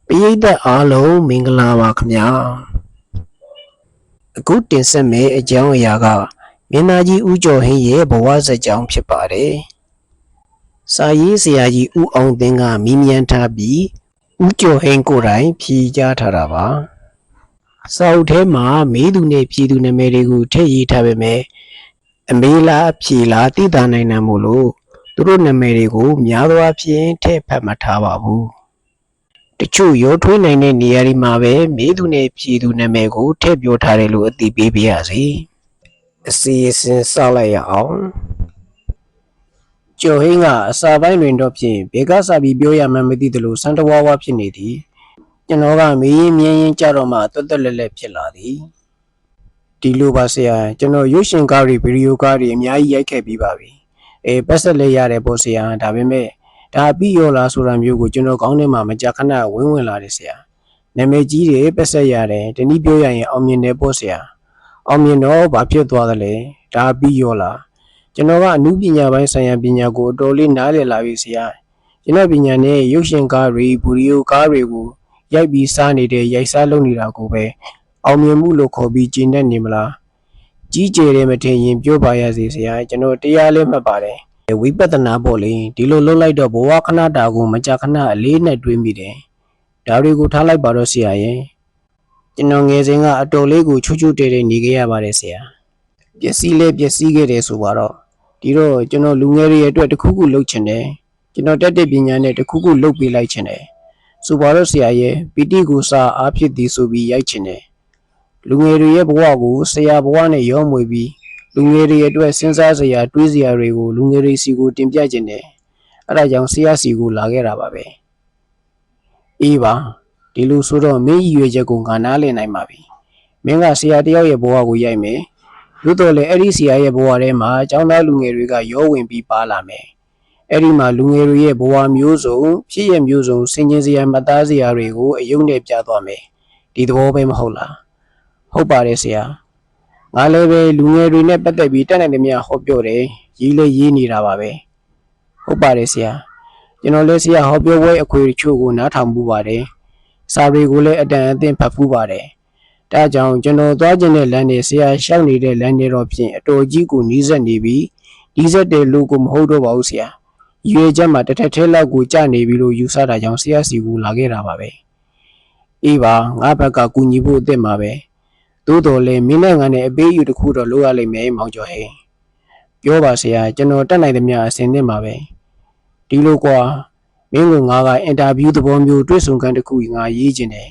ပရိသတ်အားလုံးမင်္ဂလာပါခင်ဗျာအခုတင်ဆက်မယ့်အကြောင်းအရာကမင်းသားကြီးဦးကျော်ဟင်းရဲ့ဘဝဇာတ်ကြောင်းဖြစ်ပါတယ်စာရေးဆရာကြီးဦးအောင်သိန်းကမီးမြန်းထားပြီးဦးကျော်ဟင်းကိုယ်တိုင်ဖြေကြားထားတာပါစာအုပ်ထဲမှာမေးသူနဲ့ဖြေသူနာမည်တွေကိုထည့်ရေးထားပေမဲ့အမေးလားဖြေလားသိတာနိုင်တယ်မို့လို့သူတို့နာမည်တွေကိုများသောအားဖြင့်ထည့်ဖတ်မထားပါဘူးတချို့ရောထွေးနိုင်တဲ့နေရာတွေမှာပဲမေးသူနဲ့ဖြေသူနာမည်ကိုထည့်ပြောထားတယ်လို့အသိပေးပါရစေအစီအစဉ်စလိုက်ရအောင်ကျော်ဟင်းကအစာပိုင်းတွင်တော့ဖြင့်ဘေကစာပြီးပြောရမှန်းမသိသလိုစံတဝါဝါဖြစ်နေသည်ကျွန်တော်ကမေးမြင်းရင်ကြတော့မှတွတ်တွတ်လဲလဲဖြစ်လာသည်ဒီလိုပါဆရာကျွန်တော်ရုပ်ရှင်ကားတွေဗီဒီယိုကားတွေအများကြီးရိုက်ခဲ့ပြီးပါပြီပတ်ဆက်လဲရတယ်ပေါ့ဆရာဒါပေမဲ့ဒါပြီးရောလားဆိုတာမျိုးကိုကျွန်တော်ကောင်းထဲမှာမကြခဏဝင်လာတယ်ဆရာနာမည်ကြီးတယ်ပတ်ဆက်ရတယ်တနည်းပြောရရင်အောင်မြင်တယ်ပေါ့ဆရာအောင်မြင်တော့ဘာဖြစ်သွားသလဲဒါပြီးရောလားကျွန်တော်ကအမှုပညာပိုင်းဆိုင်ရာပညာကိုအတော်လေးနားလည်လာပြီဆရာကျွန်တော်ပညာနဲ့ရုပ်ရှင်ကားတွေဗီဒီယိုကားတွေကိုရိုက်ပြီးစားနေတဲ့ရိုက်စားလုပ်နေတာကိုပဲအောင်မြင်မှုလို့ခေါ်ပြီးကျင့်တတ်နေမလားကြီးကျယ်တယ်မထင်ရင်ပြောပါရစေဆရာကျွန်တော်တရားလေးမှတ်ပါတယ်ဝိပဿနာပေါ့လေဒီလိုလုပ်လိုက်တော့ဘဝခဏတာကိုမကြခဏအလေးနဲ့တွေးမိတယ်ဒါတွေကိုထားလိုက်ပါတော့ဆရာရဲ့ကျွန်တော်ငယ်စဉ်ကအတော်လေးကိုချွတ်ချွတ်တဲတဲနေခဲ့ရပါတယ်ဆရာပျက်စီးလဲပျက်စီးခဲ့တယ်ဆိုပါတော့ဒီတော့ကျွန်တော်လူငယ်တွေရဲ့အတွက်တစ်ခုခုလုပ်ချင်တယ်ကျွန်တော်တက်တဲ့ပညာနဲ့တစ်ခုခုလုပ်ပေးလိုက်ချင်တယ်ဆိုပါတော့ဆရာရဲ့ပီတိကိုစာအားဖြစ်သည်ဆိုပြီးရိုက်ချင်တယ်လူငယ်တွေရဲ့ဘဝကိုဆရာဘဝနဲ့ရောမွေပြီးလူငယ်တွေအတွက်စဉ်းစားစရာတွေးစရာတွေကိုလူငယ်တွေစီကိုတင်ပြခြင်းတယ်အဲ့ဒါကြောင့်ဆရာစီကိုလာခဲ့တာပါပဲအေးပါဒီလိုဆိုတော့မင်းရည်ရွယ်ချက်ကိုငါနားလည်နိုင်ပါပြီမင်းကဆရာတယောက်ရဲ့ဘဝကိုရိုက်မယ်လို့တော့လေအဲ့ဒီဆရာရဲ့ဘဝထဲမှာကျောင်းသားလူငယ်တွေကရောဝင်ပြီးပါလာမယ်အဲ့ဒီမှာလူငယ်တွေရဲ့ဘဝမျိုးစုံဖြစ်ရမျိုးစုံဆင်ခြင်စရာမှတ်သားစရာတွေကိုအယုံနဲ့ပြသွားမယ်ဒီသဘောပဲမဟုတ်လားဟုတ်ပါတယ်ဆရာငါလည်းပဲလူငယ်တွေနဲ့ပတ်သက်ပြီးတက်နိုင်တဲ့များဟောပြောတယ်ရေးလဲရေးနေတာပါပဲဟုတ်ပါတယ်ဆရာကျွန်တော်လည်းဆရာဟောပြောပွဲအခွေချို့ကိုနားထောင်မှုပါတယ်စာတွေကိုလည်းအတန်အသင့်ဖတ်ဖူးပါတယ်ဒါကြောင့်ကျွန်တော်သွားကျင်တဲ့လမ်းနဲ့ဆရာရှောက်နေတဲ့လမ်းတွေတော့ဖြင့်အတော်ကြီးကိုနီးစပ်နေပြီးနီးစပ်တဲ့လူကိုမဟုတ်တော့ပါဘူးဆရာရွေချက်မှာတစ်ထက်ထဲလောက်ကိုကြာနေပြီလို့ယူဆတာကြောင့်ဆရာစီကိုလာခဲ့တာပါပဲအေးပါငါဘက်ကကူညီဖို့အသင့်ပါပဲသို့တော်လည်းမင်းနဲ့ငါနဲ့အပေးယူတစ်ခုတော့လုပ်ရလိမ့်မယ်မောင်ကျော်ဟဲ့ပြောပါဆရာကျွန်တော်တက်နိုင်သမျှအဆင်သင့်ပါပဲဒီလိုကွာမင်းကငါကအင်တာဗျူးသဘောမျိုးတွေ့ဆုံခန်းတစ်ခုငါရေးခြင်းတယ်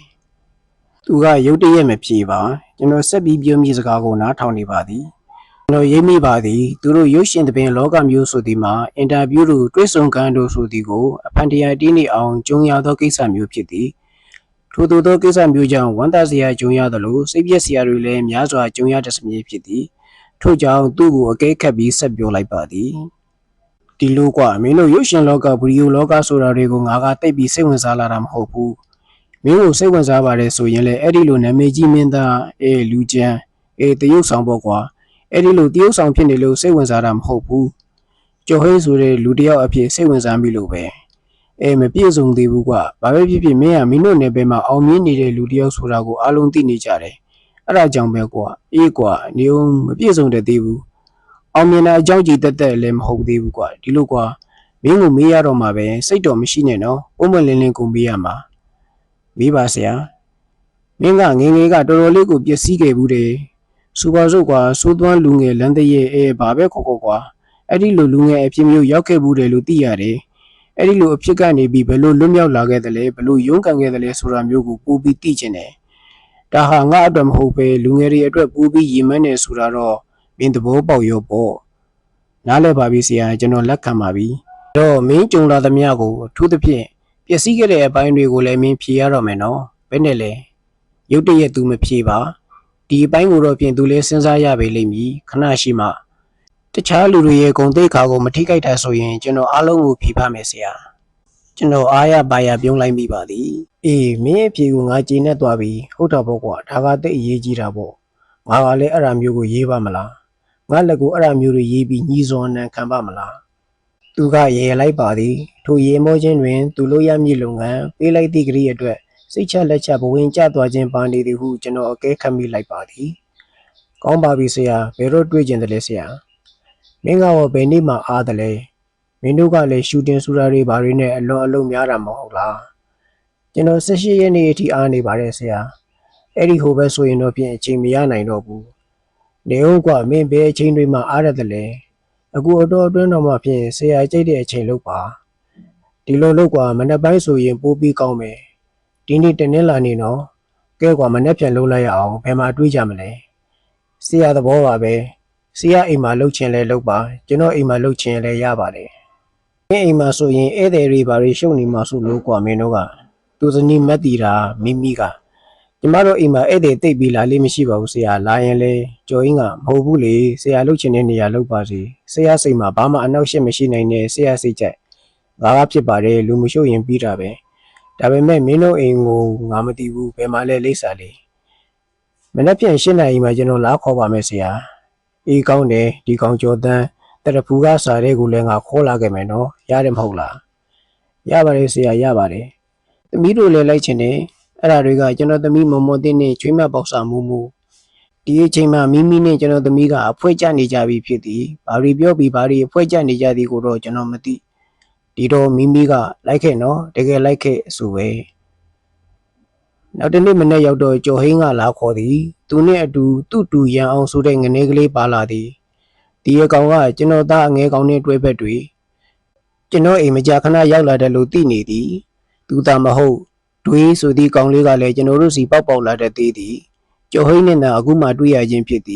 သူကရုတ်တရက်မဖြေပါကျွန်တော်ဆက်ပြီးပြောမိစကားကိုနားထောင်နေပါသည်ကျွန်တော်ရေးမိပါသည်သူတို့ရုပ်ရှင်သဘင်လောကမျိုးဆိုသည်မှာအင်တာဗျူးတို့တွေ့ဆုံခန်းတို့ဆိုသည်ကိုအဖန်တရားတင်းနေအောင်ကြုံရသောကိစ္စမျိုးဖြစ်သည်ထို့သောကိစ္စမျိုးကြောင့်ဝမ်းသာစရာကြုံရသလိုစိတ်ပြည့်စရာတွေလည်းများစွာကြုံရတတ်စမြဲဖြစ်သည်ထို့ကြောင့်သူ့ကိုအကဲခတ်ပြီးဆက်ပြောလိုက်ပါသည်ဒီလိုကွာမင်းတို့ရုပ်ရှင်လောကဗီဒီယိုလောကဆိုတာတွေကိုငါကတိတ်ပြီးစိတ်ဝင်စားလာတာမဟုတ်ဘူးမင်းတို့စိတ်ဝင်စားပါတယ်ဆိုရင်လည်းအဲ့ဒီလိုနာမည်ကြီးမင်းသားလူကျန်းတရုတ်ဆောင်ပေါ့ကွာအဲ့ဒီလိုတရုတ်ဆောင်ဖြစ်နေလို့စိတ်ဝင်စားတာမဟုတ်ဘူးကျော်ဟိဆိုတဲ့လူတယောက်အဖြစ်စိတ်ဝင်စားမိလို့ပဲမပြည့်စုံသေးဘူးကွာဘာပဲဖြစ်ဖြစ်မင်းကမင်းတို့နယ်ပယ်မှာအောင်မြင်နေတဲ့လူတယောက်ဆိုတာကိုအားလုံးသိနေကြတယ်အဲ့ဒါကြောင့်ပဲကွာကွာနေအောင်မပြည့်စုံတဲ့သေးဘူးအောင်မြင်တဲ့အကြောင်းကြီးတက်တက်လည်းမဟုတ်သေးဘူးကွာဒီလိုကွာမင်းကိုမေးရတော့မှာပဲစိတ်တော်မရှိနဲ့နော်ပုံမှန်လင်းလင်းကိုမေးရမှာမေးပါဆရာမင်းကငငယ်ကတော်တော်လေးကိုပျက်စီးခဲ့ဘူးတယ်စူပါစို့ကွာစိုးသွမ်းလူငယ်လမ်းတရဲ့ဘာပဲခေါ်ကွာအဲ့ဒီလိုလူငယ်အဖြစ်မျိုးရောက်ခဲ့ဘူးတယ်လို့သိရတယ်အဲ့ဒီလိုအဖြစ်ကနေပြီးဘယ်လိုလွတ်မြောက်လာခဲ့တယ်လဲဘယ်လိုရုန်းကန်ခဲ့တယ်လဲဆိုတာမျိုးကိုပို့ပြီးသိချင်တယ်ဒါဟာငါအတွက်မဟုတ်ပဲလူငယ်တွေအတွက်ပို့ပြီးရည်မှန်းနေဆိုတာတော့မင်းသဘောပေါက်ရောပေါ့နားလည်ပါပြီဆရာကျွန်တော်လက်ခံပါပြီတော့မင်းကြုံလာသမျှကိုအထူးသဖြင့်ပျက်စီးခဲ့တဲ့အပိုင်းတွေကိုလည်းမင်းဖြေရတော့မယ်နော်ဘယ်နဲ့လဲရုတ်တရက်သူမဖြေပါဒီအပိုင်းကိုတော့ဖြင့်သူလည်းစဉ်းစားရပေလိမ့်မည်ခဏရှိမှတခြားလူတွေရဲ့ဂုဏ်သိက္ခာကိုမထိခိုက်တာဆိုရင်ကျွန်တော်အားလုံးကိုဖြေပါမယ်ဆရာကျွန်တော်အားရပါရပြုံးလိုက်မိပါသည်မင်းအဖြေကိုငါကြည်နဲ့သွားပြီဟုတ်တော့ပေါ့ကွာဒါကတိတ်အရေးကြီးတာပေါ့ငါကလည်းအဲ့ဒါမျိုးကိုရေးပါမလားငါလက်ကိုအဲ့ဒါမျိုးတွေရေးပြီးညီးစောနံခံပါမလားသူကရေလိုက်ပါသည်ထိုရေမောခြင်းတွင်သူလို့ရမည်လုပ်ငန်းပေးလိုက်သည့်ကလေးအတွက် စိတ်ချလက်ချဘဝင်ကျသွားခြင်းပါနေသည်ဟုကျွန်တော်အကဲခတ်မိလိုက်ပါသည်ကောင်းပါပြီဆရာဘယ်တော့တွေ့ကျင်တယ်လဲဆရာမင်းကရောဘယ်နေ့မှအားတယ်လဲမင်းတို့ကလည်းရှူတင်ဆူတာတွေဘာတွေနဲ့အလွန်အလုံးများတာမဟုတ်လားကျွန်တော်18ရက်နေ့အထိအားနေပါတယ်ဆရာအဲ့ဒီဟိုဘက်ဆိုရင်တော့ပြင်အချိန်မရနိုင်တော့ဘူးနေဦးကမင်းဘယ်အချိန်တွေမှအားရတယ်လဲအခုအတော်အတွင်းတော့မှဖြင့်ဆရာကြိတ်တဲ့အချိန်လောက်ပါဒီလိုလောက်ကမနေ့ပိုင်းဆိုရင်ပိုးပြီးကောင်းမယ်ဒီနေ့တနင်္လာနေ့နော်ကဲကွာမနေ့ပြန်လုပ်လိုက်ရအောင်ဘယ်မှာတွေးကြမလဲဆရာသဘောပါပဲဆရာအိမ်မှာလှုပ်ချင်လဲလှုပ်ပါကျွန်တော်အိမ်မှာလှုပ်ချင်လဲရပါတယ်မင်းအိမ်မှာဆိုရင်ဧည့်သည်တွေဘာတွေရှုပ်နေမှာဆိုလို့ကွာမင်းတို့ကသူစနီးမက်တီတာမိမိကကျမတို့အိမ်မှာဧည့်သည်တိတ်ပြီးလာလေးမရှိပါဘူးဆရာလာရင်လေကျော်အင်းကမဟုတ်ဘူးလေဆရာလှုပ်ချင်တဲ့နေရာလှုပ်ပါစီဆရာစိတ်မှာဘာမှအနောက်ရှက်မရှိနိုင်နဲ့ဆရာစိတ်ကြိုက်ငါကဖြစ်ပါတယ်လူမရှုပ်ရင်ပြီးတာပဲဒါပေမဲ့မင်းတို့အိမ်ကိုငါမသိဘူးဘယ်မှာလဲလိမ့်စာလေးမနေ့ပြန်8နာရီမှကျွန်တော်လာခေါ်ပါမယ်ဆရာအေးကောင်းတယ်ဒီကောင်ကျော်တန်းတရဖူကစားတဲ့ကိုလည်းငါခေါ်လာခဲ့မယ်နော်ရတယ်မဟုတ်လားရပါတယ်ဆရာရပါတယ်သမီးတို့လည်းလိုက်ချင်တယ်အဲ့ဒါတွေကကျွန်တော်သမီးမမော်တင်းနဲ့ချွေးမပေါက်စာမူမူဒီအချိန်မှာမိမိနဲ့ကျွန်တော်သမီးကအဖွဲကျနေကြပြီဖြစ်သည်ဘာတွေပြောပြီးဘာတွေအဖွဲကျနေကြသည်ကိုတော့ကျွန်တော်မသိဒီတော့မိမိကလိုက်ခဲ့နော်တကယ်လိုက်ခဲ့ဆိုပဲနောက်တနေ့မနေ့ရောက်တော့ကျော်ဟင်းကလာခေါ်သည်သူနဲ့အတူသူ့တူရန်အောင်ဆိုတဲ့ငနေကလေးပါလာသည်ဒီအကောင်ကကျွန်တော်သားအငဲကောင်နဲ့တွဲဘက်တွေကျွန်တော်အိမ်မကြာခဏရောက်လာတယ်လို့သိနေသည်သူသာမဟုတ်တွေးဆိုသည့်ကောင်လေးကလည်းကျွန်တော်တို့စီပေါက်ပေါက်လာတဲ့သေးသည်ကျော်ဟင်းနဲ့သာအခုမှတွေ့ရခြင်းဖြစ်သည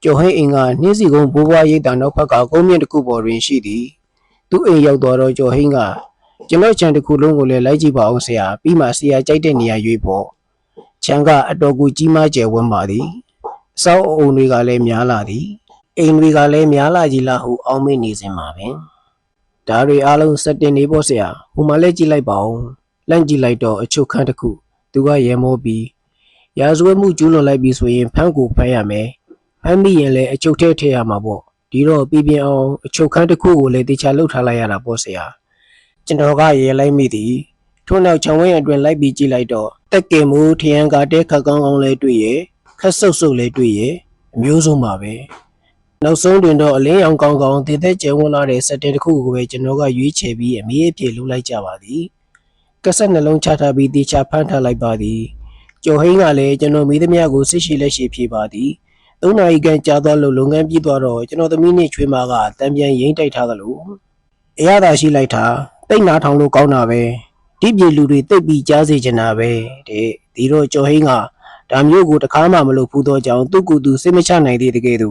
်ကျော်ဟင်းအိမ်ကနှင်းစီကုန်းဘိုးဘွားရိတ်တာနောက်ဘက်ကကုန်းမြင့်တစ်ခုပေါ်တွင်ရှိသည်သူ့အိမ်ရောက်သွားတော့ကျော်ဟင်းကကျွန်တော်ခြံတစ်ခုလုံးကိုလည်းလိုက်ကြည့်ပါအောင်ဆရာပြီးမှဆရာကြိုက်တဲ့နေရာရွေးဖို့ခြံကအတော်ကိုကြီးမားကျယ်ဝန်းပါသည်အဆောက်အအုံတွေကလည်းများလာသည်အိမ်တွေကလည်းများလာကြီးလားဟုအောင်းမေ့နေစဉ်မှာပင်ဒါတွေအားလုံးစက်တင်နေဖို့ဆရာဟိုမှာလည်းကြည့်လိုက်ပါဦးလန့်ကြည့်လိုက်တော့အချုပ်ခန်းတစ်ခုသူကရဲမောပြီးရာဇဝတ်မှုကျူးလွန်လိုက်ပြီဆိုရင်ဖမ်းကိုဖမ်းရမယ်ဖမ်းမိရင်လည်းအချုပ်ထဲထည့်ရမှာပေါ့ဒီတော့ပြပြအောင်အချုပ်ခန်းတစ်ခုကိုလည်းတေချာလှုပ်ထားလိုက်ရတာပေါ့ဆရာကျွန်တော်ကရဲလိုက်မိသည်ထို့နောက်ခြံဝင်းအတွင်လိုက်ပြီးကြည့်လိုက်တော့တက်ကင်မူထရန်ကတဲခက်ကောင်းကောင်းလေးတွေ့ရခက်ဆုပ်ဆုပ်လေးတွေ့ရအမျိုးဆုံးပါပဲနောက်ဆုံးတွင်တော့အလင်းရောင်ကောင်းကောင်းတည်သက်ကျဲဝန်းလာတဲ့စက်တင်တစ်ခုကိုပဲကျွန်တော်ကရွေးချယ်ပြီးအမေးအပြေလုပ်လိုက်ကြပါသည်ကဆက်နှလုံးချထားပြီးတေချာဖမ်းထားလိုက်ပါသည်ကျော်ဟင်းကလည်းကျွန်တော်မိသမျှကိုစစ်ရှိလက်ရှိဖြေပါသည်3နာရီခန့်ကြာသွားလို့လုပ်ငန်းပြီးသွားတော့ကျွန်တော်သမီးနဲ့ချွေးမကတံပြန်ရိမ့်တိုက်ထားသလိုအရသာရှိလိုက်တာတိတ်နာထောင်လို့ကောင်းတာပဲဒီပြေလူတွေတိတ်ပြီးကြားစေချင်တာပဲတဲ့ဒီတော့ကျော်ဟင်းကဒါမျိုးကိုတခါမှမလုပ်ဘူးတော့ကြောင်သူ့ကိုယ်သူစိတ်မချနိုင်သေးတကယ်သ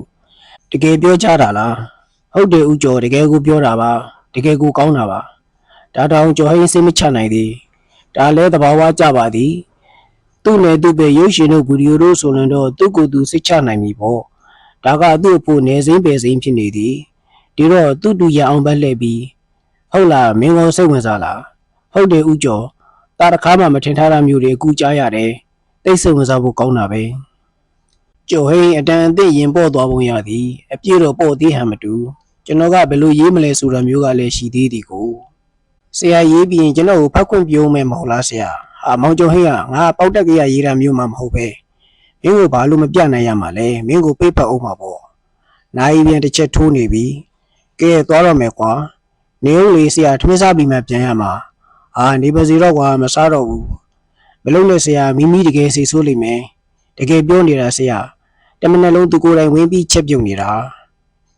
ူတကယ်ပြောကြတာလားဟုတ်တယ်ဦးကျော်တကယ်ကိုပြောတာပါတကယ်ကိုကောင်းတာပါဒါတောင်ကျော်ဟင်းစိတ်မချနိုင်သေးဒါလဲသဘာဝကျပါသည်သူ့နဲ့သူ့ပဲရုပ်ရှင်တို့ဗီဒီယိုတို့ဆိုရင်တော့သူ့ကိုယ်သူစိတ်ချနိုင်ပြီပေါ့ဒါကသူ့အဖို့နေစိမ့်ပဲစိမ့်ဖြစ်နေသည်ဒီတော့သူ့တူရအောင်ပဲလှည့်ပြီးဟုတ်လားမင်းကောစိတ်ဝင်စားလားဟုတ်တယ်ဦးကျော်တာတခါမှမထင်ထားတာမျိုးတွေအခုကြားရတယ်တိတ်စိတ်ဝင်စားဖို့ကောင်းတာပဲကျော်ဟင်းအတန်အသင့်ရင်ပေါ့သွားပုံရသည်အပြည့်တော့ပေါ့သေးဟန်မတူကျွန်တော်ကဘယ်လိုရေးမလဲဆိုတာမျိုးကလည်းရှိသေးသည်ကိုဆရာရေးပြီးရင်ကျွန်တော်ကိုဖတ်ခွင့်ပြုံးမယ်မဟုတ်လားဆရာဟာမောင်ကျော်ဟင်းကငါပေါက်တက်ကရရေးတာမျိုးမှမဟုတ်ပဲမင်းကိုဘာလို့မပြနိုင်ရမှာလဲမင်းကိုပိတ်ဖက်အောင်မှာပေါ့နိုင်ပြန်တစ်ချက်ထိုးနေပြီကဲသွားတော့မယ်ကွာနေဦးလေးဆရာထမင်းစားပြီးမှပြန်ရမှာဟာနေပါစီတော့ကွာမစားတော့ဘူးမလုံးနဲ့ဆရာမိမိတကယ်စိတ်ဆိုးလိမ့်မယ်တကယ်ပြောနေတာဆရာတမန်လုံးသူကိုယ်တိုင်ဝင်ပြီးချက်ပြုတ်နေတာ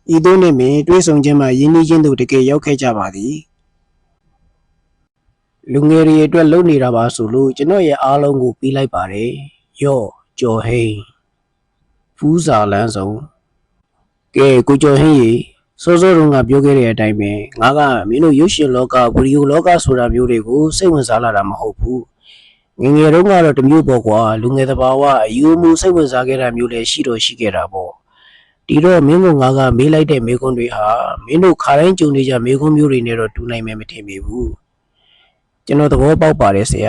ဤသို့နဲ့မင်းတွေးဆုံခြင်းမှာရင်းနှီးခြင်းတို့တကယ်ရောက်ခဲ့ကြပါသည်လူငယ်တွေအတွက်လုပ်နေတာပါဆိုလို့ကျွန်တော်ရဲ့အားလုံးကိုပြီးလိုက်ပါတယ်ယော့ကျော်ဟိန်းဖူးစာလန်းဆုံးကဲကိုကျော်ဟိန်းရေစောစောတုန်းကပြောခဲ့တဲ့အတိုင်းပဲငါကမင်းတို့ရုပ်ရှင်လောကဗီဒီယိုလောကဆိုတာမျိုးတွေကိုစိတ်ဝင်စားလာတာမဟုတ်ဘူးငငယ်တုန်းကတော့တမျိုးပေါ့ကွာလူငယ်သဘာဝအယူမှုစိတ်ဝင်စားခဲ့တာမျိုးလည်းရှိတော့ရှိခဲ့တာပေါ့ဒီတော့မင်းကငါကမေးလိုက်တဲ့မေးခွန်းတွေဟာမင်းတို့ခါတိုင်းကြုံနေကြမေးခွန်းမျိုးတွေနဲ့တော့တူနိုင်မယ်မထင်မိဘူးကျွန်တော်သဘောပေါက်ပါတယ်ဆရ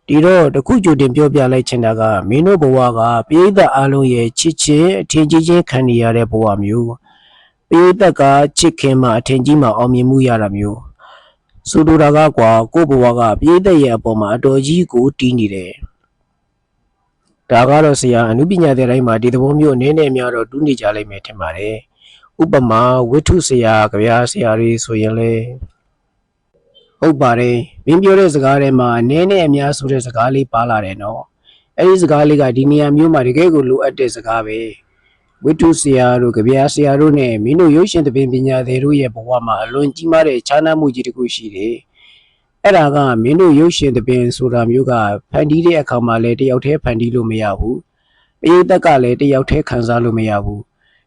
ာဒီတော့တခုကြိုတင်ပြောပြလိုက်ချင်တာကမင်းတို့ဘဝကပိဋကအားလုံးရဲ့ချစ်ချင်းအထင်ကြီးချင်းခံနေရတဲ့ဘဝမျိုးပိဋကချစ်ခင်မှအထင်ကြီးမှအောင်မြင်မှုရတာမျိုး ဆိုလိုတာကကွာကိုဘဝကပြည့်တဲ့ရဲ့အပေါ်မှာအတော်ကြီးကိုတီးနေတယ်ဒါကတော့ဆရာအနုပညာတဲ့တိုင်းမှာဒီသဘောမျိုးအနေနဲ့များတော့တူးနေကြလိမ့်မယ်ထင်ပါတယ်ဥပမာဝိထုဆရာကြပြားဆရာတွေဆိုရင်လေဟုတ်ပါတယ်မင်းပြောတဲ့စကားထဲမှာနည်းနဲ့အများဆိုတဲ့စကားလေးပါလာတယ်နော်အဲ့ဒီစကားလေးကဒီနေရာမျိုးမှာတကယ်ကိုလိုအပ်တဲ့စကားပဲဝိထုဆရာတို့ကြပြားဆရာတို့နဲ့မင်းတို့ရုပ်ရှင်သဘင်ပညာသည်တို့ရဲ့ဘဝမှာအလွန်ကြီးမားတဲ့ခြားနားမှုကြီးတစ်ခုရှိတယ်အဲ့ဒါကမင်းတို့ရုပ်ရှင်သဘင်ဆိုတာမျိုးကဖန်တီးတဲ့အခါမှာလည်းတယောက်တည်းဖန်တီးလို့မရဘူးပရိသတ်ကလည်းတယောက်တည်းခံစားလို့မရဘူး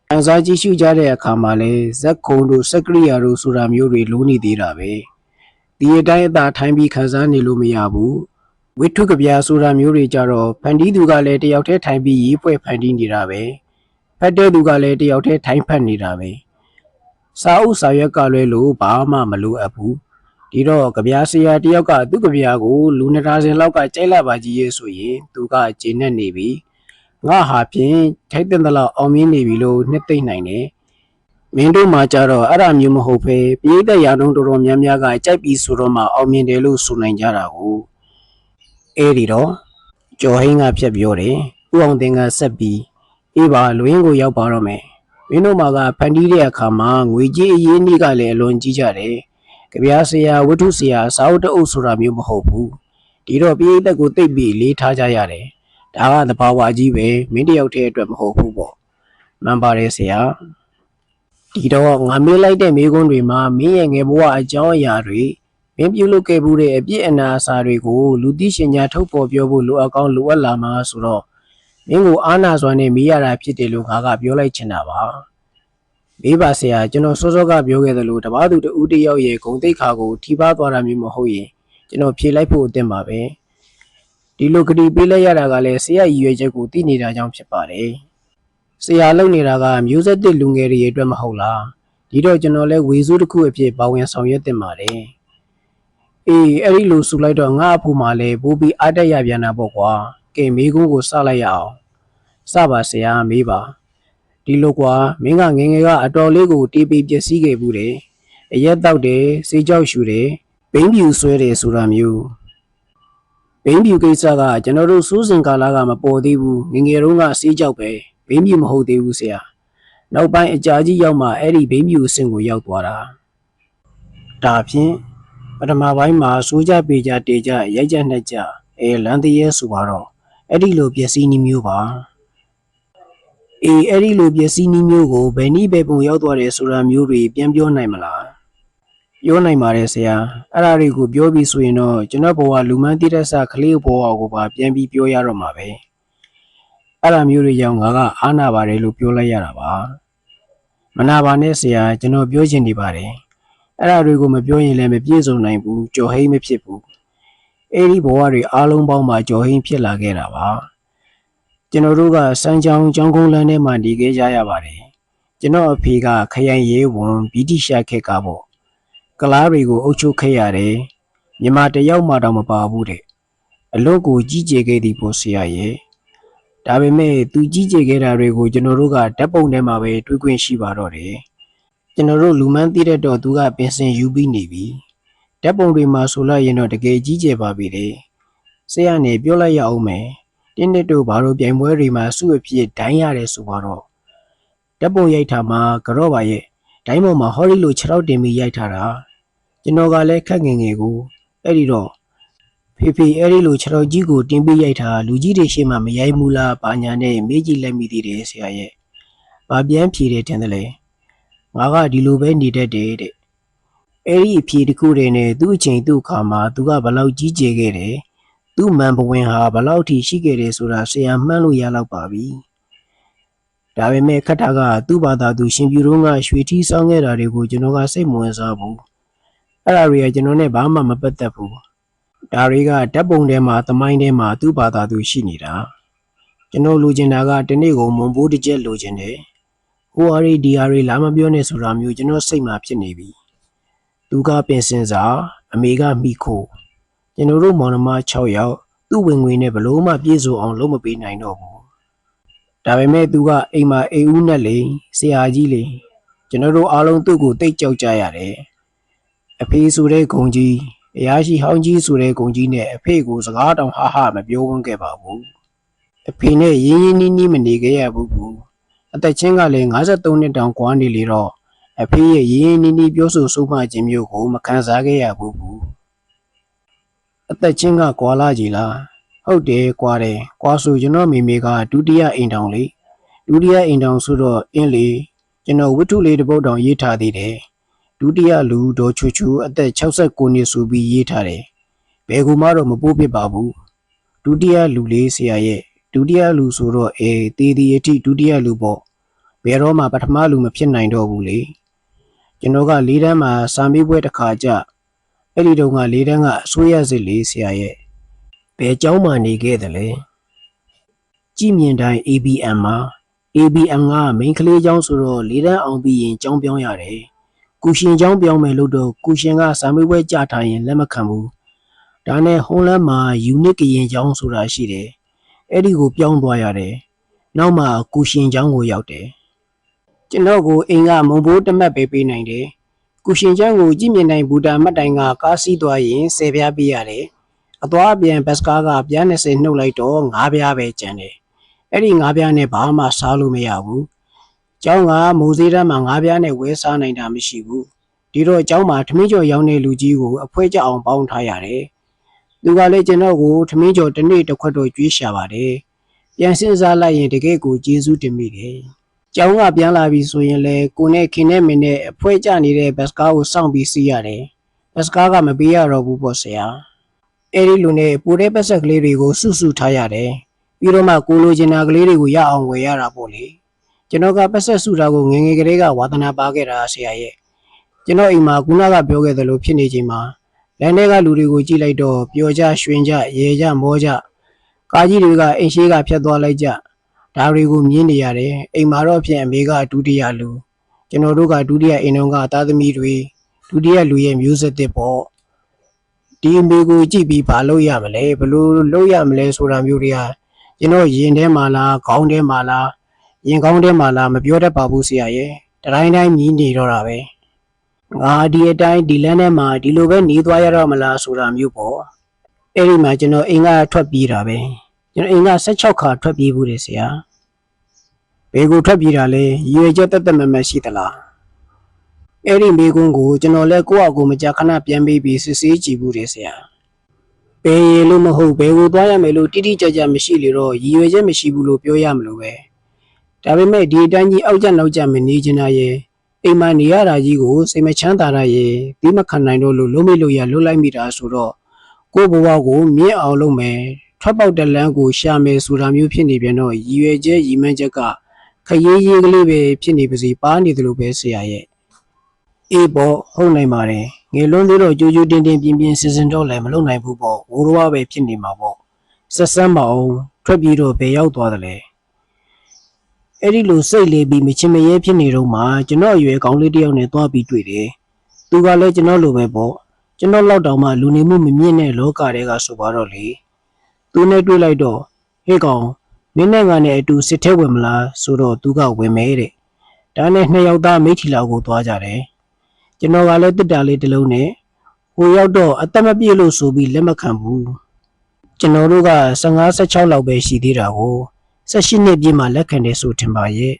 ခံစားကြည့်ရှုကြတဲ့အခါမှာလည်းဇက်ခုံတို့စက်ကရိယာတို့ဆိုတာမျိုးတွေလိုနေသေးတာပဲဒီအတိုင်းအသာထိုင်ပြီးခံစားနေလို့မရဘူးဝိထုကဗျာဆိုတာမျိုးတွေကြတော့ဖန်တီးသူကလည်းတယောက်တည်းထိုင်ပြီးရေးဖွဲ့ဖန်တီးနေတာပဲဖတ်တဲ့သူကလည်းတယောက်တည်းထိုင်ဖတ်နေတာပဲစာအုပ်စာရွက်ကလွဲလို့ဘာမှမလိုအပ်ဘူးဒီတော့ကြပြားဆရာတယောက်ကသူ့ကြပြားကိုလူ20လောက်ကကြိုက်လာပါကြီးရဲ့ဆိုရင်သူကဂျင်းနဲ့နေပြီငါဟာဖြင့်ထိုက်တဲ့လောက်အောင်မြင်နေပြီလို့နှစ်သိမ့်နိုင်တယ်မင်းတို့မှကြတော့အဲ့ဒါမျိုးမဟုတ်ပဲပြိတ္တရာတုံးတော်တော်များများကကြိုက်ပြီးဆိုတော့မှအောင်မြင်တယ်လို့ဆိုနိုင်ကြတာကိုအဲ့ဒီတော့ကျော်ဟင်းကဖြတ်ပြောတယ်ဥအောင်တင်ကဆက်ပြီးအေးပါလူရင်းကိုရောက်ပါတော့မယ်မင်းတို့မှကဖန်တီးတဲ့အခါမှာငွေကြီးအရင်းနှီးကလည်းအလွန်ကြီးကြတယ်ကြပြားဆရာဝိထုဆရာစာအုပ်တအုပ်ဆိုတာမျိုးမဟုတ်ဘူးဒီတော့ပြိတ္တကိုသိပ်ပြီးလေးထားကြရတယ်ဒါကသဘာဝကြီးပဲမင်းတယောက်တည်းအတွက်မဟုတ်ဘူးပေါ့မှန်ပါတယ်ဆရာဒီတော့ငါမေးလိုက်တဲ့မေးခွန်းတွေမှာမင်းရဲ့ငယ်ဘဝအကြောင်းအရာတွေမင်းပြုလုပ်ခဲ့မှုတဲ့အပြစ်အနာအစာတွေကိုလူသိရှင်ကြားထုတ်ဖော်ပြောဖို့လိုအပ်ကောင်းလိုအပ်လာမှာဆိုတော့မင်းကိုအားနာစွာနဲ့မေးရတာဖြစ်တယ်လို့ငါကပြောလိုက်ချင်တာပါမေးပါဆရာကျွန်တော်စောစောကပြောခဲ့သလိုတပားသူတဦးတယောက်ရဲ့ဂုဏ်သိက္ခာကိုထိပါသွားတာမျိုးမဟုတ်ရင်ကျွန်တော်ဖြေလိုက်ဖို့အသင့်ပါပဲဒီလိုကတိပေးလိုက်ရတာကလည်းဆရာရည်ရွယ်ချက်ကိုသိနေတာကြောင့်ဖြစ်ပါတယ်ဆရာလုပ်နေတာကမျိုးဆက်တဲ့လူငယ်တွေအတွက်မဟုတ်လားဒီတော့ကျွန်တော်လည်းဝေစုတစ်ခုအဖြစ်ပါဝင်ဆောင်ရွက်တင်ပါတယ်အေးအဲ့ဒီလိုဆူလိုက်တော့ငါ့အဖို့မှလည်းပိုးပြီးအားတက်ရပြန်တာပေါ့ကွာကဲမေးခွန်းကိုစလိုက်ရအောင်စပါဆရာမေးပါဒီလိုကွာမင်းကငယ်ငယ်ကအတော်လေးကိုတီးပြီးပျက်စီးခဲ့ဘူးတယ်အရက်တောက်တယ်စေးကြောက်ရှူတယ်ဘိန်းပြူဆွဲတယ်ဆိုတာမျိုးဘိန်းပြူကိစ္စကကျွန်တော်တို့စိုးစင်ကာလကမပေါ်သေးဘူးငငယ်တုန်းကစေးကြောက်ပဲဘိန်းပြူမဟုတ်သေးဘူးဆရာနောက်ပိုင်းအကြာကြီးရောက်မှအဲ့ဒီဘိန်းပြူအဆင့်ကိုရောက်သွားတာဒါဖြင့်ပထမပိုင်းမှာစိုးကြပေကြတေကြရိုက်ကြနှက်ကြလမ်းတရဲဆိုပါတော့အဲ့ဒီလိုပျက်စီးနည်းမျိုးပါအဲ့ဒီလိုပျက်စီးနည်းမျိုးကိုဘယ်နည်းပဲပုံရောက်သွားတယ်ဆိုတာမျိုးတွေပြန်ပြောနိုင်မလားပြောနိုင်ပါတယ်ဆရာအဲ့ဒါတွေကိုပြောပြီးဆိုရင်တော့ကျွန်တော်ဘဝလူမန်းတိရစ္ဆာကလေးဘဝကိုပါပြန်ပြီးပြောရတော့မှာပဲအဲ့ဒါမျိုးတွေကြောင့်ငါကအားနာပါတယ်လို့ပြောလိုက်ရတာပါမနာပါနဲ့ဆရာကျွန်တော်ပြောချင်နေပါတယ်အဲ့ဒါတွေကိုမပြောရင်လည်းမပြည့်စုံနိုင်ဘူးကြော်ဟိမ့်မဖြစ်ဘူးအဲ့ဒီဘဝတွေအားလုံးပေါင်းမှာကြော်ဟိမ့်ဖြစ်လာခဲ့တာပါကျွန်တော်တို့ကစမ်းချောင်းကျောင်းကုန်းလမ်းထဲမှာနေခဲ့ကြရပါတယ်ကျွန်တော်အဖေကခရိုင်ရဲဝန်ဗြိတိရှခက်ကပေါ့ကလားတွေကိုအုပ်ချုပ်ခဲ့ရတယ်မြန်မာတယောက်မှတော့မပါဘူးတဲ့အလို့ကိုကြီးကျယ်ခဲ့သည်ပေါ့ဆရာရဲ့ဒါပေမဲ့သူကြီးကျယ်ခဲ့တာတွေကိုကျွန်တော်တို့ကဓာတ်ပုံထဲမှာပဲတွေ့ခွင့်ရှိပါတော့တယ်ကျွန်တော်တို့လူမန်းသိတဲ့တော့သူကပင်စင်ယူပြီးနေပြီဓာတ်ပုံတွေမှာဆိုလိုက်ရင်တော့တကယ်ကြီးကျယ်ပါပြီလေဆရာနေပြောလိုက်ရအောင်မယ်တင်းနှစ်တို့ဘာလို့ပြိုင်ပွဲတွေမှာစုအဖြစ်ဒိုင်းရတယ်ဆိုတော့ဓာတ်ပုံရိုက်တာမှာကြော့ပါရဲ့ဒိုင်းပေါ်မှာဟော်ရီလို6ထောက်တင်ပြီးရိုက်ထားတာကျွန်တော်ကလည်းခက်ငယ်ငယ်ကိုအဲ့ဒီတော့ဖေအဲ့ဒီလို6ထောက်ကြီးကိုတင်ပြီးရိုက်တာလူကြီးတွေရှေ့မှာမရိုက်ဘူးလားဘာညာနဲ့မေးကြည့်လိုက်မိသေးတယ်ဆရာရဲ့။ဘာပြန်ဖြေတယ်တင်တယ်လေ။ငါကဒီလိုပဲနေတတ်တယ်တဲ့။အဲ့ဒီအဖြေတစ်ခုတည်းနဲ့သူ့အချိန်သူ့အခါမှာသူကဘလောက်ကြီးကျယ်ခဲ့တယ်။သူ့မန်ဘဝင်ဟာဘလောက်ထိရှိခဲ့တယ်ဆိုတာဆရာမှန်းလို့ရတော့ပါပြီ။ဒါပေမဲ့ခက်တာကသူ့ဘာသာသူရှင်ပြူတော့ကရွှေထီးဆောင်းခဲ့တာတွေကိုကျွန်တော်ကစိတ်မဝင်စားဘူး။အဲ့ဒါတွေကကျွန်တော်နဲ့ဘာမှမပတ်သက်ဘူး။ဒါတွေကဓာတ်ပုံထဲမှာသမိုင်းထဲမှာသူ့ဘာသာသူရှိနေတာကျွန်တော်လိုချင်တာကတနေ့ကုန်မွန်ပိုးတစ်ချက်လိုချင်တယ်ဟိုအရီဒီအရီလာမပြောနဲ့ဆိုတာမျိုးကျွန်တော်စိတ်မှာဖြစ်နေပြီသူကပင်စင်စာအမေကမိခိုးကျွန်တော်တို့မောင်နှမ6ယောက်သူ့ဝင်ငွေနဲ့ဘလို့မှပြည့်စုံအောင်လုပ်မပေးနိုင်တော့ဘူးဒါပေမဲ့သူကအိမ်မှာအိမ်ဦးနဲ့လေဆရာကြီးလေကျွန်တော်တို့အားလုံးသူ့ကိုတိတ်ကြောက်ကြရတယ် အဖေဆိုတဲ့ဂုံကြီးအရာရှိဟောင်းကြီးဆိုတဲ့ဂုံကြီးနဲ့အဖေကိုစကားတောင်ဟာမပြောဝန်းခဲ့ပါဘူးအဖေနဲ့ရင်းရင်းနှီးနှီးမနေခဲ့ရဘူးအသက်ချင်းကလည်း53နှစ်တောင်ကွာနေလေတော့အဖေရဲ့ရင်းရင်းနှီးနှီးပြောဆိုဆုံးမခြင်းမျိုးကိုမခံစားခဲ့ရဘူးအသက်ချင်းကကွာလာကြည်လားဟုတ်တယ်ကွာတယ်ကွာဆိုကျွန်တော်မိမိကဒုတိယအိမ်တောင်လေဒုတိယအိမ်တောင်ဆိုတော့အင်းလေကျွန်တော်ဝတ္ထုလေးတစ်ပုဒ်တောင်ရေးထားသေးတယ်ဒုတိယလူဒေါ်ချူချူအသက်69နှစ်ဆိုပြီးရေးထားတယ်ဘယ်ကူမှတော့မပိုးဖြစ်ပါဘူးဒုတိယလူလေးဆရာရဲ့ဒုတိယလူဆိုတော့တေးဒီအထိဒုတိယလူပေါ့ဘယ်တော့မှပထမလူမဖြစ်နိုင်တော့ဘူးလေကျွန်တော်က၄တန်းမှာစာမေးပွဲတစ်ခါကြအဲ့ဒီတုန်းက၄တန်းကအစိုးရစစ်လေးဆရာရဲ့ဘယ်ကျောင်းမှနေခဲ့တယ်လဲကြည်မြင်တိုင်း ABM မှာ ABM ကမိန်းကလေးကျောင်းဆိုတော့၄တန်းအောင်ပြီးရင်ကျောင်းပြောင်းရတယ်ကုရှင်ကျောင်းပြောင်းမယ်လို့တော့ကုရှင်ကစာမေးပွဲကြထားရင်လက်မခံဘူးဒါနဲ့ဟွန်လန်းမှာယူနစ်ကရင်ကျောင်းဆိုတာရှိတယ်အဲ့ဒီကိုပြောင်းသွားရတယ်နောက်မှကုရှင်ကျောင်းကိုရောက်တယ်ကျွန်တော်ကိုအိမ်ကမုံဘိုးတမတ်ပဲပေးနိုင်တယ်ကုရှင်ကျောင်းကိုကြည့်မြင်နိုင်ဘူတာမတ်တိုင်ကကားစီးသွားရင်10ပြားပေးရတယ်အသွားအပြန်ဘတ်စကားကပြား20နှုတ်လိုက်တော့9ပြားပဲကျန်တယ်အဲ့ဒီ9ပြားနဲ့ဘာမှစားလို့မရဘူးကျောင်းကမိုးစေးတန်းမှာ9ပြားနဲ့ဝဲစားနိုင်တာမရှိဘူးဒီတော့ကျောင်းမှာထမင်းကျော်ရောင်းတဲ့လူကြီးကိုအဖွဲကြအောင်ပေါင်းထားရတယ်သူကလည်းကျွန်တော်ကိုထမင်းကျော်တစ်နေ့တစ်ခွက်တော့ကျွေးရှာပါတယ်ပြန်စဉ်းစားလိုက်ရင်တကယ်ကိုကျေးဇူးတင်မိတယ်ကျောင်းကပြန်လာပြီဆိုရင်လေကိုနဲ့ခင်နဲ့မင်းနဲ့အဖွဲကြနေတဲ့ဘတ်စကားကိုစောင့်ပြီးစီးရတယ်ဘတ်စကားကမပေးရတော့ဘူးပေါ့ဆရာအဲ့ဒီလူနဲ့ပူတဲ့ပတ်ဆက်ကလေးတွေကိုစုစုထားရတယ်ပြီးတော့မှကိုလိုချင်တာကလေးတွေကိုရအောင်ဝယ်ရတာပေါ့လေကျွန်တော်ကပတ်ဆက်စုတာကိုငငယ်ကလေးကဝါသနာပါခဲ့တာဆရာရဲ့ကျွန်တော်အိမ်မှာခုနကပြောခဲ့သလိုဖြစ်နေချိန်မှာလမ်းထဲကလူတွေကိုကြည့်လိုက်တော့ပျော်ကြရွှင်ကြရေကြမောကြကားကြီးတွေကအိမ်ရှိကဖြတ်သွားလိုက်ကြဒါတွေကိုမြင်နေရတယ်အိမ်မှာတော့ဖြင့်အမေကဒုတိယလူကျွန်တော်တို့ကဒုတိယအိမ်တော်ကသားသမီးတွေဒုတိယလူရဲ့မျိုးဆက်သစ်ပေါ့ဒီအမေကိုကြည့်ပြီးဘာလုပ်ရမလဲဘလို့လုပ်ရမလဲဆိုတာမျိုးတွေကကျွန်တော်ရင်ထဲမှာလားခေါင်းထဲမှာလားရင်ကောင်းထဲမှာလားမပြောတတ်ပါဘူးဆရာရဲ့တိုင်းတိုင်းမြည်နေတော့တာပဲငါဒီအတိုင်းဒီလမ်းထဲမှာဒီလိုပဲနေသွားရတော့မလားဆိုတာမျိုးပေါ့အဲ့ဒီမှာကျွန်တော်အိမ်ကထွက်ပြေးတာပဲကျွန်တော်အိမ်က16ခါထွက်ပြေးဘူးတယ်ဆရာဘယ်ကိုထွက်ပြေးတာလဲရည်ရွယ်ချက်တက်မတ်ရှိသလားအဲ့ဒီမိကုန်းကိုကျွန်တော်လည်းကိုယ့်အကူမကြခဏပြန်ပေးပြီးစစ်ဆေးကြည့်ဘူးတယ်ဆရာဘယ်ရလို့မဟုတ်ဘယ်ကိုသွားရမယ်လို့တိတိကျကျမရှိလေတော့ရည်ရွယ်ချက်မရှိဘူးလို့ပြောရမလို့ပဲဒါပေမဲ့ဒီအတိုင်းကြီးအောက်ကျနောက်ကျမနေချင်တာရဲ့အိမ်မှာနေရတာကြီးကိုစိတ်မချမ်းသာတာရဲ့ဒီမခံနိုင်တော့လို့လုံးမလို့ရလွတ်လိုက်မိတာဆိုတော့ကိုယ့်ဘဝကိုမြင့်အောင်လုပ်မယ်ထွက်ပေါက်တလန်းကိုရှာမယ်ဆိုတာမျိုးဖြစ်နေပြန်တော့ရည်ရွယ်ချက်ရည်မှန်းချက်ကခရီးရေးကလေးပဲဖြစ်နေပါစေပါနေတယ်လို့ပဲဆရာရဲ့အေးပေါ့ဟုတ်နိုင်ပါတယ်ငယ်လွန်းသေးတော့ကြိုးကြိုးတင်းတင်းပြင်းပြင်းစင်စင်တော့လည်းမလုပ်နိုင်ဘူးပေါ့ဝိုးတော်ပဲဖြစ်နေမှာပေါ့ဆက်စမ်းမအောင်ထွက်ပြီးတော့ဘယ်ရောက်သွားတယ်လဲအဲ့ဒီလိုစိတ်လေးပြီးမချင်မရဲဖြစ်နေတော့မှကျွန်တော်အရွယ်ကောင်းလေးတယောက်နဲ့သွားပြီးတွေ့တယ်သူကလည်းကျွန်တော်လိုပဲပေါ့ကျွန်တော်လောက်တောင်မှလူနေမှုမမြင့်တဲ့လောကတွေကဆိုပါတော့လေသူနဲ့တွေ့လိုက်တော့ဟေ့ကောင်မင်းနဲ့ငါနဲ့အတူစစ်ထဲဝင်မလားဆိုတော့သူကဝင်မဲတဲ့ဒါနဲ့နှစ်ယောက်သားမိထီလာကိုသွားကြတယ်ကျွန်တော်ကလည်းတစ်တာလေးတစ်လုံးနဲ့ဟိုရောက်တော့အသက်မပြည့်လို့ဆိုပြီးလက်မခံဘူးကျွန်တော်တို့က15-16လောက်ပဲရှိသေးတာကို18နှစ်ပြည့်မှလက်ခံတယ်ဆိုထင်ပါရဲ့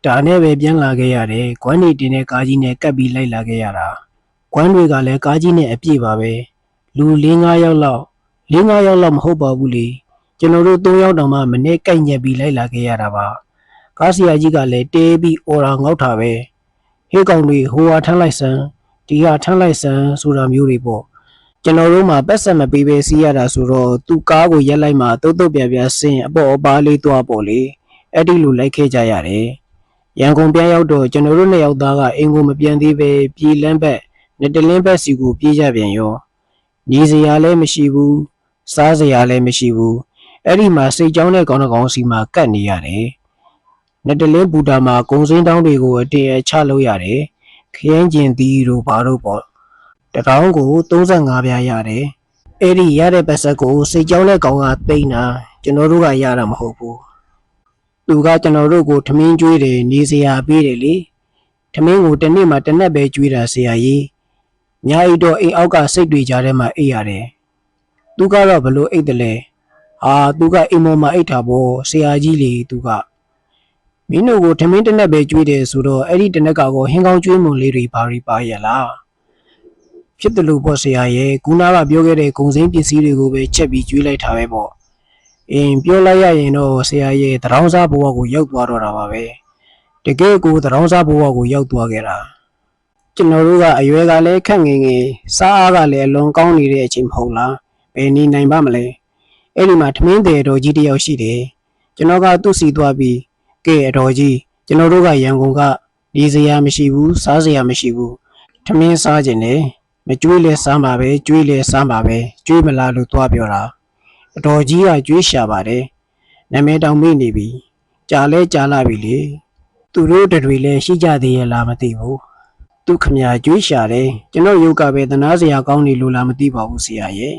ဒါနဲ့ပဲပြန်လာခဲ့ရတယ်ဂွမ်းနေတင်တဲ့ကားကြီးနဲ့ကပ်ပြီးလိုက်လာခဲ့ရတာဂွမ်းတွေကလည်းကားကြီးနဲ့အပြည့်ပါပဲလူ4-5ယောက်လောက်4-5ယောက်လောက်မဟုတ်ပါဘူးလေကျွန်တော်တို့3ယောက်တောင်မှမနေ့ကိုက်ညက်ပြီးလိုက်လာခဲ့ရတာပါကားဆရာကြီးကလည်းတေးပြီးအော်ရာငေါက်တာပဲဟေးကောင်တွေဟိုဟာထမ်းလိုက်စမ်းဒီဟာထမ်းလိုက်စမ်းဆိုတာမျိုးတွေပေါ့ကျွန်တော်တို့မှပတ်ဆက်မပေးပဲစီးရတာဆိုတော့သူ့ကားကိုရက်လိုက်မှတုတ်တုတ်ပြပြဆင်းအပေါ်အပါလေးသွားပေါ့လေအဲ့ဒီလိုလိုက်ခဲ့ကြရတယ်ရန်ကုန်ပြန်ရောက်တော့ကျွန်တော်တို့နှစ်ယောက်သားကအိမ်ကိုမပြန်သေးပဲပြည်လန်းဘက်နှစ်တလင်းဘက်စီကိုပြေးကြပြန်ရောညီစရာလည်းမရှိဘူးစားစရာလည်းမရှိဘူးအဲ့ဒီမှာစိတ်ကြောင်းတဲ့ကောင်းတကောင်စီမှာကတ်နေရတယ်နှစ်တလင်းဘူတာမှာဂုံစင်းတောင်းတွေကိုအတင်းအချလို့ရတယ်ခရမ်းကျင်သီးတို့ဘာတို့ပေါ့တထောင်ကို35ပြားရတယ်အဲ့ဒီရတဲ့ပတ်ဆက်ကိုစိတ်ကြောင်းတဲ့ကောင်ကသိမ်းတာကျွန်တော်တို့ကရတာမဟုတ်ဘူးသူကကျွန်တော်တို့ကိုထမင်းကျွေးတယ်နေစရာပေးတယ်လေထမင်းကိုတစ်နေ့မှတစ်နက်ပဲကျွေးတာဆရာကြီး ညာအိတ်တော့အိမ်အောက်ကစိတ်တွေကြားထဲမှာအိတ်ရတယ်သူကတော့ဘလို့အိတ်တယ်လဲသူကအိမ်ပေါ်မှာအိတ်တာပေါ့ဆရာကြီးလေသူကမင်းတို့ကိုထမင်းတစ်နက်ပဲကျွေးတယ်ဆိုတော့အဲ့ဒီတစ်နက်ကကိုဟင်းကောင်းကျွေးမွန်လေးတွေဘာတွေပါရလားဖြစ်တယ်လို့ပေါ့ဆရာရဲ့ကူနာကပြောခဲ့တဲ့ဂုံစိမ်းပစ္စည်းတွေကိုပဲချက်ပြီးကျွေးလိုက်တာပဲပေါ့ပြောလိုက်ရရင်တော့ဆရာရဲ့တရောင်းစားဘဝကိုရောက်သွားတော့တာပါပဲတကယ်ကိုတရောင်းစားဘဝကိုရောက်သွားခဲ့တာကျွန်တော်တို့ကအရွယ်ကလည်းခက်ငယ်ငယ်စားအားကလည်းအလွန်ကောင်းနေတဲ့အချိန်မဟုတ်လားဘယ်နေနိုင်ပါမလဲအဲ့ဒီမှာထမင်းတယ်တော်ကြီးတယောက်ရှိတယ်ကျွန်တော်ကသူ့စီသွားပြီးကဲအတော်ကြီးကျွန်တော်တို့ကရန်ကုန်ကနေစရာမရှိဘူးစားစရာမရှိဘူးထမင်းစားခြင်းနဲ့မကျွေးလဲစားမှာပဲကျွေးလဲစားမှာပဲကျွေးမလားလို့သွားပြောတာအတော်ကြီးကကျွေးရှာပါတယ်နာမည်တောင်မေ့နေပြီကြာလဲကြာလာပြီလေသူတို့တွေလည်းရှိကြသေးရဲ့လားမသိဘူးသူခမကျွေးရှာတယ်ကျွန်တော်ရုပ်ကပဲသနာစရာကောင်းနေလို့လားမသိပါဘူးဆရာရဲ့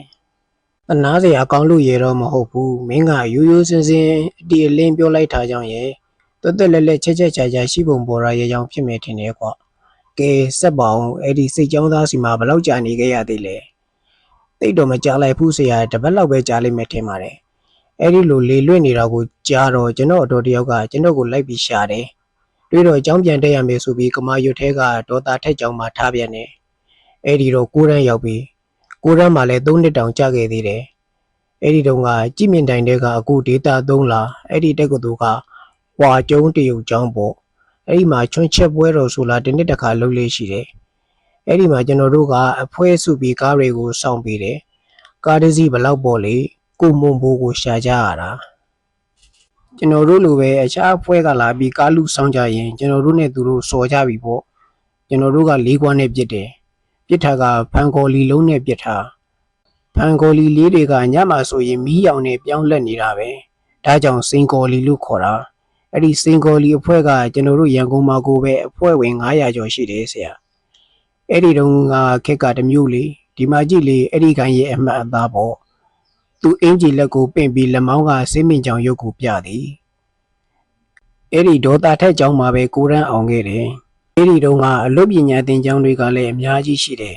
သနာစရာကောင်းလို့ရတော့မဟုတ်ဘူးမင်းကရိုးရိုးစင်စင်အတီအလင်းပြောလိုက်တာကြောင့်ရဲ့တွတ်တွတ်လက်လက်ချက်ချက်ချာချာရှိပုံပေါ်ရရဲ့ကြောင့်ဖြစ်မယ်ထင်တယ်ကွာကဲစက်ပါအောင်အဲ့ဒီစိတ်ကြောင်းသားစီမှာဘယ်လောက်ကြာနေခဲ့ရသေးလဲတိတ်တော့မကြားလိုက်ဘူးဆရာတပတ်လောက်ပဲကြားလိုက်မယ်ထင်ပါတယ်အဲ့ဒီလိုလေလွင့်နေတာကိုကြားတော့ကျွန်တော်အတော်တယောက်ကကျွန်တော်ကိုလိုက်ပြီးရှာတယ်တွေ့တော့အကြောင်းပြန်တက်ရမယ်ဆိုပြီးကမာရွတ်ထဲကဒေါ်တာထက်ကြောင်မှာထားပြန်တယ်အဲ့ဒီတော့9တန်းရောက်ပြီး9တန်းမှာလည်း3နှစ်တောင်ကြာခဲ့သေးတယ်အဲ့ဒီတော့ကကြည်မြင့်တိုင်တဲ့ကအခုဒေတာ3လားအဲ့ဒီတက်ကတူကဝါကျုံတရုတ်ကျောင်းပေါ့အဲ့ဒီမှာချွန်းချက်ပွဲတော်ဆိုလားဒီနှစ်တစ်ခါလုပ်လေးရှိတယ်အဲ့ဒီမှာကျွန်တော်တို့ကအဖွဲစုပြီးကားတွေကိုစောင့်ပေးတယ်ကားတစ်စီးဘလောက်ပေါ့လေကိုမွန်ဘိုးကိုရှာကြရတာကျွန်တော်တို့လိုပဲအခြားဖွဲကလာပြီးကားလူဆောင်ကြရင်ကျွန်တော်တို့နဲ့သူတို့စော်ကြပြီပေါ့ကျွန်တော်တို့ကလေးကွမ်းနဲ့ပြစ်တယ်ပြစ်ထားကဖန်ကော်လီလုံးနဲ့ပြစ်ထားဖန်ကော်လီလေးတွေကညမှာဆိုရင်မီးရောင်နဲ့ပြောင်းလဲနေတာပဲဒါကြောင့်စိန်ကော်လီလို့ခေါ်တာအဲ့ဒီစိန်ကော်လီအဖွဲ့ကကျွန်တော်တို့ရန်ကုန်မှာကိုပဲအဖွဲ့ဝင်900ကျော်ရှိတယ်ဆရာအဲ့ဒီတုန်းကခက်ကတမျိုးလေဒီမှာကြည့်လေအဲ့ဒီခိုင်ရဲ့အမှတ်အသားပေါ့သူအင်ဂျီလက်ကိုပင့်ပြီးလက်မောင်းကစိမ့်မင်ကြောင်ရုပ်ကိုပြသည်အဲ့ဒီဒေါ်တာထက်ကျောင်းမှာပဲကိုရန်အောင်ခဲ့တယ်အဲ့ဒီတုန်းကအလုပ်ပညာသင်ကျောင်းတွေကလည်းအများကြီးရှိတယ်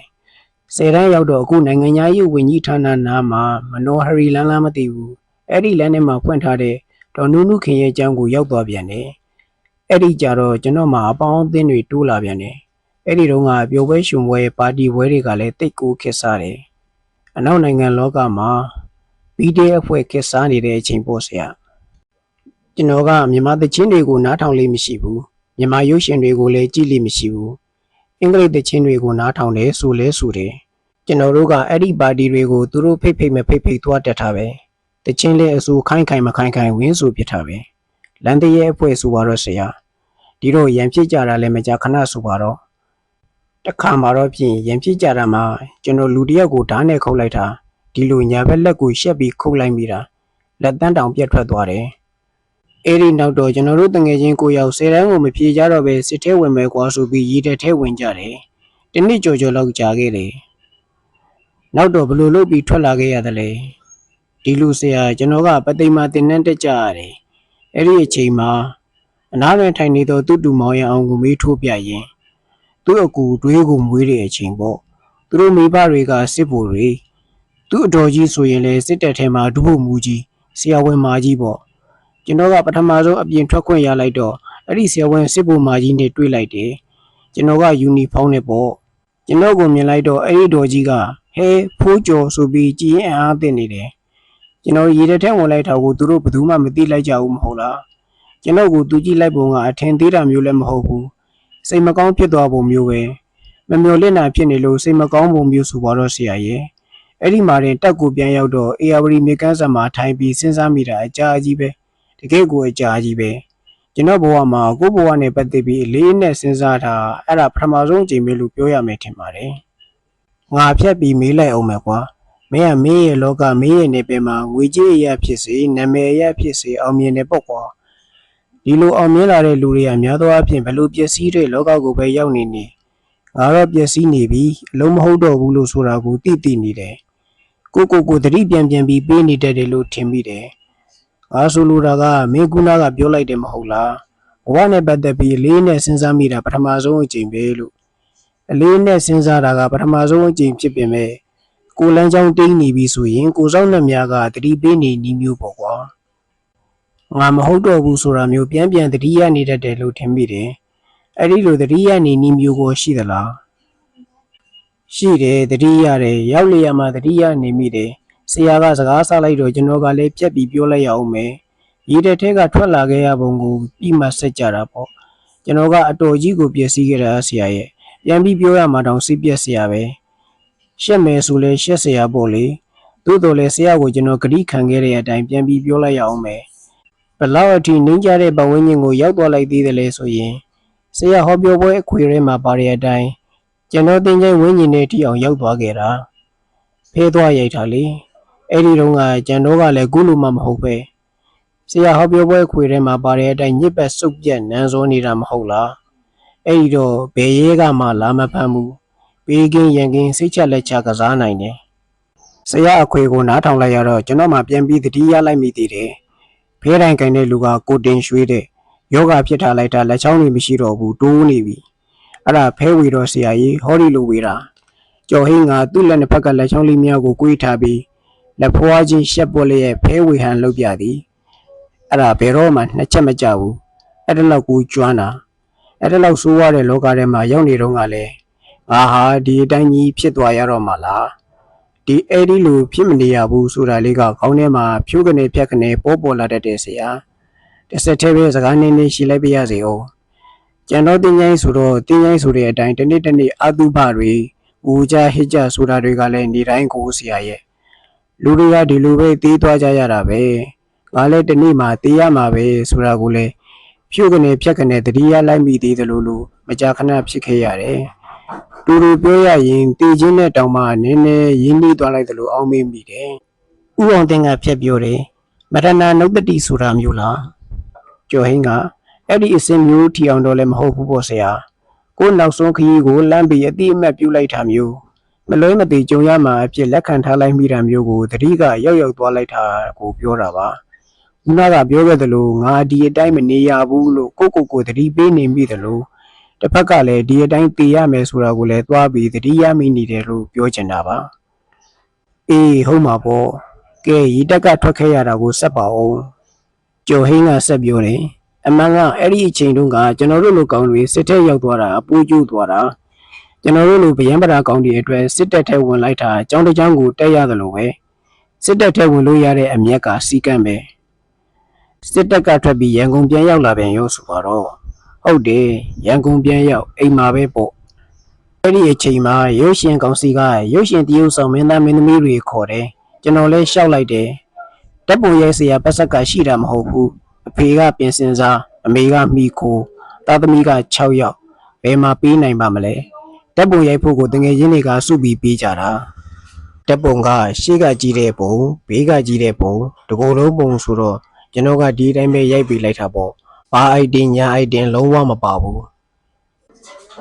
10တန်းရောက်တော့အခုနိုင်ငံသားရေးဝန်ကြီးဌာနနာမှာမနောဟရီလန်းလားမသိဘူးအဲ့ဒီလမ်းထဲမှာဖွင့်ထားတဲ့ဒေါ်နုနုခင်ရဲ့ကျောင်းကိုရောက်သွားပြန်တယ်အဲ့ဒီကြတော့ကျွန်တော်မှအပေါင်းအသင်းတွေတိုးလာပြန်တယ်အဲ့ဒီတုန်းကပျော်ပွဲရှင်ပွဲပါတီပွဲတွေကလည်းတိတ်ကိုခက်စားတယ်အနောက်နိုင်ငံလောကမှာBDF အဖွဲ့ခက်စားနေတဲ့အချိန်ပေါ့ဆရာကျွန်တော်ကမြန်မာသချင်းတွေကိုနားထောင်လေးမရှိဘူးမြန်မာရုပ်ရှင်တွေကိုလည်းကြည့်လေးမရှိဘူးအင်္ဂလိပ်သချင်းတွေကိုနားထောင်တယ်ဆိုလဲဆိုတယ်ကျွန်တော်တို့ကအဲ့ဒီပါတီတွေကိုသူတို့ဖိတ်မဖိတ်သွားတက်ထားပဲတချင်းလေးအစိုးခိုင်းမခိုင်းဝင်းဆိုပြထားပဲလန်တရဲအဖွဲ့ဆိုပါတော့ဆရာဒီတော့ရန်ဖြစ်ကြတာလည်းမကြခဏဆိုပါတော့တခါမှာတော့ပြင်ရန်ဖြစ်ကြတာမှာကျွန်တော်လူတယောက်ကိုဓာတ်နဲ့ခုတ်လိုက်တာဒီလိုညာဘက်လက်ကိုရှက်ပြီးခုတ်လိုက်မိတာလက်တန်းတောင်ပြတ်ထွက်သွားတယ်အဲ့ဒီနောက်တော့ကျွန်တော်တို့တငယ်ချင်းကိုရောက်10တန်းကိုမပြေကြတော့ပဲစစ်ထဲဝင်မယ်ကွာဆိုပြီးရေတက်ထဲဝင်ကြတယ်တနည်းကြော်လောက်ကြာခဲ့တယ်နောက်တော့ဘလို့လုပ်ပြီးထွက်လာခဲ့ရတယ်လေဒီလူဆရာကျွန်တော်ကပသိမ်မှာတင်နှန်းတက်ကြရတယ်အဲ့ဒီအချိန်မှာအနားတွင်ထိုင်နေသောသူ့တူမောင်ရအောင်ကိုမေးထိုးပြရင်သူ့အကူတွေးကိုမွေးတဲ့အချိန်ပေါ့သူတို့မိဘတွေကစစ်ဖို့တွေသူ့အတော်ကြီးဆိုရင်လည်းစစ်တပ်ထဲမှာဒုဖို့မူကြီးဆရာဝန်မာကြီးပေါ့ကျွန်တော်ကပထမဆုံးအပြင်ထွက်ခွင့်ရလိုက်တော့အဲ့ဒီဆရာဝန်စစ်ဖို့မာကြီးနဲ့တွေ့လိုက်တယ်ကျွန်တော်ကယူနီဖောင်းနဲ့ပေါ့ကျွန်တော်ကိုမြင်လိုက်တော့အဲ့ဒီတော်ကြီးကဟဲဖိုးကျော်ဆိုပြီးကြည်ရင်အားသိနေတယ်ကျွန်တော်ရေထဲဝင်လိုက်တာကိုသူတို့ဘယ်သူမှမသိလိုက်ကြဘူးမဟုတ်လားကျွန်တော်ကိုသူကြည့်လိုက်ပုံကအထင်သေးတာမျိုးလည်းမဟုတ်ဘူးစိတ်မကောင်းဖြစ်သွားပုံမျိုးပဲမမျော်လင့်တာဖြစ်နေလို့စိတ်မကောင်းပုံမျိုးဆိုပါတော့ဆရာရဲ့အဲ့ဒီမှာတင်တက်ကိုပြန်ရောက်တော့အေယာဝတီမြေကမ်းစံမှာထိုင်ပြီးစဉ်းစားမိတာအကြာကြီးပဲတကယ်ကိုအကြာကြီးပဲကျွန်တော်ဘဝမှာကိုယ့်ဘဝနဲ့ပတ်သက်ပြီးအလေးနဲ့စဉ်းစားတာအဲ့ဒါပထမဆုံးအချိန်ပဲလို့ပြောရမယ်ထင်ပါတယ်ငါဖြတ်ပြီးမေးလိုက်အောင်မယ်ကွာမင်းကမင်းရဲ့လောကမင်းရဲ့နေပင်မှာငွေကြေးအရာဖြစ်စေနာမည်အရာဖြစ်စေအောင်မြင်နေပေါ့ကွာဒီလိုအောင်မြင်လာတဲ့လူတွေကများသောအားဖြင့်ဘယ်လိုပျက်စီးတဲ့လောကကိုပဲရောက်နေငါတော့ပျက်စီးနေပြီအလုံးမဟုတ်တော့ဘူးလို့ဆိုတာကိုသိနေတယ်ကိုသတိပြန်ပြီးပေးနေတတ်တယ်လို့ထင်မိတယ်ငါဆိုလိုတာကမင်းကူနာကပြောလိုက်တယ်မဟုတ်လားဘဝနဲ့ပတ်သက်ပြီးလေးနဲ့စဉ်းစားမိတာပထမဆုံးအချိန်ပဲလို့ အလေးနဲ့စဉ်းစားတာကပထမဆုံးအကြိမ်ဖြစ်ပေမဲ့ကိုလန်းချောင်းတိတ်နေပြီဆိုရင်ကိုစောင်းနှက်များကတတိပေးနေနီးမျိုးပေါ့ကွာငါမဟုတ်တော့ဘူးဆိုတာမျိုးပြန်တတိယနေတတ်တယ်လို့ထင်မိတယ်အဲ့ဒီလိုတတိယနေနီးမျိုးကိုရှိသလားရှိတယ်တတိယရတယ်ရောက်လေရမှာတတိယနေမိတယ်ဆရာကစကားဆလိုက်တော့ကျွန်တော်ကလည်းပြက်ပြီးပြောလိုက်ရအောင်မယ်ရေတဲ့ထဲကထွက်လာခဲ့ရပုံကိုပြီးမှဆက်ကြတာပေါ့ကျွန်တော်ကအတော်ကြီးကိုပြည့်စည်ခဲ့တာဆရာရဲ့ပြန်ပြီးပြောရမှာတောင်စိတ်ပြက်ဆရာပဲရှက်မယ်ဆိုလဲရှက်ဆရာပေါ့လေသို့တော်လဲဆရာကိုကျွန်တော်ဂရိခံခဲ့တဲ့အတိုင်းပြန်ပြီးပြောလိုက်ရအောင်မယ်ဘလောက်အထိနှင်းကြတဲ့ပတ်ဝန်းကျင်ကိုရောက်သွားလိုက်သေးတယ်လဲဆိုရင်ဆရာဟောပြောပွဲအခွေထဲမှာပါတဲ့အတိုင်းကျွန်တော်တင်ချိုင်းဝင်းကျင်နဲ့တီအောင်ရောက်သွားခဲ့တာဖဲသွားရိုက်တာလေအဲ့ဒီတော့ကကျွန်တော်ကလည်းကုလို့မှမဟုတ်ပဲဆရာဟောပြောပွဲခွေထဲမှာပါတဲ့အတိုင်းညစ်ပတ်စုပ်ပြက်နန်းစောနေတာမဟုတ်လားအဲ့ဒီတော့ဘယ်ရဲကမှလာမဖမ်းဘူးပေးကင်းရန်ကင်းစိတ်ချလက်ချကစားနိုင်တယ်ဆရာအခွေကိုနားထောင်လိုက်ရတော့ကျွန်တော်မှပြန်ပြီးသတိရလိုက်မိသေးတယ်ဖဲတိုင်းကန်တဲ့လူကကိုတင်ရွှေတဲ့ယောဂဖြစ်ထားလိုက်တာလက်ချောင်းတွေမရှိတော့ဘူးတိုးနေပြီအဲ့ဒါဖဲဝေတော့ဆရာကြီးဟောဒီလိုဝေတာကျော်ဟင်းကသူ့လက်နှစ်ဖက်ကလက်ချောင်းလေးများကိုကွေးထားပြီးလက်ဖွားချင်းရှက်ပွက်လေးရဲ့ဖဲဝေဟန်လုပ်ပြသည်အဲ့ဒါဘယ်တော့မှနှစ်ချက်မကြဘူးအဲ့ဒါလောက်ကိုကျွမ်းတာအဲ့ဒါလောက်ဆိုးရတဲ့လောကထဲမှာရောက်နေတော့ကလည်းငါဟာဒီအတိုင်းကြီးဖြစ်သွားရတော့မှလားဒီအဲ့ဒီလိုဖြစ်မနေရဘူးဆိုတာလေးကခေါင်းထဲမှာဖြိုးကနေဖြတ်ကနေပေါ်လာတတ်တဲ့ဆရာတစ်ဆက်တည်းပဲစကားနည်းနည်းရှိလိုက်ပြရစေအောင်ကျန်တော့တင်းချိုင်းဆိုတော့တင်းချိုင်းဆိုတဲ့အတိုင်းတနေ့အတုပတွေဦးကြဟစ်ကြဆိုတာတွေကလည်းနေတိုင်းကိုဆရာရဲ့လူတွေကဒီလိုပဲသေးသွားကြရတာပဲငါလည်းတနေ့မှသေးရမှာပဲဆိုတာကိုလည်းဖြိုးကနေဖြတ်ကနေတတိယလိုက်မိသေးတယ်လို့မကြာခဏဖြစ်ခဲ့ရတယ်တူပြောရရင်တည်ခြင်းနဲ့တောင်မှနည်းနည်းရင်းနှီးသွားလိုက်တယ်လို့အောင်းမေးမိတယ်ဥအောင်တင်ကဖြတ်ပြောတယ်မရဏနုတ္တိဆိုတာမျိုးလားကျော်ဟင်းကအဲ့ဒီအစင်မျိုးထီအောင်တော့လည်းမဟုတ်ဘူးပေါ့ဆရာကိုနောက်ဆုံးခရီးကိုလမ်းပြီးအတိအမှတ်ပြုလိုက်တာမျိုးမလွဲမသွေကြုံရမှာအဖြစ်လက်ခံထားလိုက်မိတာမျိုးကိုတတိကရောက်သွားလိုက်တာကိုပြောတာပါဦးနာကပြောခဲ့တယ်လို့ငါဒီအတိုင်းမနေရဘူးလို့ကိုတတိပေးနေမိတယ်လို့တစ်ဖက်ကလည်းဒီအတိုင်းတည်ရမယ်ဆိုတာကိုလည်းသွားပြီးတတိယမိနေတယ်လို့ပြောချင်တာပါအေးဟုတ်မှာပေါ့ကဲရီတက်ကထွက်ခဲ့ရတာကိုဆက်ပါအောင်ကျော်ဟင်းကဆက်ပြောတယ်အမှန်ကအဲ့ဒီအချိန်တုန်းကကျွန်တော်တို့လိုကောင်တွေစစ်ထဲရောက်သွားတာအပူကျိုးသွားတာကျွန်တော်တို့လိုဗျံပရာကောင်တွေအတွက်စစ်တပ်ထဲဝင်လိုက်တာအကြောင်းတစ်ကြောင်းကိုတက်ရတယ်လို့ပဲစစ်တပ်ထဲဝင်လို့ရတဲ့အမျက်ကစီကံပဲစစ်တပ်ကထွက်ပြီးရန်ကုန်ပြန်ရောက်လာပြန်ရောဆိုတော့ဟုတ်တယ်ရန်ကုန်ပြန်ရောက်အိမ်မှာပဲပေါ့အဲ့ဒီအချိန်မှာရုပ်ရှင်ကောင်စီကရုပ်ရှင်တရုပ်ဆောင်မင်းသားမင်းသမီးတွေခေါ်တယ်ကျွန်တော်လည်းရှောက်လိုက်တယ်တပ်ပုံရဲဆရာပတ်ဆက်ကရှိတာမဟုတ်ဘူးအဖေကပြင်စင်စားအမေကမိခိုးသားသမီးက6ယောက်ဘယ်မှာပေးနိုင်ပါမလဲတပ်ပုံရိုက်ဖို့ကိုတငယ်ချင်းတွေကစုပြီးပေးကြတာတပ်ပုံကရှေ့ကကြီးတဲ့ပုံဘေးကကြီးတဲ့ပုံတကူလုံးပုံဆိုတော့ကျွန်တော်ကဒီအတိုင်းပဲရိုက်ပေးလိုက်တာပေါ့ဘာအိုက်တင်ညာအိုက်တင်လုံးဝမပါဘူး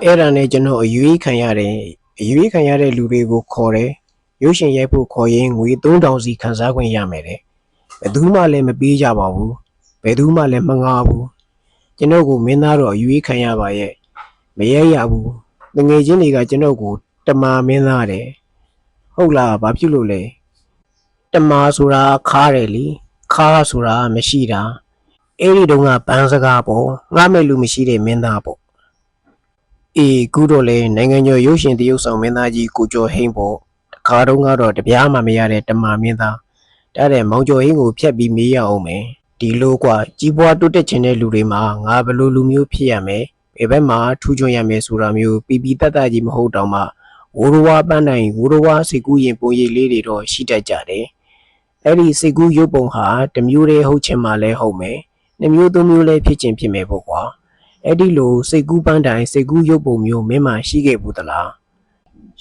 အဲ့ဒါနဲ့ကျွန်တော်အရွေးခံရတဲ့လူတွေကိုခေါ်တယ်ရုပ်ရှင်ရိုက်ဖို့ခေါ်ရင်ငွေ3000စီခန်းစားခွင့်ရမယ်တဲ့ဘယ်သူမှလည်းမပေးကြပါဘူးဘယ်သူမှလည်းမငားဘူးကျွန်တော်ကိုမင်းသားတော့အရွေးခံရပါရဲ့မရရဘူးတငယ်ချင်းတွေကကျွန်တော်ကိုတမာမင်းသားတယ်ဟုတ်လားဘာဖြစ်လို့လဲတမာဆိုတာခါတယ်လीခါဆိုတာမရှိတာအဲ့ဒီတုန်းကပန်းစကားပေါ့ငားမဲ့လူမရှိတဲ့မင်းသားပေါ့အေးခုတော့လေနိုင်ငံကျော်ရုပ်ရှင်တရုပ်ဆောင်မင်းသားကြီးကိုကျော်ဟိန်းပေါ့တခါတုန်းကတော့တပြားမှမရတဲ့တမာမင်းသားဒါတဲ့မောင်ကျော်ဟိန်းကိုဖျက်ပြီးမေးရအောင်မယ်ဒီလိုကွာကြီးပွားတိုးတက်ချင်တဲ့လူတွေမှာငါဘယ်လိုလူမျိုးဖြစ်ရမယ်ဘယ်ဘက်မှာထူးချွန်ရမယ်ဆိုတာမျိုးပီပီတတ်တတ်ကြီးမဟုတ်တော့မှဝိုးဝါးပန်းနိုင်ဝိုးဝါးစိတ်ကူးရင်ပုံရိပ်လေးတွေတော့ရှိတတ်ကြတယ်အဲ့ဒီစိတ်ကူးရုပ်ပုံဟာတစ်မျိုးတည်းဟုတ်ချင်မှလည်းဟုတ်မယ်နှစ်မျိုးသုံးမျိုးလည်းဖြစ်ချင်ဖြစ်မယ်ပေါ့ကွာအဲ့ဒီလိုစိတ်ကူးပန်းတိုင်းစိတ်ကူးရုပ်ပုံမျိုးမင်းမှရှိခဲ့ဘူးသလား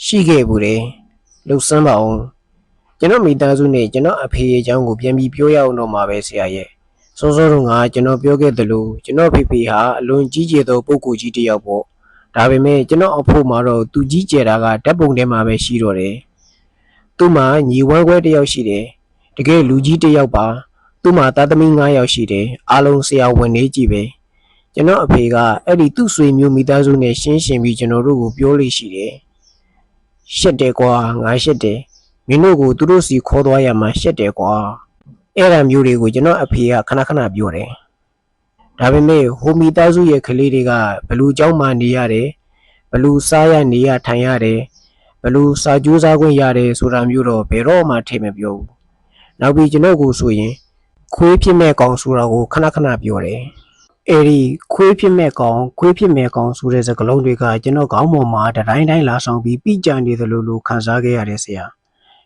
ရှိခဲ့ဘူးတယ်လှုပ်ဆန်းပါအောင်ကျွန်တော်မိသားစုနဲ့ကျွန်တော်အဖေရဲ့အကြောင်းကိုပြန်ပြီးပြောရအောင်တော့မှာပဲဆရာရဲ့စောစောတုန်းကကျွန်တော်ပြောခဲ့သလိုကျွန်တော်ဖေဖေဟာအလွန်ကြီးကျယ်သောပုဂ္ဂိုလ်ကြီးတစ်ယောက်ပေါ့ဒါပေမဲ့ကျွန်တော်အဖို့မှာတော့သူကြီးကျယ်တာကဓာတ်ပုံထဲမှာပဲရှိတော့တယ်သူ့မှာညီဝမ်းခွဲတစ်ယောက်ရှိတယ်တကယ်လူကြီးတစ်ယောက်ပါသူ့မှာသားသမီး9ယောက်ရှိတယ်အားလုံးဆရာဝန်နေကြည့်ပဲ ကျွန်တော်အဖေကအဲ့ဒီသူ့ဆွေမျိုးမိသားစုနဲ့ရှင်းရှင်းပြီးကျွန်တော်တို့ကိုပြောလို့ရှိတယ်ရှက်တယ်ကွာငါရှက်တယ်မင်းတို့ကိုသူတို့စီခေါ်သွားရမှာရှက်တယ်ကွာအဲ့ဒါမျိုးတွေကိုကျွန်တော်အဖေကခဏခဏပြောတယ်ဒါပေမဲ့ဟိုမိသားစုရဲ့ကလေးတွေကဘလူเจ้าမှနေရတယ်ဘလူစားရနေရထိုင်ရတယ်ဘလူစာကြိုးစားခွင့်ရတယ်ဆိုတာမျိုးတော့ဘယ်တော့မှထင်မပြောဘူးနောက်ပြီးကျွန်တော်ကိုဆိုရင်ခွေးဖြစ်မဲ့ကောင်ဆိုတာကိုခဏခဏပြောတယ်အဲ့ဒီခွေးဖြစ်မဲ့ကောင်ဆိုတဲ့စကားလုံးတွေကကျွန်တော်ခေါင်းပေါ်မှာတိုင်းလာဆောင်ပြီးပြကြနေသလိုခံစားခဲ့ရတယ်ဆရာ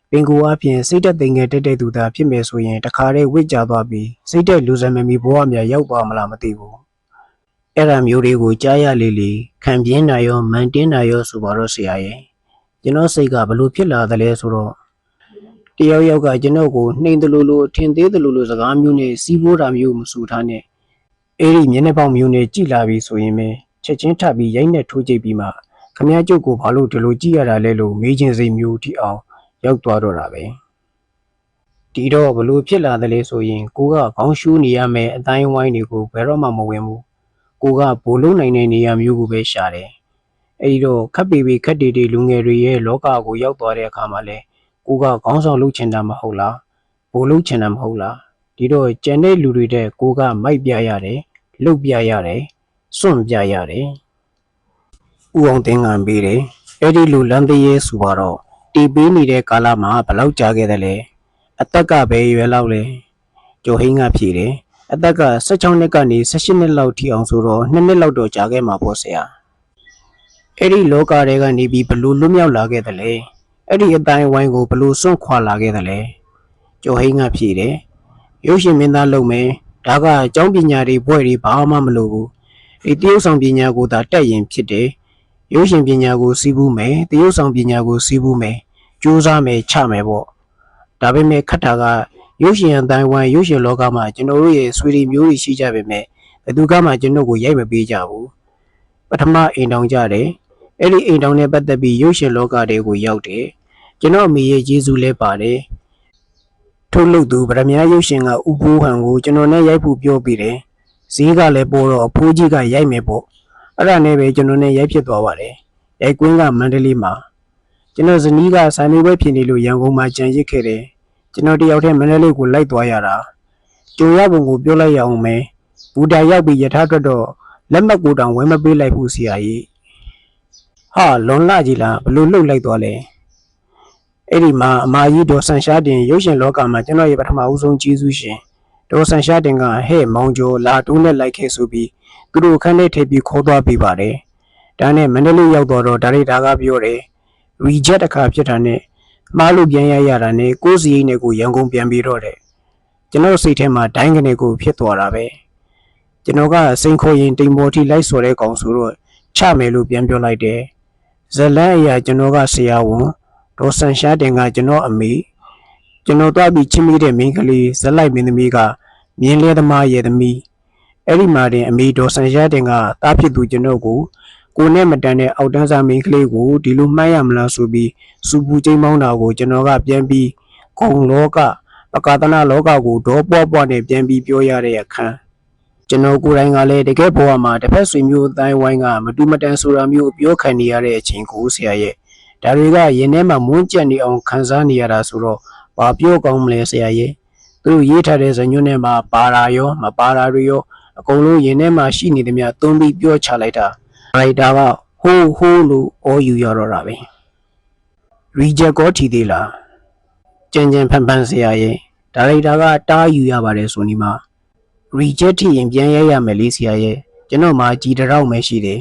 ပင်ကိုအပြင်စိတ်သက်သိငယ်တက်တဲ့သူသားဖြစ်မယ်ဆိုရင်တခါတည်းဝစ်ကြသွားပြီးစိတ်သက်လူစံမမီဘဝများရောက်သွားမလားမသိဘူးအဲ့ဒါမျိုးတွေကိုကြားရလေခံပြင်းတာရောမန်တင်းတာရောဆိုပါတော့ဆရာရဲ့ကျွန်တော်စိတ်ကဘလို့ဖြစ်လာသလဲဆိုတော့တယောက်ကကျွန်တော်ကိုနှိမ်တလူထင်သေးတလူစကားမျိုးနဲ့စီးပိုးတာမျိုးမဆူထားနဲ့အဲ့ဒီမျက်နှာပေါက်မျိုးနဲ့ကြည်လာပြီးဆိုရင်ပဲချက်ချင်းထပ်ပြီးရိုက်နဲ့ထိုးကြည့်ပြီးမှခမည်းကျုပ်ကိုဘာလို့ဒီလိုကြည့်ရတာလဲလို့မေးချင်စိတ်မျိုးထိအောင်ရောက်သွားတော့တာပဲဒီတော့ဘလို့ဖြစ်လာတယ်လဲဆိုရင်ကိုကခေါင်းရှူးနေရမယ်အတိုင်းဝိုင်းတွေကိုဘယ်တော့မှမဝင်ဘူးကိုကဘိုလ်လုံးနိုင်တဲ့နေရာမျိုးကိုပဲရှာတယ်အဲဒီတော့ခက်ပေခက်တေလူငယ်တွေရဲ့လောကကိုရောက်သွားတဲ့အခါမှာလဲကိုကခေါင်းဆောင်လုပ်ချင်တာမဟုတ်လားဘိုလ်လုပ်ချင်တာမဟုတ်လားဒီတော့ကျန်တဲ့လူတွေတဲ့ကိုကမိုက်ပြရတယ်လှုပ်ပြရတယ်စွန့်ပြရတယ်ဥအောင်တင်ငံပေးတယ်အဲ့ဒီလူလမ်းသေးရဲဆိုတော့တီးပေးနေတဲ့ကာလမှာဘယ်လောက်ကြာခဲ့တယ်လဲအသက်ကပဲရွယ်လောက်လဲကျော်ဟင်းကဖြေတယ်အသက်က16နှစ်ကနေ18နှစ်လောက်ထိအောင်ဆိုတော့2နှစ်လောက်တော့ကြာခဲ့မှာပေါ့ဆရာအဲ့ဒီလောကတွေကနေပြီးဘလို့လွတ်မြောက်လာခဲ့တယ်လဲအဲ့ဒီအတိုင်းဝိုင်းကိုဘလို့စွန့်ခွာလာခဲ့တယ်လဲကျော်ဟင်းကဖြေတယ်ရုပ်ရှင်မင်းသားလုပ်မယ်ဒါကအကြောင်းပညာတွေဘွဲ့တွေဘာမှမလိုဘူးဒီတရုတ်ဆောင်ပညာကိုသာတက်ရင်ဖြစ်တယ်ရုပ်ရှင်ပညာကိုစီးပူးမယ်တရုတ်ဆောင်ပညာကိုစီးပူးမယ်ကြိုးစားမယ်ချမယ်ပေါ့ဒါပေမဲ့ခက်တာကရုပ်ရှင်အတိုင်းဝိုင်းရုပ်ရှင်လောကမှာကျွန်တော်တို့ရဲ့ဆွေတွေမျိုးတွေရှိကြပေမဲ့ဘယ်သူကမှကျွန်တော်ကိုရိုက်မပေးကြဘူးပထမအိမ်တောင်ကြတယ်အဲ့ဒီအိမ်တောင်နဲ့ပတ်သက်ပြီးရုပ်ရှင်လောကတွေကိုရောက်တယ်ကျွန်တော်အမေရဲ့ကျေးဇူးလဲပါတယ်ထုတ်လုပ်သူဗရမ ्या ရုပ်ရှင်ကဥပိုးဟန်ကိုကျွန်တော်နဲ့ရိုက်ဖို့ပြောပြီးတယ်ဈေးကလည်းပေါ်တော့အဖိုးကြီးကရိုက်မယ်ပေါ့အဲ့ဒါနဲ့ပဲကျွန်တော်နဲ့ရိုက်ဖြစ်သွားပါတယ်ရိုက်ကွင်းကမန္တလေးမှာကျွန်တော်ဇနီးကစာမေးပွဲဖြစ်နေလို့ရန်ကုန်မှာကြံရစ်ခဲ့တယ်ကျွန်တော်တယောက်တည်းမန္တလေးကိုလိုက်သွားရတာကြုံရပုံကိုပြောလိုက်ရအောင်မယ်ဘူတာရောက်ပြီးယထာအတွက်တော့လက်မှတ်ကိုတောင်ဝယ်မပေးလိုက်ဘူးဆရာကြီးဟာလွန်လာကြီးလားဘလို့လှုပ်လိုက်သွားလဲအဲ့ဒီမှာအမကြီးဒေါ်ဆန်ရှားတင်ရုပ်ရှင်လောကမှာကျွန်တော်ရဲ့ပထမဦးဆုံးကျေးဇူးရှင်ဒေါ်ဆန်ရှားတင်ကဟဲ့မောင်ကျော်လာတိုးနဲ့လိုက်ခဲ့ဆိုပြီးသူတို့ခန်းထဲထည့်ပြီးခေါ်သွားပေးပါတယ်ဒါနဲ့မန္တလေးရောက်တော့ဒါရိတာကပြောတယ် reject တစ်ခါဖြစ်တာနဲ့မှားလို့ပြန်ရတာနဲ့ကိုယ်စီရိတ်နဲ့ကိုရန်ကုန်ပြန်ပြီးတော့တယ်ကျွန်တော်စိတ်ထဲမှာဒိုင်းကနေကိုဖြစ်သွားတာပဲကျွန်တော်ကစိန်ခေါ်ရင်တိမ်ပေါ်ထိလိုက်စော်တဲ့ကောင်ဆိုတော့ချမယ်လို့ပြန်ပြောလိုက်တယ်ဇလန်းအရာကျွန်တော်ကဆရာဝန်ဒေါ်ဆန်ရှားတင်ကကျွန်တော်အမေကျွန်တော်တွားပြီးချင်းမိတဲ့မိန်းကလေးဇက်လိုက်မင်းသမီးကမြင်းလဲသမားရဲ့သမီးအဲ့ဒီမှာတင်အမေဒေါ်ဆန်ရှားတင်ကတားဖြစ်သူကျွန်တော်ကိုနဲ့မတန်တဲ့အောက်တန်းစားမိန်းကလေးကိုဒီလိုမှန်းရမလားဆိုပြီးစူပူချိန်မောင်းတာကိုကျွန်တော်ကပြန်ပြီးဂုံလောကပကာသနာလောကကိုဒေါ်ပွားပွားနဲ့ပြန်ပြီးပြောရတဲ့အခါကျွန်တော်ကိုယ်တိုင်ကလည်းတကယ်ဘဝမှာတစ်ဖက်ဆွေမျိုးအတိုင်းဝိုင်းကမတူမတန်ဆိုတာမျိုးပြောခံနေရတဲ့အချိန်ကိုဆရာရဲ့ဒါတွေကရင်ထဲမှာမွန်းကြက်နေအောင်ခံစားနေရတာဆိုတော့ဘာပြောကောင်းမလဲဆရာရဲ့သူတို့ရေးထားတဲ့ဇညွန်းထဲမှာပါတာရောမပါတာတွေရောအကုန်လုံးရင်ထဲမှာရှိနေသမျှသွန်းပြီးပြောချလိုက်တာရိုက်တာကဟိုးလို့အော်ယူရတော့တာပဲ reject ကိုထီသေးလားကြင်ဖန်ဆရာရဲ့ဒါရိုက်တာကတားယူရပါတယ်ဆိုနေမှာ reject ထိရင်ပြန်ရမယ်လေဆရာရဲ့ကျွန်တော်မှကြည်တောက်မှရှိတယ်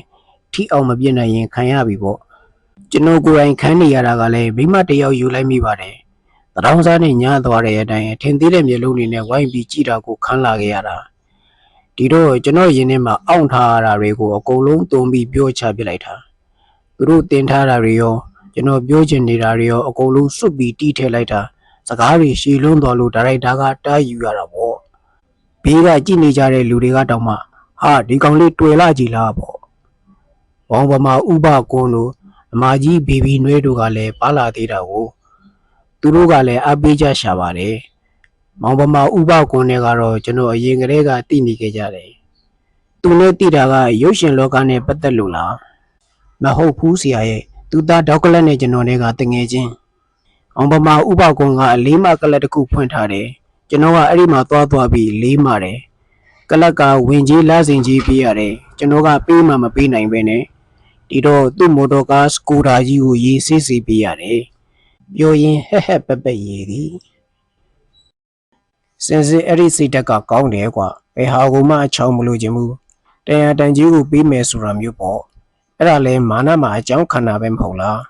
ထိအောင်မပြည့်နိုင်ရင်ခံရပြီပေါ့ကျွန်တော်ကိုယ်တိုင်ခန်းနေရတာကလည်းမိမတယောက်ယူလိုက်မိပါတယ်။တရောင်းစားနဲ့ညသွားတဲ့အတိုင်းထင်သေးတဲ့မျိုးလုံးတွေနဲ့ဝိုင်းပြီးကြည့်တာကိုခန်းလာခဲ့ရတာ။ဒီတော့ကျွန်တော်ရင်းထဲမှာအောင့်ထားရတာတွေကိုအကုန်လုံးတုံးပြီးပြောချပြလိုက်တာ။သူတို့တင်ထားတာတွေရောကျွန်တော်ပြောချင်နေတာတွေရောအကုန်လုံးစွတ်ပြီးတီးထည့်လိုက်တာစကားတွေရှည်လွန်းသွားလို့ဒါရိုက်တာကတားယူရတာပေါ့။ဘေးကကြည့်နေကြတဲ့လူတွေကတောင်မှဟာဒီကောင်လေးတွေ့လာကြည်လားပေါ့။ဘောင်ပမာဥပကွန်းလို့အမကြီးဘေဘီနွဲတို့ကလည်းပါလာသေးတာကိုသူတို့ကလည်းအပေးကြရှာပါတယ်မောင်ပမာဥပကွန်းတွေကတော့ကျွန်တော်အရင်ကတည်းကတည်နေခဲ့ကြတယ် သူနဲ့တည်တာကရုပ်ရှင်လောကနဲ့ပတ်သက်လို့လားမဟုတ်ဘူးဆရာရဲ့သူသားဒေါက်ကလတ်နဲ့ကျွန်တော်တွေကတငယ်ချင်းအောင်ပမာဥပကွန်ကအလေးမကလတ်တစ်ခုဖွင့်ထားတယ်ကျွန်တော်ကအဲ့ဒီမှာသွားပြီးလေးမာတယ်ကလတ်ကဝင်ကြီးလာစဉ်ကြီးပြရတယ်ကျွန်တော်ကပေးမှမပေးနိုင်ပဲနဲ့ဒီတော့သူ့မော်တော်ကားစကူတာကြီးကိုရေးဆေးစီပေးရတယ်ပြောရင်ဟက်ပက်ပက်ရေးသည်စင်စစ်အဲ့ဒီစိတ်တက်ကကောင်းတယ်ကွာဘယ်ဟာကိုမှအချောင်မလို့ခြင်းဘူးတန်ရတန်ကြီးကိုပေးမယ်ဆိုတာမျိုးပေါ့အဲ့ဒါလဲမာနမှာအကြောင်းခန္ဓာပဲမဟုတ်လား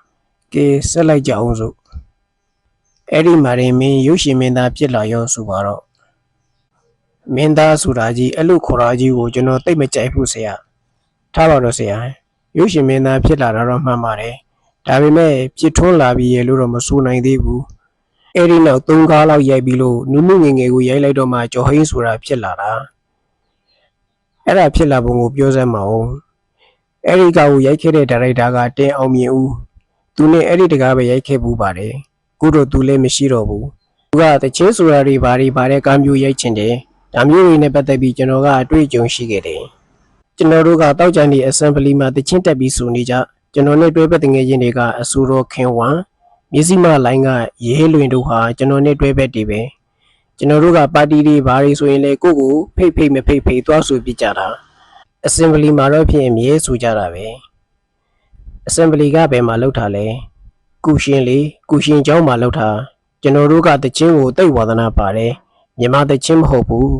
ကဲဆက်လိုက်ကြအောင်စို့အဲ့ဒီမှာရင်မင်းရုပ်ရှင်မင်းသားဖြစ်လာရောဆိုပါတော့မင်းသားဆိုတာကြီးအဲ့လိုခေါ်တာကြီးကိုကျွန်တော်သိမကြိုက်ဘူးဆရာထားပါတော့ဆရာရုပ်ရှင်မင်းသားဖြစ်လာတော့မှန်ပါတယ်ဒါပေမဲ့ပြစ်ထွန်းလာပြီးရဲ့လို့တော့မဆိုနိုင်သေးဘူးအဲ့ဒီနောက်3ကားလောက်ရိုက်ပြီးလို့နုနုငငယ်ကိုရိုက်လိုက်တော့မှကြော်ဟိန်းဆိုတာဖြစ်လာတာအဲ့ဒါဖြစ်လာပုံကိုပြောစမ်းမအောင်အဲ့ဒီကောင်ကိုရိုက်ခဲ့တဲ့ဒါရိုက်တာကတင်းအောင်မြင်ဦးသူနဲ့အဲ့ဒီတကားပဲရိုက်ခဲ့ဘူးပါတယ်ခုတော့သူလည်းမရှိတော့ဘူးသူကတချင်းဆိုတာတွေဘာတဲ့ကမ်းမျိုးရိုက်ချင်တယ်ဒါမျိုးတွေနဲ့ပတ်သက်ပြီးကျွန်တော်ကအတွေ့အကြုံရှိခဲ့တယ်ကျွန်တော်တို့ကတောက်ကြံဒီ assembly မှာတချင်းတက်ပြီးဆိုနေကြကျွန်တော်နဲ့တွဲဘက်တငယ်ချင်းတွေကအဆူတော်ခင်ဝမ်မြစည်းမလိုင်းကရဲလွင်တို့ဟာကျွန်တော်နဲ့တွဲဘက်တွေပဲကျွန်တော်တို့ကပါတီတွေဘာတွေဆိုရင်လေကိုဖိတ်မဖိတ်သွားဆိုပြကြတာ assembly မှာတော့ဖြစ်အမြဲဆိုကြတာပဲ assembly ကဘယ်မှာလောက်တာလဲကုရှင်ကျောင်းမှာလောက်တာကျွန်တော်တို့ကတချင်းကိုတိတ်ဝါဒနာပါတယ်မြန်မာတချင်းမဟုတ်ဘူး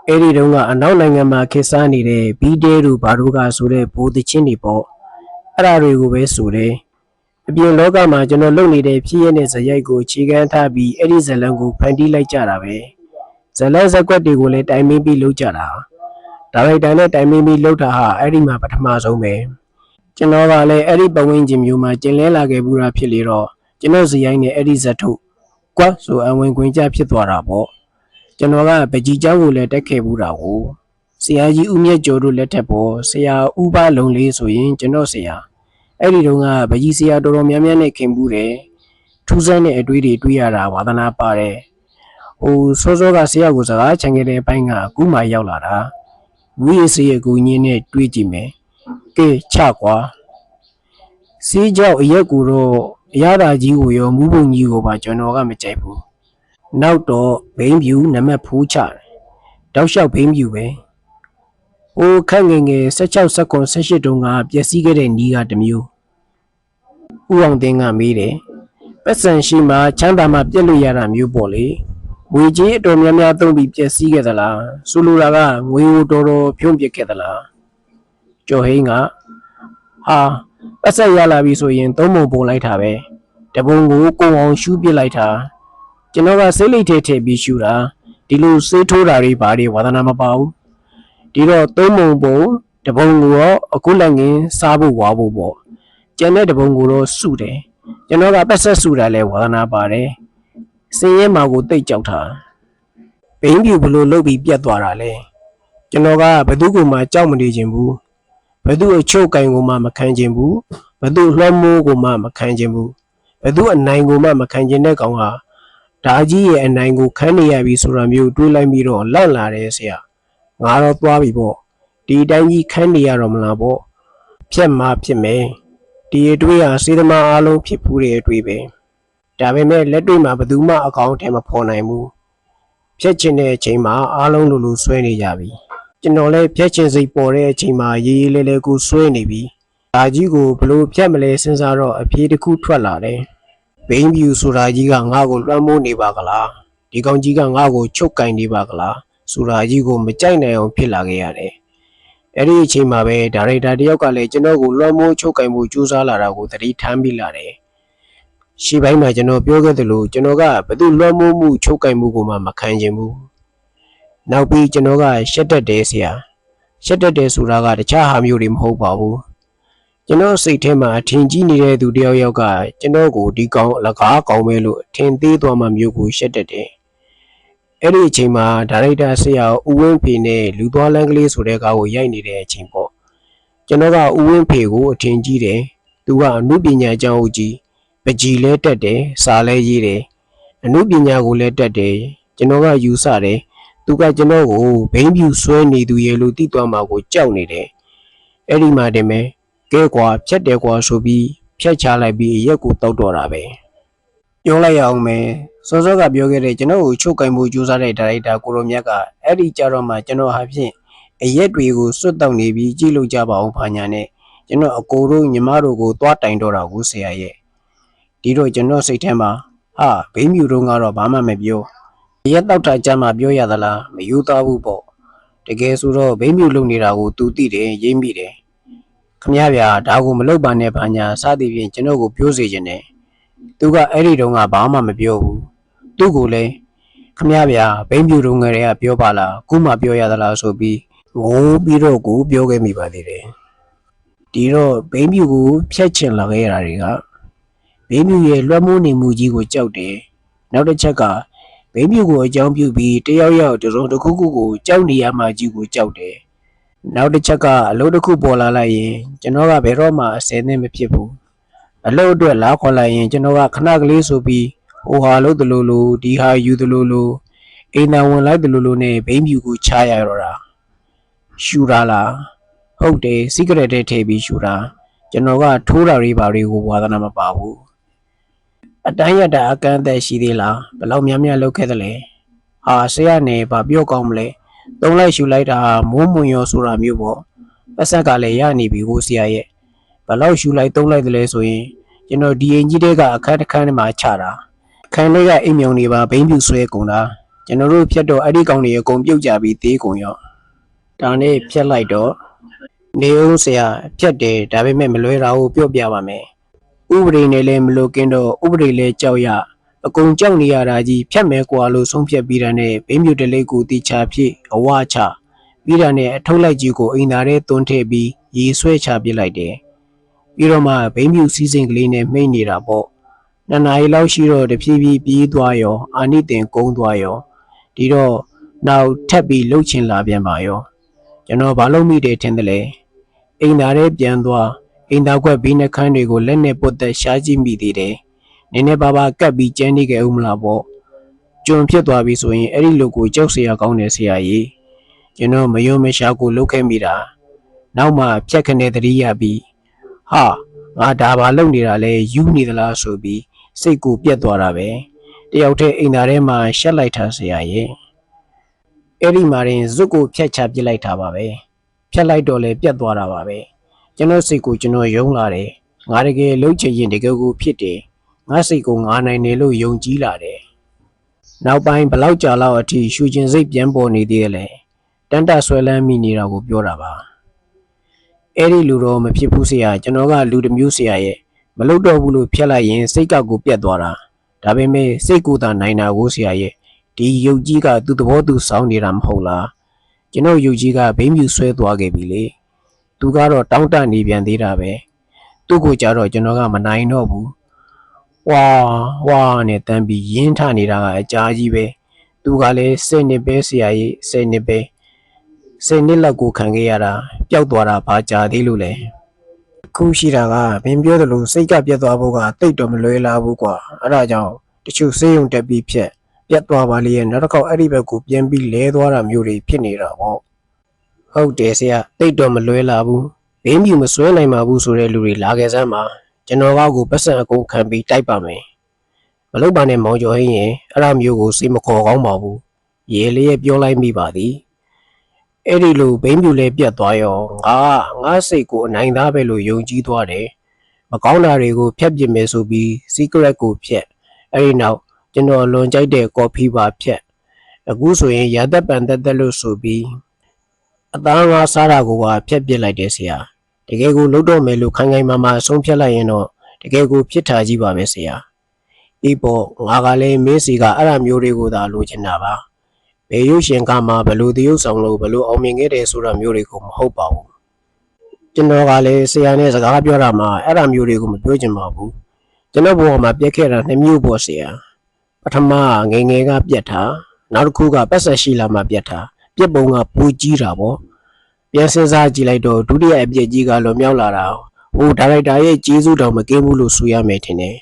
အဲ့ဒီတုန်းကအနောက်နိုင်ငံမှာခေတ်စားနေတဲ့ဘီတဲတို့ဘာတို့ကဆိုတဲ့ဘိုးတချင်းတွေပေါ့အဲ့ဒါတွေကိုပဲဆိုတယ်အပြင်လောကမှာကျွန်တော်လုပ်နေတဲ့ဖြစ်ရတဲ့ဇယိုက်ကိုခြေကမ်းထားပြီးအဲ့ဒီဇလံကိုဖန်တီးလိုက်ကြတာပဲဇလံဇက်ကွက်တွေကိုလည်းတိုင်မင်းပြီးလုပ်ကြတာဒါရိုက်တာနဲ့တိုင်မင်းပြီးလုပ်တာဟာအဲ့ဒီမှာပထမဆုံးပဲကျွန်တော်ကလည်းအဲ့ဒီပဝင်းချင်းမျိုးမှာကျင်လဲလာခဲ့ဘူးတာဖြစ်လေတော့ကျွန်တော်ဇယိုက်နဲ့အဲ့ဒီဇက်ထုတ်ကွတ်ဆိုအဝင်ခွင်ကြဖြစ်သွားတာပေါ့ကျွန်တော်ကပကြီးเจ้าကိုလည်းတက်ခဲ့ဘူးတာကိုဆရာကြီးဦးမြတ်ကျော်တို့လက်ထက်ပေါ်ဆရာဦးပါလုံးလေးဆိုရင်ကျွန်တော်ဆရာအဲ့ဒီတုန်းကပကြီးဆရာတော်တော်များများနဲ့ခင်ဘူးတယ်ထူးဆန်းတဲ့အတွေ့တွေတွေ့ရတာဝါသနာပါတယ်ဟိုစောကဆရာကိုစကားချန်ခဲ့တဲ့အပိုင်းကအခုမှရောက်လာတာဝီစီရဲ့ကိုညင်းနဲ့တွေ့ကြည့်မယ်ကဲချကွာစီးကြောက်အရက်ကိုတော့အရသာကြီးကိုရောမူးပုံကြီးကိုပါကျွန်တော်ကမကြိုက်ဘူးနောက်တော့ဘိန်းပြူနမဖူးချတယ်တောက်လျှောက်ဘိန်းပြူပဲဟိုခန့်ငယ်16 18တုန်းကပျက်စီးခဲ့တဲ့နီးကတစ်မျိုးဥအောင်တင်းကမေးတယ်ပတ်စံရှိမှချမ်းသာမှပြက်လို့ရတာမျိုးပေါ့လေငွေကြီးအတော်များများသုံးပြီးပျက်စီးခဲ့သလားဆိုလိုတာကငွေကိုတော်တော်ဖြုံးပစ်ခဲ့သလားကျော်ဟိန်းကဟာပတ်ဆက်ရလာပြီဆိုရင်သုံးပုံပုံလိုက်တာပဲတပုံကိုကိုအောင်ရှူးပစ်လိုက်တာကျွန်တော်ကစိတ်လိတ်ထဲထည့်ပြီးရှူတာဒီလိုစေးထိုးတာတွေဘာတွေဝါသနာမပါဘူးဒီတော့သုံးပုံတပုံကိုရောအခုလည်းငင်းစားဖို့ဝါဖို့ပေါ့ကျန်တဲ့တပုံကိုတော့စုတယ်ကျွန်တော်ကပတ်ဆက်စုတာလဲဝါသနာပါတယ်စင်းရဲမှာကိုတိတ်ကြောက်တာဘိန်းပြူဘလို့လှုပ်ပြီးပြတ်သွားတာလဲကျွန်တော်ကဘသူ့ကိုမှကြောက်မနေခြင်းဘူးဘသူ့အချုပ်ကင်ကိုမှမခံခြင်းဘူးဘသူ့လွှမ်းမိုးကိုမှမခံခြင်းဘူးဘသူ့အနိုင်ကိုမှမခံခြင်းတဲ့ကောင်ဟာဒါကြီးရဲ့အနိုင်ကိုခန်းနေရပြီဆိုတာမျိုးတွေးလိုက်ပြီးတော့လန့်လာတယ်ဆရာငါတော့သွားပြီပေါ့ဒီတိုင်းကြီးခန်းနေရတော့မလားပေါ့ဖြက်မှဖြစ်မယ်ဒီအတွေ့ဟာစေတမအားလုံးဖြစ်ဖူးတဲ့အတွေ့ပဲဒါပေမဲ့လက်တွေ့မှာဘသူမှအကောင့်ထဲမဖော်နိုင်ဘူးဖြက်ချင်တဲ့အချိန်မှာအားလုံးလိုဆွဲနေကြပြီကျွန်တော်လည်းဖြက်ချင်စိတ်ပေါ်တဲ့အချိန်မှာရေးလဲကိုဆွဲနေပြီဒါကြီးကိုဘလို့ဖြက်မလဲစဉ်းစားတော့အပြေးတစ်ခုထွက်လာတယ်ဘိန်းပြူဆိုတာကြီးကငါ့ကိုလွှမ်းမိုးနေပါကလားဒီကောင်ကြီးကငါ့ကိုချုပ်ကင်နေပါကလားဆိုတာကြီးကိုမကြိုက်နိုင်အောင်ဖြစ်လာခဲ့ရတယ်အဲ့ဒီအချိန်မှာပဲဒါရိုက်တာတယောက်ကလည်းကျွန်တော်ကိုလွှမ်းမိုးချုပ်ကင်မှုကြိုးစားလာတာကိုသတိထားမိလာတယ်ရှေ့ပိုင်းမှာကျွန်တော်ပြောခဲ့သလိုကျွန်တော်ကဘသူလွှမ်းမိုးမှုချုပ်ကင်မှုကိုမှမခံချင်ဘူးနောက်ပြီးကျွန်တော်ကရှက်တက်တယ်ဆရာရှက်တက်တယ်ဆိုတာကတခြားဟာမျိုးတွေမဟုတ်ပါဘူးကျွန်တော်စိတ်ထဲမှာအထင်ကြီးနေတဲ့သူတယောက်ကကျွန်တော်ကိုဒီကောင်အလကားကောင်းပဲလို့အထင်သေးသွားမှမျိုးကိုရှက်တက်တယ်အဲ့ဒီအချိန်မှာဒါရိုက်တာဆရာဦးဝင်းဖေနဲ့လူသွားလန်းကလေးဆိုတဲ့ကားကိုရိုက်နေတဲ့အချိန်ပေါ့ကျွန်တော်ကဦးဝင်းဖေကိုအထင်ကြီးတယ်သူကအမှုပညာကျောင်းဦးကြီးပကြီးလဲတက်တယ်စာလဲရေးတယ်အမှုပညာကိုလည်းတက်တယ်ကျွန်တော်ကယူဆတယ် သူကကျွန်တော်ကိုဘိန်းပြူဆွဲနေသူရဲ့လို့သိသွားမှာကိုကြောက်နေတယ်အဲ့ဒီမှာတင်မယ်ကဲကွာဖြတ်တယ်ကွာဆိုပြီးဖြတ်ချလိုက်ပြီးရက်ကိုတောက်တော့တာပဲပြောလိုက်ရအောင်မယ်စောစောကပြောခဲ့တဲ့ကျွန်တော်ကိုချုပ်ကင်မှုကြိုးစားတဲ့ဒါရိုက်တာကိုရိုမြတ်ကအဲ့ဒီကြတော့မှကျွန်တော်ဟာဖြင့်အရက်တွေကိုစွတ်တောက်နေပြီးကြည့်လို့ကြပါအောင်ဘာညာနဲ့ကျွန်တော်အကိုတို့ညီမတို့ကိုသွားတိုင်တော့တာကိုဆရာရဲ့ဒီတော့ကျွန်တော်စိတ်ထဲမှာဟာဘိန်းမြူတော့ကတော့ဘာမှမပြောရက်တောက်တာကြမ်းမှပြောရသလားမယူသားဘူးပေါ့တကယ်ဆိုတော့ဘိန်းမြူလုံနေတာကိုသူသိတယ်ရိမ့်မိတယ်ခမရဗျာဒါကိုမလုပ်ပါနဲ့ဘာညာစသည်ဖြင့်ကျွန်တော်ကိုပြောစေခြင်းနဲ့သူကအဲ့ဒီတုန်းကဘာမှမပြောဘူးသူ့ကိုလည်းခမရဗျာဘိန်းမြူတော့ငယ်တွေကပြောပါလားခုမှပြောရသလားဆိုပြီးငိုးပြီးတော့ကိုပြောခဲ့မိပါသေးတယ်ဒီတော့ဘိန်းမြူကိုဖျက်ချင်လာခဲ့ရတာတွေကဘိန်းမြူရဲ့လွှမ်းမိုးနေမှုကြီးကိုကြောက်တယ်နောက်တစ်ချက်ကဘိန်းမြူကိုအကြောင်းပြုပြီးတယောက်ယောက်တစုံတစ်ခုခုကိုကြောက်နေရမှကြီးကိုကြောက်တယ်နောက်တစ်ချက်ကအလုပ်တစ်ခုပေါ်လာလိုက်ရင်ကျွန်တော်ကဘယ်တော့မှအစဲသင်းမဖြစ်ဘူးအလုပ်အတွက်လာခေါ်လိုက်ရင်ကျွန်တော်ကခဏကလေးဆိုပြီးဟိုဟာလုပ်တယ်လို့ဒီဟာယူတယ်လို့အိမ်သာဝင်လိုက်တယ်လို့နဲ့ဘိန်းမြူကိုချရတော့တာရှူတာလားဟုတ်တယ်စီးကရက်တဲ့ထည့်ပြီးရှူတာကျွန်တော်ကထိုးတာတွေဘာတွေကိုဝါသနာမပါဘူးအတိုင်းရတာအကန့်အသတ်ရှိသေးလားဘယ်လောက်များများလုပ်ခဲ့သလဲဟာဆရာနဲ့ဗာပြောကောင်းမလဲသုံးလိုက်ရှူလိုက်တာမိုးမွန်ရောဆိုတာမျိုးပေါ့ပတ်ဆက်ကလည်းရနေပြီကိုဆရာရဲ့ဘယ်လောက်ရှူလိုက်သုံးလိုက်သလဲဆိုရင်ကျွန်တော်ဒီအိမ်ကြီးတွေကအခန်းတစ်ခန်းထဲမှာချတာအခန်းထဲကအိမ်မြုံတွေပါဘိန်းပြူဆွဲကုန်တာကျွန်တော်တို့ဖြတ်တော့အဲ့ဒီကောင်တွေအကုန်ပြုတ်ကြပြီးသေးကုန်ရောဒါနဲ့ဖြတ်လိုက်တော့နေဦးဆရာဖြတ်တယ်ဒါပေမဲ့မလွဲတာကိုပြောပြပါမယ်ဥပဒေနဲ့လည်းမလို့ကင်းတော့ဥပဒေလည်းကြောက်ရအကုန်ကြောက်နေရတာကြီးဖြတ်မယ်ကွာလို့ဆုံးဖြတ်ပြီးတာနဲ့ဘိန်းမြူတလေးကိုတီချဖြစ်အဝချပြီးတာနဲ့အထုတ်လိုက်ကြီးကိုအိမ်သားထဲသွန်းထည့်ပြီးရေဆွဲချပစ်လိုက်တယ်ပြီးတော့မှဘိန်းမြူစီးစိမ်ကလေးနဲ့မှိတ်နေတာပေါ့နှစ်နာရီလောက်ရှိတော့တဖြည်းဖြည်းပြေးသွားရောအာနိသင်ကုန်းသွားရောဒီတော့နောက်ထပ်ပြီးလှုပ်ချင်လာပြန်ပါရောကျွန်တော်ဘာလို့မိတယ်ထင်တယ်လဲအိမ်သားထဲပြန်သွားအိမ်သားကွက်ဘီးနှခမ်းတွေကိုလက်နဲ့ပုတ်သက်ရှားကြည့်မိသေးတယ်နည်းနည်းပါးပါးကပ်ပြီးကျန်းနေခဲ့ဦးမလားပေါ့ကျွံဖြစ်သွားပြီဆိုရင်အဲ့ဒီလူကိုကြောက်เสียကောင်းတယ်ဆရာကြီးကျွန်တော်မယုံမရှာကိုလုတ်ခဲ့မိတာနောက်မှဖြတ်ခနဲ့တတိယပြီးဟာငါဒါဘာလုပ်နေတာလဲယူနေသလားဆိုပြီးစိတ်ကိုပြက်သွားတာပဲတယောက်တည်းအိမ်သားထဲမှာရှက်လိုက်တာဆရာကြီးအဲ့ဒီမှာရင်ဇွတ်ကိုဖြတ်ချပစ်လိုက်တာပါပဲဖြတ်လိုက်တော့လဲပြက်သွားတာပါပဲကျွန်တော်စိတ်ကိုကျွန်တော်ယုံလာတယ်ငါတကယ်လှုပ်ချင်ရင်တကယ်ကိုဖြစ်တယ်ငါစိတ်ကိုငါနိုင်တယ်လို့ယုံကြည်လာတယ်နောက်ပိုင်းဘလောက်ကြာလောက်အထိရှူကျင်စိတ်ပြန်ပေါ်နေသေးတယ်လေတန်တဆွဲလန်းမိနေတာကိုပြောတာပါအဲ့ဒီလူတော့မဖြစ်ဘူးဆရာကျွန်တော်ကလူတစ်မျိုးဆရာရဲ့မလုပ်တော့ဘူးလို့ဖျက်လိုက်ရင်စိတ်ကောက်ကိုပြတ်သွားတာဒါပေမဲ့စိတ်ကိုသာနိုင်တာကိုဆရာရဲ့ဒီယုတ်ကြီးကသူ့သဘောသူစောင်းနေတာမဟုတ်လားကျွန်တော်ယုတ်ကြီးကဘိန်းမြူဆွဲသွားခဲ့ပြီလေသူကတော့တောင်းတနေပြန်သေးတာပဲသူ့ကိုကြတော့ကျွန်တော်ကမနိုင်တော့ဘူးဝါနဲ့တန်းပြီးရင်းထနေတာကအကြာကြီးပဲသူကလည်း10နှစ်ပဲဆရာကြီး10နှစ်ပဲ10နှစ်လောက်ကိုခံခဲ့ရတာပျောက်သွားတာဘာကြာသေးလို့လဲအခုရှိတာကဘင်းပြောသလိုစိတ်ကပြတ်သွားဖို့ကတိတ်တော့မလွယ်လာဘူးကွာအဲ့ဒါကြောင့်တချို့စေးုံတက်ပြီးဖြက်ပြတ်သွားပါလေရဲ့နောက်တစ်ခေါက်အဲ့ဒီဘက်ကိုပြန်ပြီးလဲသွားတာမျိုးတွေဖြစ်နေတာပေါ့ဟုတ်တယ်ဆရာတိတ်တော့မလွယ်လာဘူးဘင်းမြူမစွဲနိုင်ပါဘူးဆိုတဲ့လူတွေလာခဲ့စမ်းပါကျွန်တော်ကကိုပတ်စံအကုန်ခံပြီးတိုက်ပါမယ်မလုပ်ပါနဲ့မောင်ကျော်ဟင်းရင်အဲ့ဒါမျိုးကိုစိတ်မခေါ်ကောင်းပါဘူးရေလေးရဲ့ပြောလိုက်မိပါသည်အဲ့ဒီလိုဘိန်းပြူလေးပြတ်သွားရောငါစိတ်ကိုအနိုင်သားပဲလို့ယုံကြည်သွားတယ်မကောင်းတာတွေကိုဖျက်ပစ်မယ်ဆိုပြီး secret ကိုဖျက်အဲ့ဒီနောက်ကျွန်တော်လွန်ကြိုက်တဲ့ coffee ပါဖျက်အခုဆိုရင်ရာသက်ပန်သက်လို့ဆိုပြီးအသားငါစားတာကိုပါဖျက်ပစ်လိုက်တယ်ဆရာတကယ်ကိုလှုပ်တော့မယ်လို့ခိုင်ခိုင်မာမာဆုံးဖြတ်လိုက်ရင်တော့တကယ်ကိုဖြစ်ထားကြီးပါပဲဆရာဒီပေါ့ငါကလည်းမင်းစီကအဲ့အမျိုးတွေကိုသာလိုချင်တာပါဘယ်ရုပ်ရှင်ကမှဘလို့တရုပ်ဆောင်လို့ဘလို့အောင်မြင်ခဲ့တယ်ဆိုတာမျိုးတွေကိုမဟုတ်ပါဘူးကျွန်တော်ကလည်းဆရာနဲ့စကားပြောတာမှအဲ့အမျိုးတွေကိုမပြောချင်ပါဘူးကျွန်တော်ဘဝမှာပြက်ခဲ့တာ2မျိုးပေါ့ဆရာပထမငယ်ငယ်ကပြက်တာနောက်တစ်ခုကပတ်ဆက်ရှိလာမှပြက်တာပြက်ပုံကပူကြီးတာပေါ့ပြန်စဉ်းစားကြည့်လိုက်တော့ဒုတိယအပြက်ကြီးကလွန်မြောက်လာတာဟိုဒါရိုက်တာရဲ့ကျေးဇူးတော်မကင်းဘူးလို့ဆိုရမယ်ထင်တယ်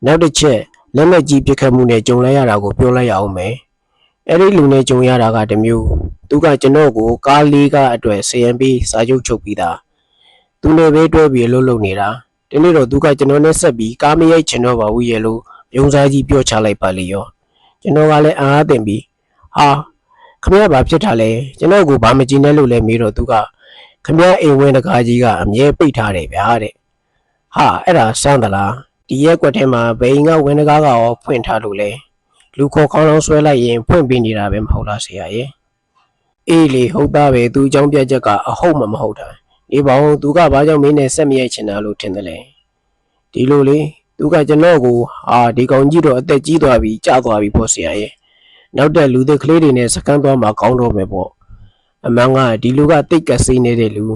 နောက်တစ်ချက်လက်လက်ကြီးပြစ်ခတ်မှုနဲ့ကြုံလိုက်ရတာကိုပြောလိုက်ရအောင်မယ် အဲ့ဒီလူနဲ့ကြုံရတာကတစ်မျိုးသူကကျွန်တော်ကိုကားလေးကအတွက်ဆေးရန်ပြီးစာချုပ်ချုပ်ပြီးသားသူနဲ့ပဲတွဲပြီးအလုပ်လုပ်နေတာဒီနေ့တော့သူကကျွန်တော်နဲ့ဆက်ပြီးကားမရိုက်ချင်တော့ပါဘူးရဲ့လို့ပြုံးစားကြီးပြောချလိုက်ပါလေရောကျွန်တော်ကလည်းအားအသင့်ပြီးဟာခမရဘာဖြစ်တာလဲကျွန်တော်ကိုဘာမကြည့်နဲ့လို့လဲမေးတော့သူကခမရအိမ်ဝင်တကားကြီးကအမြဲပိတ်ထားတယ်ဗျာတဲ့ဟာအဲ့ဒါစမ်းသလားဒီရက်ကွက်ထဲမှာဘိန်ကဝင်တကားကရောဖွင့်ထားလို့လဲလူခေါ်ခေါင်းလုံးဆွဲလိုက်ရင်ဖွင့်ပေးနေတာပဲမဟုတ်လားဆရာရဲ့အေးလေဟုတ်သားပဲသူအကြောင်းပြချက်ကအဟုတ်မှမဟုတ်တာဒီဘောင်သူကဘာကြောင့်မင်းနဲ့ဆက်မရိုက်ချင်တာလို့ထင်တယ်လေဒီလိုလေသူကကျွန်တော်ကိုဒီကောင်ကြီးတော့အသက်ကြီးသွားပြီကြာသွားပြီပေါ့ဆရာရဲ့နောက်တဲ့လူတွေကလေးတွေနဲ့စကန်းသွားမှာကောင်းတော့မယ်ပေါ့အမှန်ကဒီလူကတိတ်ကစိနေတဲ့လူ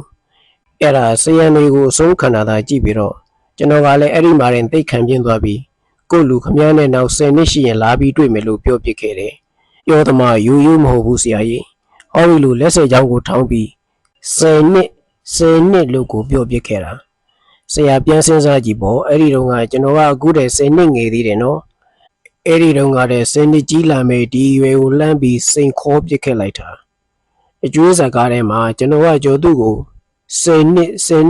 အဲ့ဒါဆရာတွေကိုအဆုံးခံတာသာကြည့်ပြီးတော့ကျွန်တော်ကလည်းအဲ့ဒီမှာရင်တိတ်ခံပြင်းသွားပြီးကို့လူခမည်းနဲ့နောက်10နှစ်ရှိရင်လာပြီးတွေ့မယ်လို့ပြောပစ်ခဲ့တယ်ပြောသမားယူယူမဟုတ်ဘူးဆရာကြီးဟောဒီလိုလက်ဆက်ချောင်းကိုထောင်းပြီး10နှစ်လို့ကိုပြောပစ်ခဲ့တာဆရာပြန်စဉ်းစားကြည့်ပေါ့အဲ့ဒီတော့ကကျွန်တော်ကအခုတည်း10နှစ်ငယ်သေးတယ်နော်အဲ့ဒီတော့ကတည်း10နှစ်ကြီးလာမယ်ဒီရွယ်ကိုလှမ်းပြီးစိန်ခေါ်ပစ်ခဲ့လိုက်တာအကျွေးစကားထဲမှာကျွန်တော်ကကြော်သူ့ကို10နှ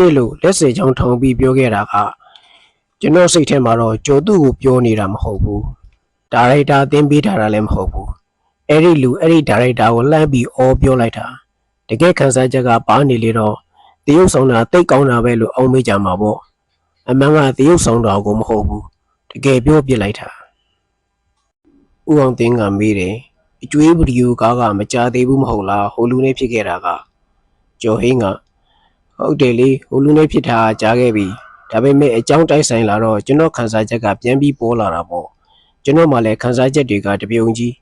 စ်လို့လက်ဆက်ချောင်းထောင်းပြီးပြောခဲ့တာကကျွန်တော်စိတ်ထဲမှာတော့ကြော်သူ့ကိုပြောနေတာမဟုတ်ဘူးဒါရိုက်တာသင်ပေးထားတာလည်းမဟုတ်ဘူးအဲ့ဒီလူအဲ့ဒီဒါရိုက်တာကိုလှမ်းပြီးအော်ပြောလိုက်တာတကယ်ခန်းစားချက်ကပါနေလေတော့တရုပ်ဆောင်တာတိတ်ကောင်းတာပဲလို့အောင်းမေးကြမှာပေါ့အမှန်ကတရုပ်ဆောင်တာကိုမဟုတ်ဘူးတကယ်ပြောပြလိုက်တာဦးအောင်သိန်းကမေးတယ်အကျွေးဗီဒီယိုကားကမကြသေးဘူးမဟုတ်လားဟိုလူနဲ့ဖြစ်ခဲ့တာကကျော်ဟင်းကဟုတ်တယ်လေဟိုလူနဲ့ဖြစ်တာကြားခဲ့ပြီဒါပေမဲ့အကြောင်းတိုက်ဆိုင်လာတော့ကျွန်တော်ခန်းစားချက်ကပြန်ပြီးပေါ်လာတာပေါ့ကျွန်တော်မှလည်းခန်းစားချက်တွေကတပြုံကြီး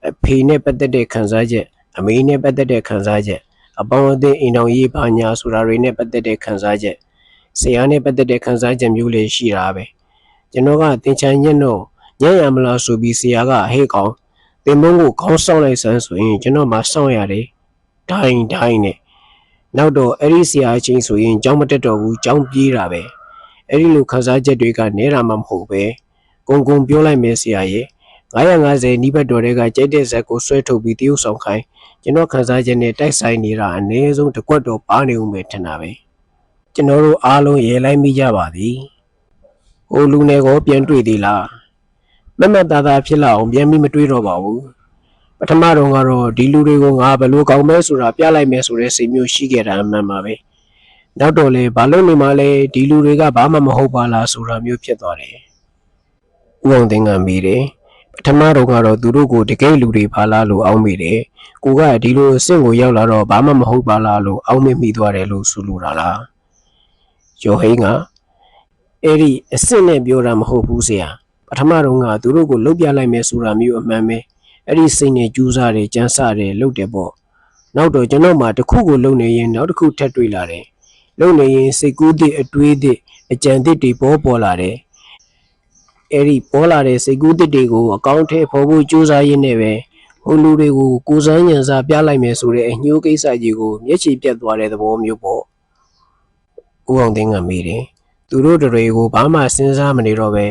အဖေနဲ့ပတ်သက်တဲ့ခန်းစားချက်အမေနဲ့ပတ်သက်တဲ့ခန်းစားချက်အပေါင်းအသင်းအိမ်တော်ရေးပါညာဆိုတာတွေနဲ့ပတ်သက်တဲ့ခန်းစားချက်ဆရာနဲ့ပတ်သက်တဲ့ခန်းစားချက်မျိုးလေးရှိတာပဲကျွန်တော်ကသင်ချင်ညက်တော့ညံ့ရမလားဆိုပြီးဆရာကဟဲ့ကောင်သင်မုန်းကိုခေါင်းဆောင်လိုက်စမ်းဆိုရင်ကျွန်တော်မှစောင့်ရတယ်ဒိုင်းနဲ့နောက်တော့အဲ့ဒီဆရာအချင်းဆိုရင်ကြောင်းမတက်တော့ဘူးကြောင်းပြေးတာပဲအဲ့ဒီလိုခန်းစားချက်တွေကနဲတာမှမဟုတ်ပဲဂုံပြောလိုက်မယ်ဆရာရဲ့950နီးဘက်တော်တွေကကြိုက်တဲ့ဇက်ကိုဆွဲထုတ်ပြီးတရုပ်ဆောင်ခိုင်းကျွန်တော်ခန်းစားချက်နဲ့တိုက်ဆိုင်နေတာအနည်းဆုံးတစ်ကွက်တော့ပါနေဦးမယ်ထင်တာပဲကျွန်တော်တို့အားလုံးရေလိုက်မိကြပါသည်ဟိုလူနယ်ကိုပြန်တွေ့သေးလားမမတာတာဖြစ်လာအောင်ပြန်ပြီးမတွေ့တော့ပါဘူးပထမတော့ကတော့ဒီလူတွေကိုငါဘယ်လိုကောင်းမဲဆိုတာပြလိုက်မယ်ဆိုတဲ့စိတ်မျိုးရှိခဲ့တာအမှန်ပါပဲနောက်တော့လေဘာလို့နေမှလဲဒီလူတွေကဘာမှမဟုတ်ပါလားဆိုတာမျိုးဖြစ်သွားတယ်ဦးအောင်သိန်းကမေးတယ်ပထမတော့ကတော့သူတို့ကိုတကယ်လူတွေပါလားလို့အောင်းမိတယ်ကိုကဒီလိုအဆင့်ကိုရောက်လာတော့ဘာမှမဟုတ်ပါလားလို့အောင်းမိသွားတယ်လို့ဆိုလိုတာလားကျော်ဟင်းကအဲ့ဒီအဆင့်နဲ့ပြောတာမဟုတ်ဘူးဆရာပထမတော့ကသူတို့ကိုလုတ်ပြလိုက်မယ်ဆိုတာမျိုးအမှန်ပဲအဲ့ဒီစိတ်နဲ့ကြူးစားတယ်ကြမ်းစားတယ်လုတ်တယ်ပေါ့နောက်တော့ကျွန်တော်မှတစ်ခုကိုလုံနေရင်နောက်တစ်ခုထပ်တွေ့လာတယ်လုံနေရင်စိတ်ကူးသည့်အတွေးသည့်အကြံသည့်တွေပေါ်လာတယ်အဲ့ဒီပေါ်လာတဲ့စိတ်ကူးသစ်တွေကိုအကောင့်ထဲပေါ်ဖို့ကြိုးစားရင်းနဲ့ပဲဟိုလူတွေကိုကိုစမ်းညံစားပြလိုက်မယ်ဆိုတဲ့အညှိုးကိစ္စကြီးကိုမျက်ခြေပြတ်သွားတဲ့သဘောမျိုးပေါ့ဦးအောင်သိန်းကမေးတယ်သူတို့တွေကိုဘာမှစဉ်းစားမနေတော့ပဲ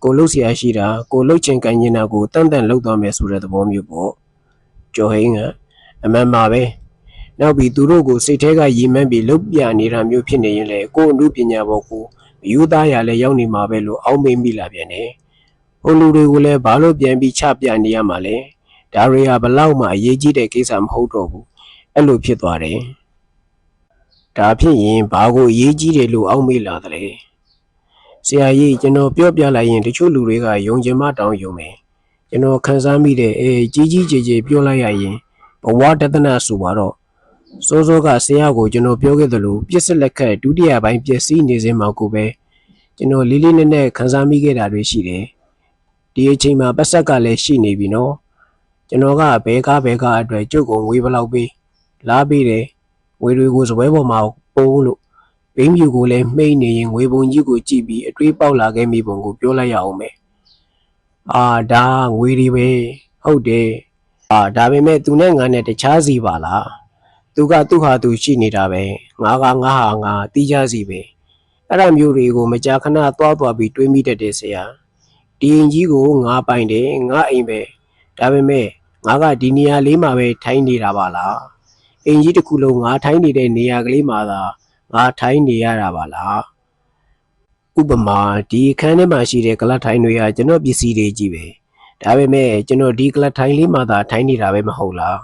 ကိုလှုပ်เสียရှိတာကိုလှုပ်ချင်ကန်ကျင်တာကိုတန့်လှုပ်သွားမယ်ဆိုတဲ့သဘောမျိုးပေါ့ကျော်ဟင်းကအမှန်ပါပဲနောက်ပြီးသူတို့ကိုစိတ်ထဲကရည်မှန်းပြီးလှုပ်ပြနေတာမျိုးဖြစ်နေရင်လေကိုအမှုပညာပေါ်ကိုယူသားရလဲရောက်နေမှာပဲလို့အောက်မေ့မိလာပြန်တယ်။ဟိုလူတွေကိုလည်းဘာလို့ပြန်ပြီးချပြနေရမှာလဲ။ဒါတွေကဘလောက်မှအရေးကြီးတဲ့ကိစ္စမဟုတ်တော့ဘူး။အဲ့လိုဖြစ်သွားတယ်။ဒါဖြစ်ရင်ဘာကိုအရေးကြီးတယ်လို့အောက်မေ့လာသလဲ။ဆရာကြီးကျွန်တော်ပြောပြလိုက်ရင်တချို့လူတွေကယုံကြည်မှတောင်းယုံမယ်။ကျွန်တော်ခန်းစားမိတဲ့ကြီးကျေပြောလိုက်ရရင်ဘဝတဒနာဆိုတော့စောကဆရာကိုကျွန်တော်ပြောခဲ့သလိုပြစ်စစ်လက်ခတ်ဒုတိယပိုင်းပြည့်စည်နေစဉ်မှာကိုပဲကျွန်တော်လေးလေးနက်နက်ခန်းစားမိခဲ့တာတွေရှိတယ်ဒီအချိန်မှာပတ်ဆက်ကလည်းရှိနေပြီနော်ကျွန်တော်ကဘဲကားအတွက်ကျုပ်ကိုငွေဘလောက်ပေးလားပေးတယ်ငွေတွေကိုစပွဲပေါ်မှာပုံလို့ဘိန်းမြူကိုလည်းမှိတ်နေရင်ငွေပုံကြီးကိုကြည့်ပြီးအတွေးပေါက်လာခဲ့မိပုံကိုပြောလိုက်ရအောင်မယ်ဒါငွေတွေပဲဟုတ်တယ်ဒါပေမဲ့သူနဲ့ငါနဲ့တခြားစီပါလားသူကသူ့ဟာသူရှိနေတာပဲငါဟာတီးကြစီပဲအဲ့ဒါမျိုးတွေကိုမကြာခဏသွားပြီးတွေးမိတတ်တယ်ဆရာဒီရင်ကြီးကိုငါပိုင်တယ်ငါအိမ်ပဲဒါပေမဲ့ ငါကဒီနေရာလေးမှာပဲထိုင်းနေတာပါလားအင်ကြီးတစ်ခုလုံးငါထိုင်းနေတဲ့နေရာကလေးမှာသာငါထိုင်းနေရတာပါလားဥပမာဒီအခန်းထဲမှာရှိတဲ့ကလပ်ထိုင်းတွေကကျွန်တော်ပစ္စည်းတွေကြီးပဲဒါပေမဲ့ကျွန်တော်ဒီကလပ်ထိုင်းလေးမှာသာထိုင်းနေတာပဲမဟုတ်လား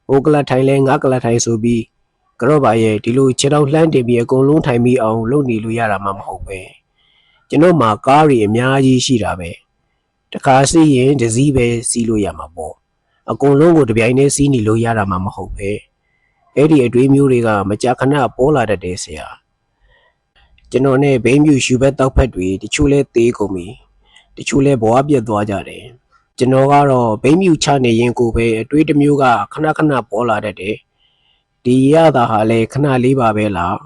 ဟိုကလပ်ထိုင်းလဲငါကလပ်ထိုင်းဆိုပြီးကတော့ပါရဲ့ဒီလိုခြေတော်လှမ်းတင်ပြီးအကုန်လုံးထိုင်ပြီးအောင်လုပ်နေလို့ရတာမှမဟုတ်ပဲကျွန်တော်မှာကားတွေအများကြီးရှိတာပဲတခါစီးရင်တစ်စီးပဲစီးလို့ရမှာပေါ့အကုန်လုံးကိုတပြိုင်တည်းစီးနေလို့ရတာမှမဟုတ်ပဲအဲ့ဒီအတွေးမျိုးတွေကမကြာခဏပေါ်လာတတ်တယ်ဆရာကျွန်တော်နဲ့ဘိန်းပြူရှူဘက်တောက်ဖက်တွေတချို့လဲသေးကုန်ပြီတချို့လဲဘဝပြတ်သွားကြတယ်ကျွန်တော်ကတော့ဘိန်းပြူချနေရင်ကိုပဲအတွေးတစ်မျိုးကခဏခဏပေါ်လာတတ်တယ်ဒီရတာဟာလဲခဏလေးပါပဲလား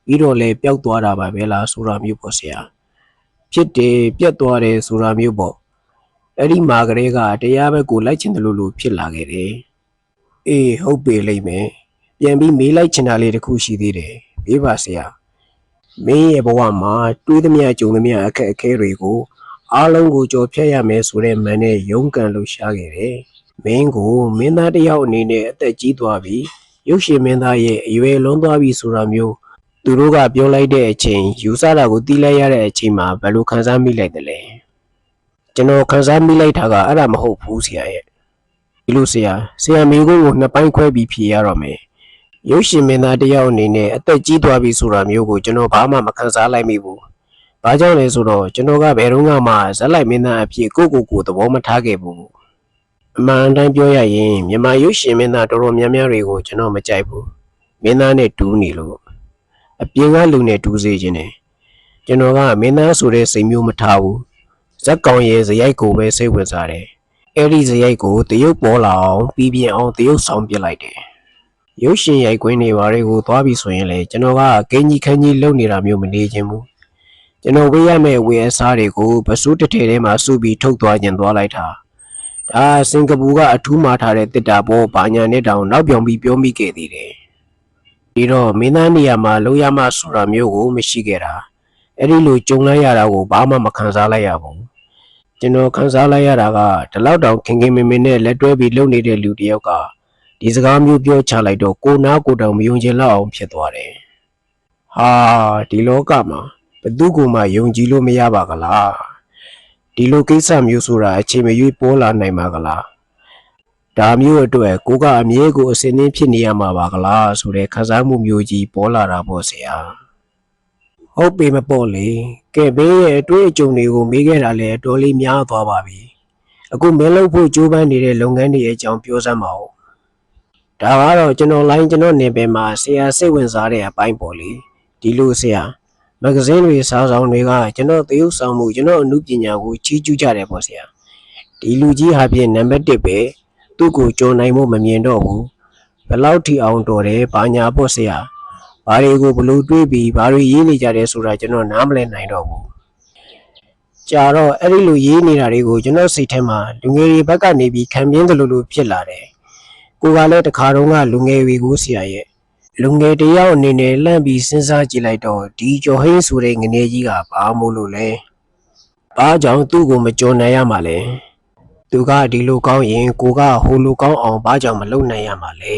ပြီးတော့လဲပျောက်သွားတာပါပဲလားဆိုတာမျိုးပေါ့ဆရာဖြစ်တယ်ပြတ်သွားတယ်ဆိုတာမျိုးပေါ့အဲ့ဒီမှာကလေးကတရားဘက်ကိုလိုက်ချင်တယ်လို့ဖြစ်လာခဲ့တယ်အေးဟုတ်ပြီလိမ့်မယ်ပြန်ပြီးမေးလိုက်ချင်တာလေးတစ်ခုရှိသေးတယ်ဘေးပါဆရာမင်းရဲ့ဘဝမှာတွေးသမျှကြုံသမျှအခက်အခဲတွေကိုအားလုံးကိုကြော်ဖြတ်ရမယ်ဆိုတဲ့မန်နဲ့ရုန်းကန်လှူရှားခဲ့တယ်မင်းကိုမင်းသားတစ်ယောက်အနေနဲ့အသက်ကြီးသွားပြီရုပ်ရှင်မင်းသားရဲ့အရွယ်လွန်သွားပြီဆိုတာမျိုးသူတို့ကပြောလိုက်တဲ့အချိန်ယူဆတာကိုတီးလိုက်ရတဲ့အချိန်မှာဘယ်လိုခံစားမိလိုက်တယ်လဲကျွန်တော်ခံစားမိလိုက်တာကအဲ့ဒါမဟုတ်ဘူးဆရာရဲ့ဒီလိုဆရာမင်းကိုနှစ်ပိုင်းခွဲပြီးဖြေရတော့မယ်ရုပ်ရှင်မင်းသားတစ်ယောက်အနေနဲ့အသက်ကြီးသွားပြီဆိုတာမျိုးကိုကျွန်တော်ဘာမှမခံစားလိုက်မိဘူးဘာကြောင့်လဲဆိုတော့ကျွန်တော်ကဘယ်တော့မှဇက်လိုက်မင်းသားအဖြစ်ကိုသဘောမထားခဲ့ဘူးအမှန်တိုင်းပြောရရင်မြန်မာရုပ်ရှင်မင်းသားတော်တော်များများတွေကိုကျွန်တော်မကြိုက်ဘူးမင်းသားနဲ့တူးနေလို့အပြင်ကလူနဲ့တူးစေခြင်းနဲ့ကျွန်တော်ကမင်းသားဆိုတဲ့စိတ်မျိုးမထားဘူးဇက်ကောင်ရဲ့ဇယိုက်ကိုပဲစိတ်ဝင်စားတယ်အဲ့ဒီဇယိုက်ကိုတရုပ်ပေါ်လာအောင်ပြီးပြင်းအောင်တရုပ်ဆောင်ပြလိုက်တယ်ရုပ်ရှင်ရိုက်ကွင်းတွေဘာတွေကိုသွားပြီးဆိုရင်လေကျွန်တော်ကဂိမ်းကြီးခန်းကြီးလုံနေတာမျိုးမနေခြင်းဘူးကျွန်တော်ဝေးရမယ့်ဝေအစားတွေကိုပစိုးတစ်ထည်ထဲမှာစုပြီးထုတ်သွားခြင်းသွားလိုက်တာဒါစင်ကာပူကအထူးမှာထားတဲ့တစ်တာပေါ်ဘာညာနဲ့တောင်နောက်ပြောင်ပြီးပြောမိခဲ့သေးတယ်ဒီတော့မင်းသားနေရာမှာလုံရမှဆိုတာမျိုးကိုမရှိခဲ့တာအဲ့ဒီလိုကြုံလိုက်ရတာကိုဘာမှမခံစားလိုက်ရဘူးကျွန်တော်ခံစားလိုက်ရတာကဒီလောက်တောင်ခင်ခင်မင်မင်နဲ့လက်တွဲပြီးလုပ်နေတဲ့လူတစ်ယောက်ကဒီစကားမျိုးပြောချလိုက်တော့ကိုနာကိုတောင်မယုံချင်လောက်အောင်ဖြစ်သွားတယ်ဟာဒီလောကမှာဘယ်သူမှယုံကြည်လို့မရပါကလားဒီလိုကိစ္စမျိုးဆိုတာအချိန်မရွေးပေါ်လာနိုင်ပါကလားဒါမျိုးအတွက်ကိုကအမြဲကိုအစင်းင်းဖြစ်နေရမှာပါကလားဆိုတဲ့ခံစားမှုမျိုးကြီးပေါ်လာတာပေါ့ဆရာဟုတ်ပေမပေါ့လေကဲဘေးရဲ့အတွေ့အကြုံတွေကိုမေးခဲ့တာလဲတော်လေးများသွားပါပြီအခုမင်းလုပ်ဖို့ကြိုးပမ်းနေတဲ့လုပ်ငန်းတွေအကြောင်းပြောစမ်းပါဦးဒါကတော့ကျွန်တော်နေပယ်မှာဆရာစိတ်ဝင်စားတဲ့အပိုင်းပေါ့လေဒီလိုဆရာမဂ္ဂဇင်းတွေစာဆောင်တွေကကျွန်တော်သရုပ်ဆောင်မှုကျွန်တော်အမှုပညာကိုချီးကျူးကြတယ်ပေါ့ဆရာဒီလူကြီးဟာဖြင့်နံပါတ်1ပဲသူ့ကိုကြော်နိုင်ဖို့မမြင်တော့ဘူးဘယ်လောက်ထိအောင်တော်တယ်ဘာညာပေါ့ဆရာဘာတွေကိုဘလို့တွေးပြီးဘာတွေရေးနေကြတယ်ဆိုတာကျွန်တော်နားမလည်နိုင်တော့ဘူးကြာတော့အဲ့ဒီလိုရေးနေတာတွေကိုကျွန်တော်စိတ်ထဲမှာလူငယ်တွေဘက်ကနေပြီးခံပြင်းတယ်လို့ဖြစ်လာတယ်ကိုကလည်းတခါတော့ကလူငယ်တွေကိုဆရာရဲ့လူငယ်တယောက်အနေနဲ့လှမ်းပြီးစဉ်းစားကြည့်လိုက်တော့ဒီကျော်ဟင်းဆိုတဲ့ငနေကြီးကဘာမို့လို့လဲဘာကြောင့်သူ့ကိုမကြော်နိုင်ရမှာလဲသူကဒီလိုကောင်းရင်ကိုကဟိုလိုကောင်းအောင်ဘာကြောင့်မလုပ်နိုင်ရမှာလဲ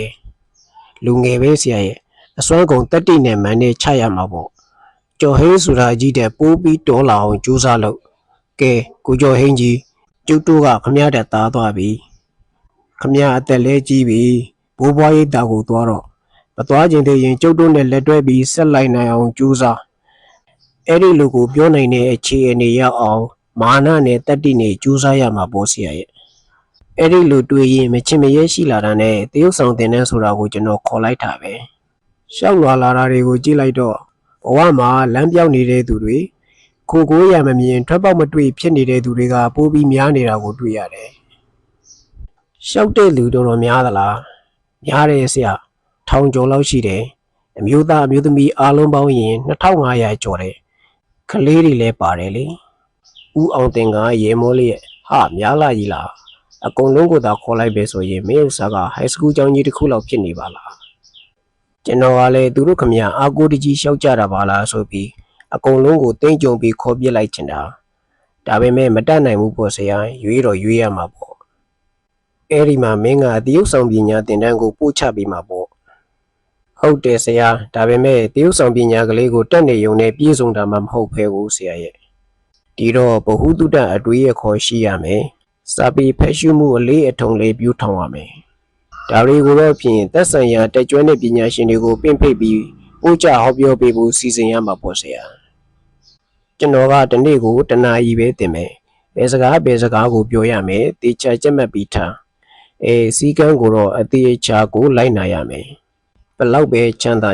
လူငယ်ပဲဆရာရဲ့အစွမ်းကုန်တက်တိနဲ့မန်နဲ့ချရမှာပေါ့ကျော်ဟင်းဆိုတာကြီးတဲ့ပိုးပြီးတော်လာအောင်ကြိုးစားလို့ကဲကိုကျော်ဟင်းကြီးကျုပ်တို့ကခမရတဲ့သားသွားပြီခမရအသက်လဲကြီးပြီဘိုးဘွားရိတ်တာကိုသွားတော့မသွားခြင်းတည်းရင်ကျုပ်တို့နဲ့လက်တွဲပြီးဆက်လိုက်နိုင်အောင်ကြိုးစားအဲ့ဒီလူကိုပြောနိုင်တဲ့အခြေအနေရောက်အောင်မာနနဲ့တတ္တိနဲ့ကြိုးစားရမှာပေါ့ဆရာရဲ့အဲ့ဒီလူတွေ့ရင်မချင်မရဲရှိလာတာနဲ့တရုပ်ဆောင်တင်တဲ့ဆိုတာကိုကျွန်တော်ခေါ်လိုက်တာပဲရှောက်လာတာတွေကိုကြည့်လိုက်တော့ဘဝမှာလမ်းပြောင်းနေတဲ့သူတွေခိုကိုရမမြင်ထွက်ပေါက်မတွေ့ဖြစ်နေတဲ့သူတွေကပိုးပြီးများနေတာကိုတွေ့ရတယ်ရှောက်တဲ့လူတော်တော်များသလားများတယ်ဆရာထောင်ကျော်လောက်ရှိတယ်အမျိုးသားအမျိုးသမီးအားလုံးပေါင်းရင်2500ကျော်တယ်ကလေးတွေလည်းပါတယ်လေဦးအောင်တင်ကရေမိုးလေးရဲ့ဟာများလာကြီးလားအကုန်လုံးကိုသာခေါ်လိုက်ပဲဆိုရင်မင်းဥစ္စာက high school ကျောင်းကြီးတစ်ခုလောက်ဖြစ်နေပါလားကျွန်တော်ကလည်းသူတို့ခမရအာကိုတကြီးရှောက်ကြတာပါလားဆိုပြီးအကုန်လုံးကိုတင်းကြုံပြီးခေါ်ပြစ်လိုက်ချင်တာဒါပေမဲ့မတတ်နိုင်ဘူးပေါ့ဆရာရွေးတော့ရွေးရမှာပေါ့ အဲ့ဒီမှာမင်းကတရုတ်ဆောင်ပညာသင်တန်းကိုပို့ချပေးမှာပေါ့ဟုတ်တယ်ဆရာဒါပေမဲ့တရုတ်ဆောင်ပညာကလေးကိုတက်နေုံနဲ့ပြည့်စုံတာမှမဟုတ်ဖဲဘူးဆရာရဲ့ဒီတော့ဘဟုတုတအတွေးရခေါ်ရှိရမယ်စာပေဖက်ရှုမှုအလေးအထုံလေးပြုထောင်ရမယ်ဒါတွေကိုတော့ဖြင့်သက်ဆိုင်ရာတက်ကြွတဲ့ပညာရှင်တွေကိုပင့်ဖိတ်ပြီးပို့ချဟောပြောပေးဖို့စီစဉ်ရမှာပေါ့ဆရာကျွန်တော်ကဒီနေ့ကိုတနာရီပဲတင်မယ်ဘယ်စကားကိုပြောရမယ်တေချာကြက်မှတ်ပြီးထားစီကန်းကိုတော့အသေးချာကိုလိုက်နာရမယ်ဘလောက်ပဲချမ်းသာ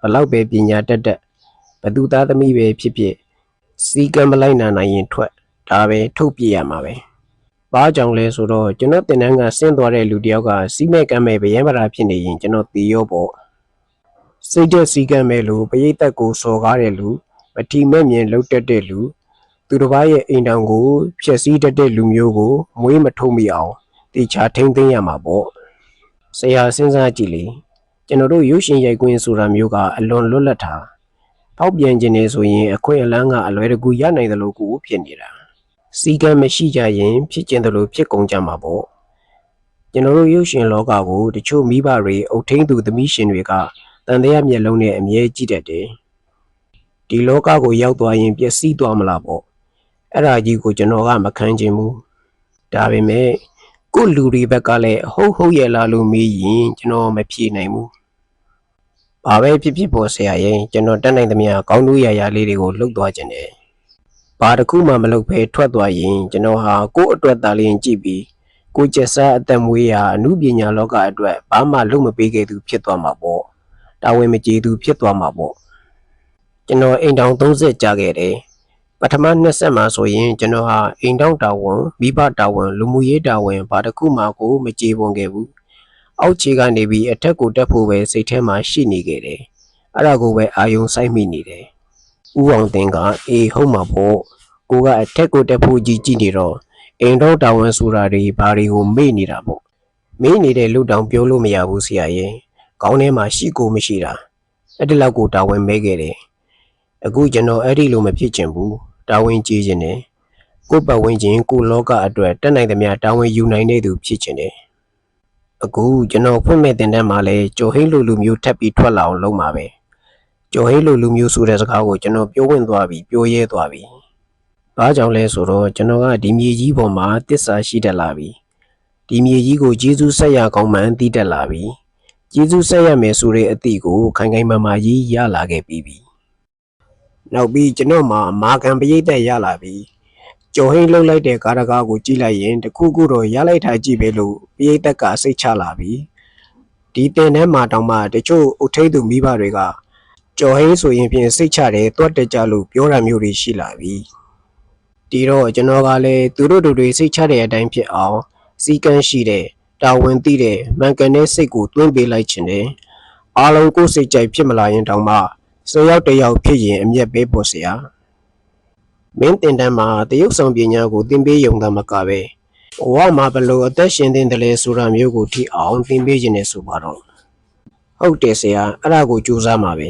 ဘလောက်ပဲပညာတတ်ဘသူသားသမီးပဲဖြစ်ဖြစ်စီကန်းမလိုက်နာနိုင်ရင်ထွက်ဒါပဲထုတ်ပြရမှာပဲဘာကြောင့်လဲဆိုတော့ကျွန်တော်တင်တန်းကဆင်းသွားတဲ့လူတယောက်ကစီးမဲ့ကမ်းမဲ့ဗျံပရာဖြစ်နေရင်ကျွန်တော်တီးရောပေါ့စိတ်သက်စီကမ်းမဲ့လူပရိသတ်ကိုစော်ကားတဲ့လူမထီမဲ့မြင်လှုပ်တက်တဲ့လူသူတစ်ပါးရဲ့အိမ်တောင်ကိုဖျက်ဆီးတတ်တဲ့လူမျိုးကိုမွေးမထုတ်မိအောင်တေချာထိမ့်သိမ်းရမှာပေါ့ဆရာစဉ်းစားကြည့်လေကျွန်တော်တို့ရုပ်ရှင်ရိုက်ကွင်းဆိုတာမျိုးကအလွန်လွတ်လပ်တာပေါက်ပြန်ခြင်းနေဆိုရင်အခွင့်အလမ်းကအလွယ်တကူရနိုင်တယ်လို့ကိုဖြစ်နေတာစီကံမရှိကြရင်ဖြစ်ကျင်တယ်လို့ဖြစ်ကုန်ကြမှာပေါ့ကျွန်တော်တို့ရုပ်ရှင်လောကကိုတချို့မိဘတွေအုတ်ထင်းသူသမီးရှင်တွေကတန်တရားမျက်လုံးနဲ့အမြဲကြည့်တတ်တယ်ဒီလောကကိုရောက်သွားရင်ပျက်စီးသွားမလားပေါ့အဲ့ဒါကြီးကိုကျွန်တော်ကမခံချင်ဘူးဒါပေမဲ့ကိုလူတွေဘက်ကလည်းဟုတ်ရဲ့လားလို့မေးရင်ကျွန်တော်မဖြေနိုင်ဘူးဘာပဲဖြစ်ဖြစ်ပေါ်ဆရာရင်ကျွန်တော်တက်နိုင်သမျှကောင်းလို့ရလေးတွေကိုလှုပ်သွားခြင်းတယ်ဘာတစ်ခုမှမလုပ်ဘဲထွက်သွားရင်ကျွန်တော်ဟာကိုယ့်အတွက်သာလျှင်ကြည့်ပြီးကိုကျက်စားအသက်မွေးရာအမှုပညာလောကအတွက်ဘာမှလုပ်မပေးခဲ့သူဖြစ်သွားမှာပေါ့တာဝန်မကျေသူဖြစ်သွားမှာပေါ့ကျွန်တော်အိမ်တောင်30ကြာခဲ့တယ်ပထမနှစ်ဆက်မှာဆိုရင်ကျွန်တော်ဟာအိမ်တောင်တာဝန်မိဘတာဝန်လူမှုရေးတာဝန်ဘာတစ်ခုမှကိုမကြေပွန်ခဲ့ဘူးအောက်ခြေကနေပြီးအထက်ကိုတက်ဖို့ပဲစိတ်ထဲမှာရှိနေခဲ့တယ်အဲ့ဒါကိုပဲအာယုံစိုက်မိနေတယ်ဦးအောင်တင်ကဟုတ်မှာပေါ့ကိုကအထက်ကိုတက်ဖို့ကြည့်နေတော့အိမ်တော်တာဝန်ဆိုတာတွေဘာတွေကိုမေ့နေတာပေါ့မေ့နေတဲ့လူတောင်ပြောလို့မရဘူးဆရာရဲ့ခေါင်းထဲမှာရှိကိုမရှိတာအဲ့ဒီလောက်ကိုတာဝန်မဲခဲ့တယ်အခုကျွန်တော်အဲ့ဒီလိုမဖြစ်ချင်ဘူးတာဝန်ကြီးခြင်းနဲ့ကိုပတ်ဝန်းကျင်ကိုလောကအတွက်တက်နိုင်သမျှတာဝန်ယူနိုင်တဲ့သူဖြစ်ချင်တယ်အခုကျွန်တော်ဖွင့်မဲ့တင်တန်းမှာလဲကြော်ဟိလိုလူမျိုးထပ်ပြီးထွက်လာအောင်လုပ်မှာပဲကြော်ဟိလိုလူမျိုးဆိုတဲ့စကားကိုကျွန်တော်ပြောဝင်သွားပြီပြောရဲသွားပြီဘာကြောင့်လဲဆိုတော့ကျွန်တော်ကဒီမြေကြီးပေါ်မှာတစ္ဆာရှိတတ်လာပြီဒီမြေကြီးကိုကျေးဇူးဆက်ရကောင်းမှန်းသိတတ်လာပြီကျေးဇူးဆက်ရမယ်ဆိုတဲ့အသည့်ကိုခိုင်ခိုင်မာမာကြီးရလာခဲ့ပြီနောက်ပြီးကျွန်တော်မှာမာခံပရိသတ်ရလာပြီကြော်ဟိလှုပ်လိုက်တဲ့ကားတကားကိုကြည့်လိုက်ရင်တခုခုတော့ရလိုက်တာကြည့်ပဲလို့ပရိသတ်ကစိတ်ချလာပြီဒီတင်ထဲမှာတောင်မှတချို့အုတ်ထိပ်သူမိဘတွေကကြော်ဟိဆိုရင်ဖြင့်စိတ်ချတယ်တွတ်တက်ကြလို့ပြောတာမျိုးတွေရှိလာပြီဒီတော့ကျွန်တော်ကလည်းသူတို့တွေစိတ်ချတဲ့အတိုင်းဖြစ်အောင်စီကန်းရှိတဲ့တာဝန်သိတဲ့မှန်ကန်တဲ့စိတ်ကိုတွင်းပေးလိုက်ခြင်းနဲ့အားလုံးကိုယ်စိတ်ကြိုက်ဖြစ်မလာရင်တောင်မှ10ယောက်တစ်ယောက်ဖြစ်ရင်အမျက်ပေးဖို့ဆရာမင်းတင်တန်းမှာတရုတ်ဆောင်ပညာကိုသင်ပေးရုံသာမကပဲဘဝမှာဘလို့အသက်ရှင်သင့်တယ်လဲဆိုတာမျိုးကိုထိအောင်သင်ပေးခြင်းနဲ့ဆိုပါတော့ဟုတ်တယ်ဆရာအဲ့ဒါကိုကြိုးစားမှာပဲ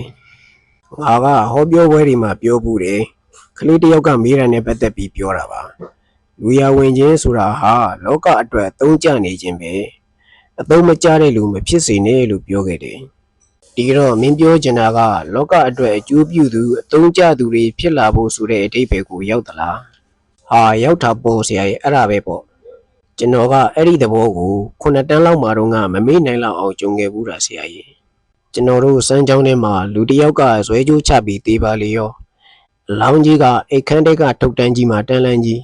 ငါကဟောပြောပွဲတွေမှာပြောဘူးတယ်ကလေးတယောက်ကမေးတာနဲ့ပတ်သက်ပြီးပြောတာပါလူရဝင်ခြင်းဆိုတာဟာလောကအတွက်သုံးကျနေခြင်းပဲအသုံးမကျတဲ့လူမဖြစ်စေနဲ့လို့ပြောခဲ့တယ်ဒီတော့မင်းပြောချင်တာကလောကအတွက်အကျိုးပြုသူအသုံးကျသူတွေဖြစ်လာဖို့ဆိုတဲ့အဓိပ္ပာယ်ကိုရောက်သလားဟာရောက်တာပေါ့ဆရာရဲ့အဲ့ဒါပဲပေါ့ကျွန်တော်ကအဲ့ဒီသဘောကို9တန်းလောက်မှတော့ငါမမေ့နိုင်လောက်အောင်ကြုံခဲ့ဘူးတာဆရာကြီးကျွန်တော်တို့စမ်းချောင်းထဲမှာလူတစ်ယောက်ကဇွဲကြိုးချပြီးသေးပါလေရောလောင်းကြီးကအိတ်ခမ်းတက်ကထုတ်တန်းကြီးမှာတန်းလန်းကြီး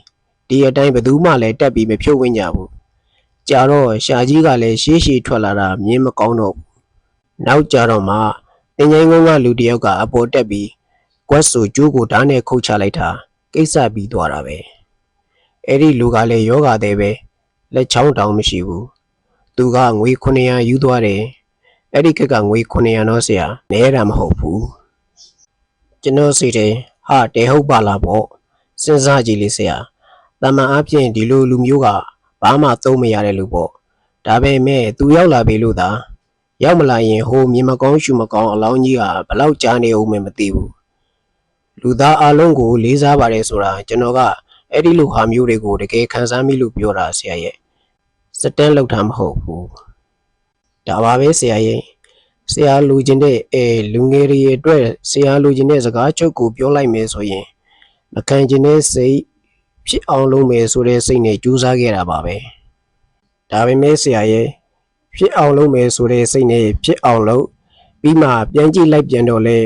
ဒီအတိုင်းဘယ်သူမှလည်းတက်ပြီးမဖြုတ်ဝင်းကြဘူးကြာတော့ရှာကြီးကလည်းရှေးရှည်ထွက်လာတာမြင်မကောင်းတော့ဘူးနောက်ကြတော့မှတင်ငိုင်းကုန်းကလူတစ်ယောက်ကအပေါ်တက်ပြီးကွက်ဆိုကျိုးကိုဓာတ်နဲ့ခုတ်ချလိုက်တာကိစ္စပြီးသွားတာပဲအဲ့ဒီလူကလည်းယောဂတဲ့ပဲလက်ချောင်းတောင်မရှိဘူးသူကငွေ900ယူသွားတယ်အဲ့ဒီခက်ကငွေ900တော့ဆရာနဲတာမဟုတ်ဘူးကျွန်တော်စိတ်ထဲဟာတဲဟုတ်ပါလားပေါ့စဉ်းစားကြည့်လေဆရာတမန်အပြင်ဒီလိုလူမျိုးကဘာမှသုံးမရတဲ့လူပေါ့ဒါပေမဲ့သူရောက်လာပြီလို့သာရောက်မလာရင်ဟိုမြင်မကောင်းရှုမကောင်းအလောင်းကြီးကဘလောက်ကြားနေဦးမယ်မသိဘူးလူသားအလုံးကိုလေးစားပါတယ်ဆိုတာကျွန်တော်ကအဲ့ဒီလိုဟာမျိုးတွေကိုတကယ်ခံစားမိလို့ပြောတာဆရာရဲ့ စတန်လောက်တာမဟုတ်ဘူးဒါပါပဲဆရာရဲ့ဆရာလူချင်းတဲ့လူငယ်တွေအတွက်ဆရာလူချင်းတဲ့စကားချုပ်ကိုပြောလိုက်မယ်ဆိုရင်မခံချင်တဲ့စိတ်ဖြစ်အောင်လုပ်မယ်ဆိုတဲ့စိတ်နဲ့ကြိုးစားခဲ့တာပါပဲဒါပေမဲ့ဆရာရဲ့ဖြစ်အောင်လုပ်မယ်ဆိုတဲ့စိတ်နဲ့ဖြစ်အောင်လုပ်ပြီးမှပြန်ကြည့်လိုက်ပြန်တော့လေ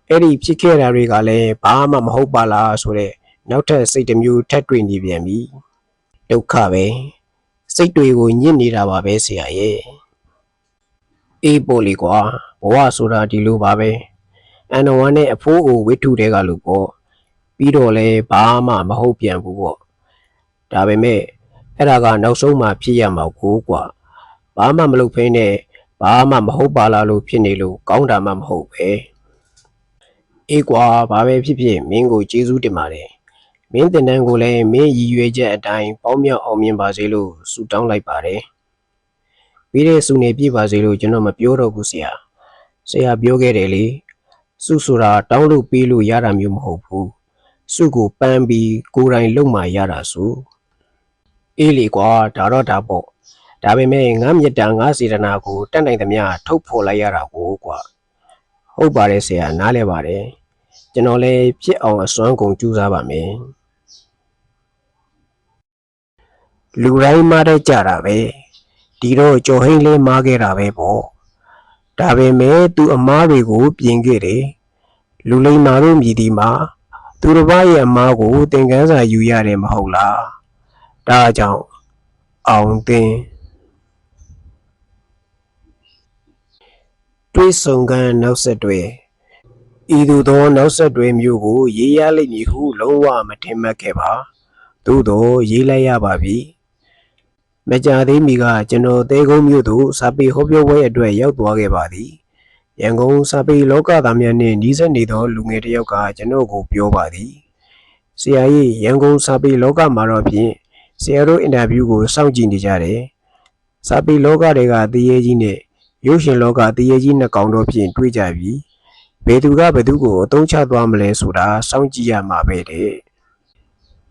အဲ့ဒီဖြစ်ခဲ့တာတွေကလည်းဘာမှမဟုတ်ပါလားဆိုတဲ့နောက်ထပ်စိတ်တစ်မျိုးထပ်တွေ့နေပြန်ပြီဒုက္ခပဲစိတ်တွေကိုညစ်နေတာပါပဲဆရာရဲ့အေးပေါ်လေကွာဘဝဆိုတာဒီလိုပါပဲအန်နဝါနဲ့အဖိုးကိုဝိထုတဲကလို့ပေါ့ပြီးတော့လဲဘာမှမဟုတ်ပြန်ဘူးပေါ့ဒါပေမဲ့အဲ့ဒါကနောက်ဆုံးမှဖြစ်ရမှာကိုကွာဘာမှမလုပ်ဖ ೇನೆ ဘာမှမဟုတ်ပါလားလို့ဖြစ်နေလို့ကောင်းတာမှမဟုတ်ပဲအေးကွာဘာပဲဖြစ်ဖြစ်မင်းကိုကျေးဇူးတင်ပါတယ်မင်းတင်တန်းကိုလည်းမင်းရည်ရွယ်ချက်အတိုင်းပေါင်းမြောက်အောင်မြင်ပါစေလို့ဆုတောင်းလိုက်ပါတယ်ပြီးတဲ့ဆုနေပြည့်ပါစေလို့ကျွန်တော်မပြောတော့ဘူးဆရာပြောခဲ့တယ်လေဆုဆိုတာတောင်းလို့ပေးလို့ရတာမျိုးမဟုတ်ဘူးဆုကိုပန်းပြီးကိုယ်တိုင်လုံမှရတာဆိုအေးလေကွာဒါတော့ဒါပေါ့ဒါပေမဲ့ငါမြတ်တာငါစေတနာကိုတတ်နိုင်သမျှထုတ်ဖော်လိုက်ရတာကိုကွာဟုတ်ပါတယ်ဆရာနားလဲပါတယ်ကျွန်တော်လည်းဖြစ်အောင်အစွမ်းကုန်ကြိုးစားပါမယ်လူတိုင်းမတဲ့ကြတာပဲဒီတော့ကြော်ဟိန်းလေးမားခဲ့တာပဲပေါ့ဒါပေမဲ့သူအမားတွေကိုပြင်ခဲ့တယ်လူလိမ္မာတို့မြည်ဒီမှာသူတစ်ပါးရဲ့အမားကိုသင်ခန်းစာယူရတယ်မဟုတ်လားဒါကြောင့်အောင်သင်တွေးဆုံကန်းနောက်ဆက်တွဲဤသို့သောနောက်ဆက်တွဲမျိုးကိုရေးရလိမ့်မည်ဟုလုံးဝမထင်မှတ်ခဲ့ပါသို့တော့ရေးလိုက်ရပါပြီမကြာသေးမီကကျွန်တော်တဲကုန်းမြို့သို့စာပေဟောပြောပွဲအတွက်ရောက်သွားခဲ့ပါသည်ရန်ကုန်စာပေလောကသားများနှင့်နှီးစပ်နေသောလူငယ်တစ်ယောက်ကကျွန်တော်ကိုပြောပါသည်ဆရာကြီးရန်ကုန်စာပေလောကမှာတော့ဖြင့်ဆရာတို့အင်တာဗျူးကိုစောင့်ကြည့်နေကြတယ်စာပေလောကတွေကတရေကြီးနဲ့ရုပ်ရှင်လောကတရေကြီးနှစ်ကောင်တော့ဖြင့်တွေ့ကြပြီဘယ်သူကဘယ်သူကိုအသုံးချသွားမလဲဆိုတာစောင့်ကြည့်ရမှာပဲတဲ့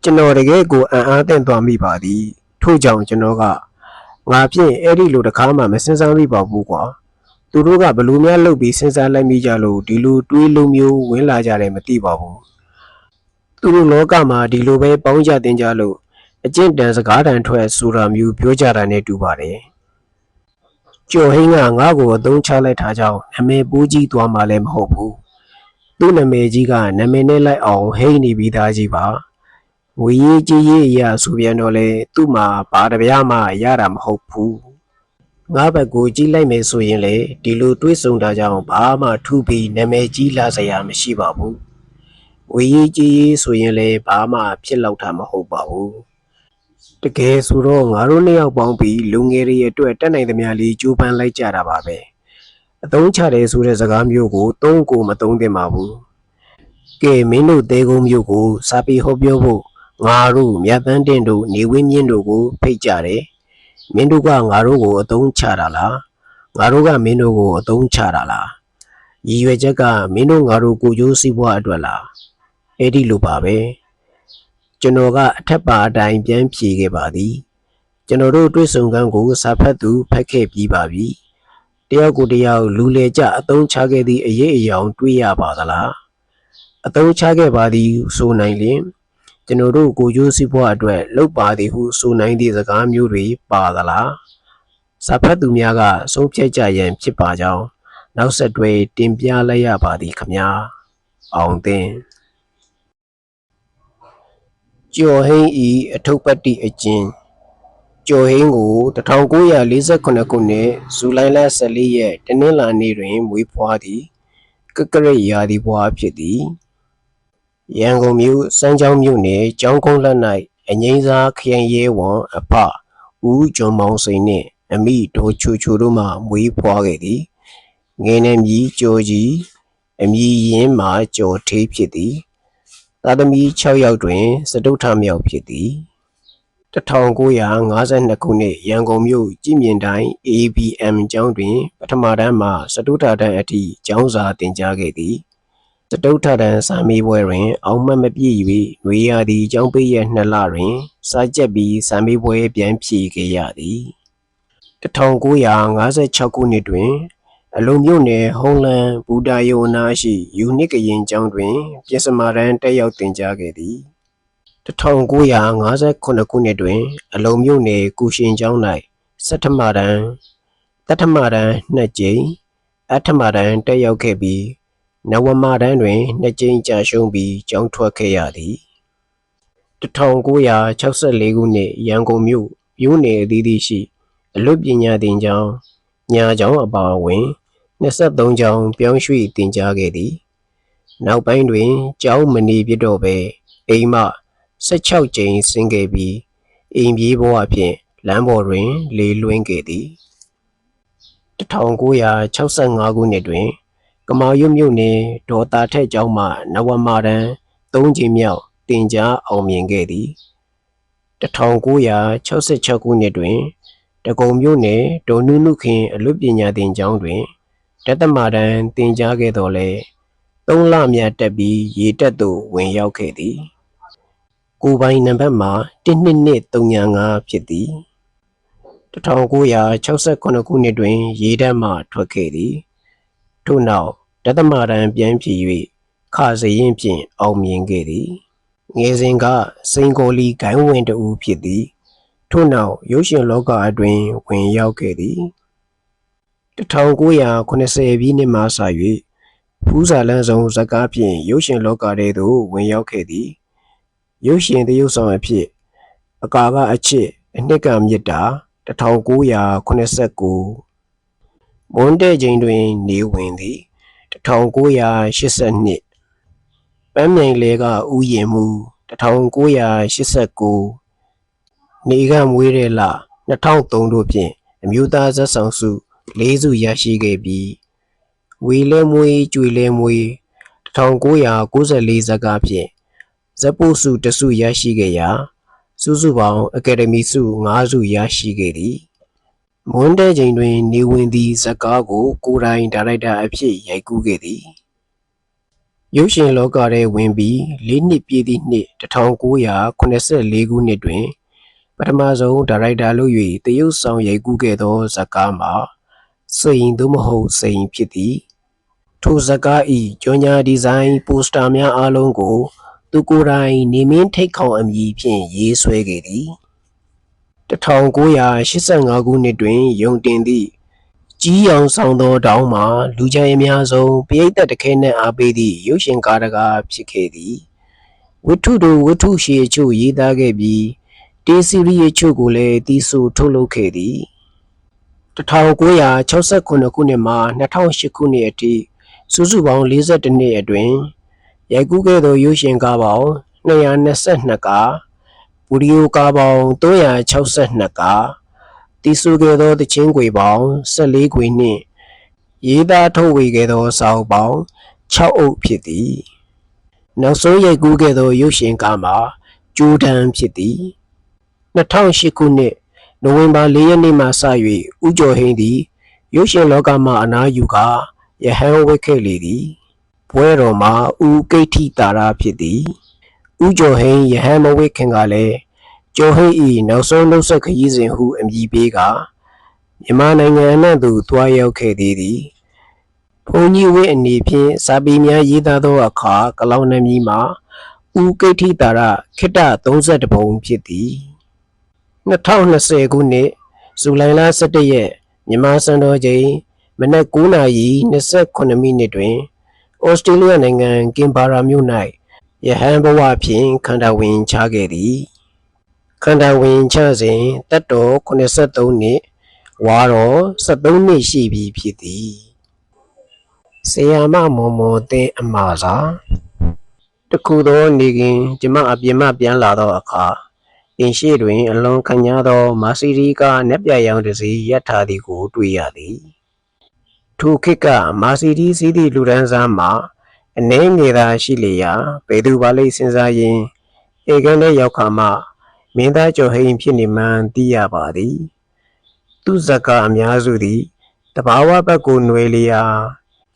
ကျွန်တော်တကယ်ကိုအံ့အားသင့်သွားမိပါသည်ထို့ကြောင့်ကျွန်တော်ကငါဖြင့်အဲ့ဒီလိုတခါမှမစင်စားမိပါဘူးကွာသူတို့ကဘလို့များလုပ်ပြီးစဉ်းစားလိုက်မိကြလို့ဒီလိုတွေးလုံးမျိုးဝင်လာကြတယ်မသိပါဘူးသူတို့လောကမှာဒီလိုပဲပေါင်းကြတင်ကြလို့အကျင့်တန်စကားတန်ထွက်ဆိုတာမျိုးပြောကြတာနဲ့တူပါတယ်ကျော်ဟင်းကငါ့ကိုအသုံးချလိုက်တာကြောင့်နာမည်ပူးကြီးသွားမှလည်းမဟုတ်ဘူးသူ့နာမည်ကြီးကနာမည်နဲ့လိုက်အောင်ဟိတ်နေပြီးသားကြီးပါငွေရေးကြေးရေးအရာဆိုပြန်တော့လေသူ့မှာဘာတပြားမှရတာမဟုတ်ဘူးငါဘက်ကိုကြည့်လိုက်မယ်ဆိုရင်လေဒီလိုတွေးဆုံတာကြောင့်ဘာမှထူပြီးနာမည်ကြီးလာစရာမရှိပါဘူးငွေရေးကြေးရေးဆိုရင်လေဘာမှဖြစ်လောက်တာမဟုတ်ပါဘူးတကယ်ဆိုတော့ငါတို့နှစ်ယောက်ပေါင်းပြီးလူငယ်တွေအတွက်တက်နိုင်သမျှလေးကြိုးပမ်းလိုက်ကြတာပါပဲအသုံးချတယ်ဆိုတဲ့စကားမျိုးကိုသုံးကိုမသုံးသင့်ပါဘူးကဲမင်းတို့တဲကုန်းမျိုးကိုစာပေဟောပြောဖို့ငါတို့မြတ်တန်းတင်တို့နေဝင်းမြင့်တို့ကိုဖိတ်ကြတယ်မင်းတို့ကငါတို့ကိုအသုံးချတာလားငါတို့ကမင်းတို့ကိုအသုံးချတာလားရည်ရွယ်ချက်ကမင်းတို့ငါတို့ကိုကြိုးစီးပွားအတွက်လားအဲ့ဒီလိုပါပဲကျွန်တော်ကအထက်ပါအတိုင်းပြန်ဖြေခဲ့ပါသည်ကျွန်တော်တို့တွေ့ဆုံခန်းကိုစာဖတ်သူဖတ်ခဲ့ပြီးပါပြီတယောက်ကိုတယောက်လူလေကြအသုံးချခဲ့သည့်အရေးအယောင်တွေးရပါသလားအသုံးချခဲ့ပါသည်ဆိုနိုင်လျင်ကျွန်တော်တို့ကိုကြိုးစီးပွားအတွက်လုပ်ပါသည်ဟုဆိုနိုင်သည့်စကားမျိုးတွေပါသလားစာဖတ်သူများကဆုံးဖြတ်ကြရန်ဖြစ်ပါကြောင်းနောက်ဆက်တွဲတင်ပြလိုက်ရပါသည်ခမညာအောင်သင်ကျော်ဟိန်းဤအထုပ်ပတ္တိအကျဉ်းကျော်ဟိန်းကို1948ခုနှစ်ဇူလိုင်လ14ရက်တနင်္လာနေ့တွင်မွေးဖွားသည်ကကရရာသီဘွားဖြစ်သည်ရန်ကုန်မြို့စမ်းချောင်းမြို့နယ်ကျောင်းကုန်းလက်၌အငိမ့်စားခရိုင်ရဲဝန်အဖဦးကျော်မောင်စိန်နှင့်အမိဒေါ်ချိုချိုတို့မှမွေးဖွားခဲ့သည်ငယ်နေမြီကျော်ကြီးအမည်ရင်းမှာကျော်ထေးဖြစ်သည်သားသမီး6ယောက်တွင်စတုထမြောက်ဖြစ်သည်1952ခုနှစ်ရန်ကုန်မြို့ကြည်မြင့်တိုင်း ABM ကျောင်းတွင်ပထမတန်းမှစတုထတန်းအထိကျောင်းစာသင်ကြားခဲ့သည် စတုထတန်စာမေးပွဲတွင်အောင်မှတ်မပြည့်၍ຫນွေရာသီကျောင်းပိတ်ရက်2လတွင်စာကျက်ပြီးစာမေးပွဲပြန်ဖြေခဲ့ရသည်1956ခုနှစ်တွင်အလုံမြို့နယ်ဟုံးလန်းဘူတာယုံအနားရှိယူနစ်ကရင်ကျောင်းတွင်ပြင်စမာတန်းတက်ရောက်သင်ကြားခဲ့သည်1958ခုနှစ်တွင်အလုံမြို့နယ်ကူရှင်ကျောင်း၌စတ္ထမတန်းတထမတန်း2ကြိမ်အဋ္ဌမတန်းတက်ရောက်ခဲ့ပြီးနဝမတန်းတွင်2ကြိမ်ကြာရှုံးပြီးကျောင်းထွက်ခဲ့ရသည်1964ခုနှစ်ရန်ကုန်မြို့နယ်အသီးသီးရှိအလွတ်ပညာသင်ကျောင်းညာကျောင်းအပါအဝင်23ကျောင်းပြောင်းရွှေ့သင်ကြားခဲ့သည်နောက်ပိုင်းတွင်ကျောင်းမနေပြတော့ပဲအိမ်မှ16ကြိမ်ဆင်းခဲ့ပြီးအိမ်ပြေးဘဝဖြင့်လမ်းပေါ်တွင်လေလွှင့်ခဲ့သည်1965ခုနှစ်တွင်ကမာရွတ်မြို့နယ်ဒေါ်တာထက်ကျောင်းမှနဝမတန်း3ကြိမ်မြောက်သင်ကြားအောင်မြင်ခဲ့သည်1966ခုနှစ်တွင်တကုံမြို့နယ်ဒေါ်နုနုခင်အလွတ်ပညာသင်ကျောင်းတွင်တသမတန်းသင်ကြားခဲ့တော်လဲ3လမြတ်တက်ပြီးရေတက်သို့ဝင်ရောက်ခဲ့သည်ကိုပိုင်နံပါတ်မှာ12235ဖြစ်သည်1968ခုနှစ်တွင်ရေတက်မှထွက်ခဲ့သည်ထို့နောက်တသမတန်းပြန်ဖြည့်၍ခစရင်ဖြင့်အောင်မြင်ခဲ့သည်ငယ်စဉ်ကစိန်ကော်လီဂိုင်းဝင်တဦးဖြစ်သည်ထို့နောက်ရုပ်ရှင်လောကအတွင်းဝင်ရောက်ခဲ့သည်1980ပြည့်နှစ်မှစ၍ဖူးစာလန်းဆောင်ဇာတ်ကားဖြင့်ရုပ်ရှင်လောကထဲသို့ဝင်ရောက်ခဲ့သည်ရုပ်ရှင်သရုပ်ဆောင်အဖြစ်အကာကအချစ်အနှစ်ကမြစ်တာ1989မွန်းတဲ့ချိန်တွင်နေဝင်သည်1982ပန်းမြိုင်လဲကဥယျာဉ်မှု1989နေကမွေးတဲ့လ2003တို့ဖြင့်အမျိုးသားဇာတ်ဆောင်ဆု4ဆုရရှိခဲ့ပြီးဝေလဲမွေးကြွေလဲမွေး1994ဇာတ်ကားဖြင့်ဇက်ပုဆု1ဆုရရှိခဲ့ရာစုစုပေါင်းအကယ်ဒမီဆု5ဆုရရှိခဲ့သည်မွန်းတဲ့ချိန်တွင်နေဝင်သည့်ဇာတ်ကားကိုကိုယ်တိုင်ဒါရိုက်တာအဖြစ်ရိုက်ကူးခဲ့သည်ရုပ်ရှင်လောကထဲဝင်ပြီး4နှစ်ပြည့်သည့်နှစ်1984ခုနှစ်တွင်ပထမဆုံးဒါရိုက်တာလုပ်၍တရုတ်ဆောင်ရိုက်ကူးခဲ့သောဇာတ်ကားမှာစိန်သို့မဟုတ်စိန်ဖြစ်သည်ထိုဇာတ်ကား၏ကြော်ညာဒီဇိုင်းပိုစတာများအားလုံးကိုသူကိုယ်တိုင်နေမင်းထိတ်ခေါင်အမည်ဖြင့်ရေးဆွဲခဲ့သည်1985ခုနှစ်တွင်ရုံတင်သည့်ကြီးအောင်ဆောင်သောတောင်းမှာလူကြိုက်အများဆုံးပရိသတ်တခဲနှင့်အားပေးသည့်ရုပ်ရှင်ကားတကားဖြစ်ခဲ့သည်ဝတ္ထုတို့ဝတ္ထုရှည်အချို့ရေးသားခဲ့ပြီးတေးစီရီအချို့ကိုလည်းတီးဆိုထုတ်လုပ်ခဲ့သည်1968ခုနှစ်မှ2008ခုနှစ်အထိစုစုပေါင်း42နှစ်အတွင်းရိုက်ကူးခဲ့သောရုပ်ရှင်ကားပေါင်း222ကားဗီဒီယိုကားပေါင်း362ကားတီးဆိုခဲ့သောသချင်းခွေပေါင်း14ခွေနှင့်ရေးသားထုတ်ဝေခဲ့သောစာအုပ်ပေါင်း6အုပ်ဖြစ်သည်နောက်ဆုံးရိုက်ကူးခဲ့သောရုပ်ရှင်ကားမှာဂျိုဒန်ဖြစ်သည်2008ခုနှစ်နိုဝင်ဘာ4ရက်နေ့မှစ၍ဦးကျော်ဟိန်းသည်ရုပ်ရှင်လောကမှအနားယူကာရဟန်းဝတ်ခဲ့လေသည်ပွဲတော်မှာဦးကိဋ္ဌိတာရဖြစ်သည်ဦးကျော်ဟိန်းရဟန်းမဝတ်ခင်ကလည်းကျော်ဟိန်း၏နောက်ဆုံးနှုတ်ဆက်ခရီးစဉ်ဟုအမည်ပေးကမြန်မာနိုင်ငံအနှံ့သို့သွားရောက်ခဲ့သည်ဘုန်းကြီးဝတ်အနေဖြင့်စာပေများရေးသားသောအခါကလောင်နမည်မှာဦးကိဋ္ဌိတာရခေတ္တ31ပုံဖြစ်သည်2020ခုနှစ်ဇူလိုင်လ17ရက်မြန်မာစံတော်ချိန်မနက်9:29မိနစ်တွင်ဩစတြေးလျနိုင်ငံကင်ဘာရာမြို့၌ရဟန်းဘဝဖြင့်ခန္ဓာဝင်ချခဲ့သည်ခန္ဓာဝင်ချစဉ်တက်တော်83နှစ်ဝါတော်73နှစ်ရှိပြီဖြစ်သည်ဆေယမမော်မော်တဲ့အမစာတခုသောနေခင်ကျမအပြင်မှပြန်လာသောအခါတင်ရှိတွင်အလွန်ခန့်ညားသောမာစီရီကားနက်ပြရောင်တစ်စီးရပ်ထားသည်ကိုတွေ့ရသည်ထိုခေတ်ကမာစီရီစီးသည့်လူဒန်းစားမှာအနှဲငယ်သာရှိလေရာဘယ်သူပါလိမ့်စဉ်းစားရင်းဧကန်ထဲရောက်ခါမှမင်းသားကျော်ဟိန်းဖြစ်နေမှန်းသိရပါသည်သူဇကာအများစုသည်တဘာဝဘက်ကိုຫນွေလျာ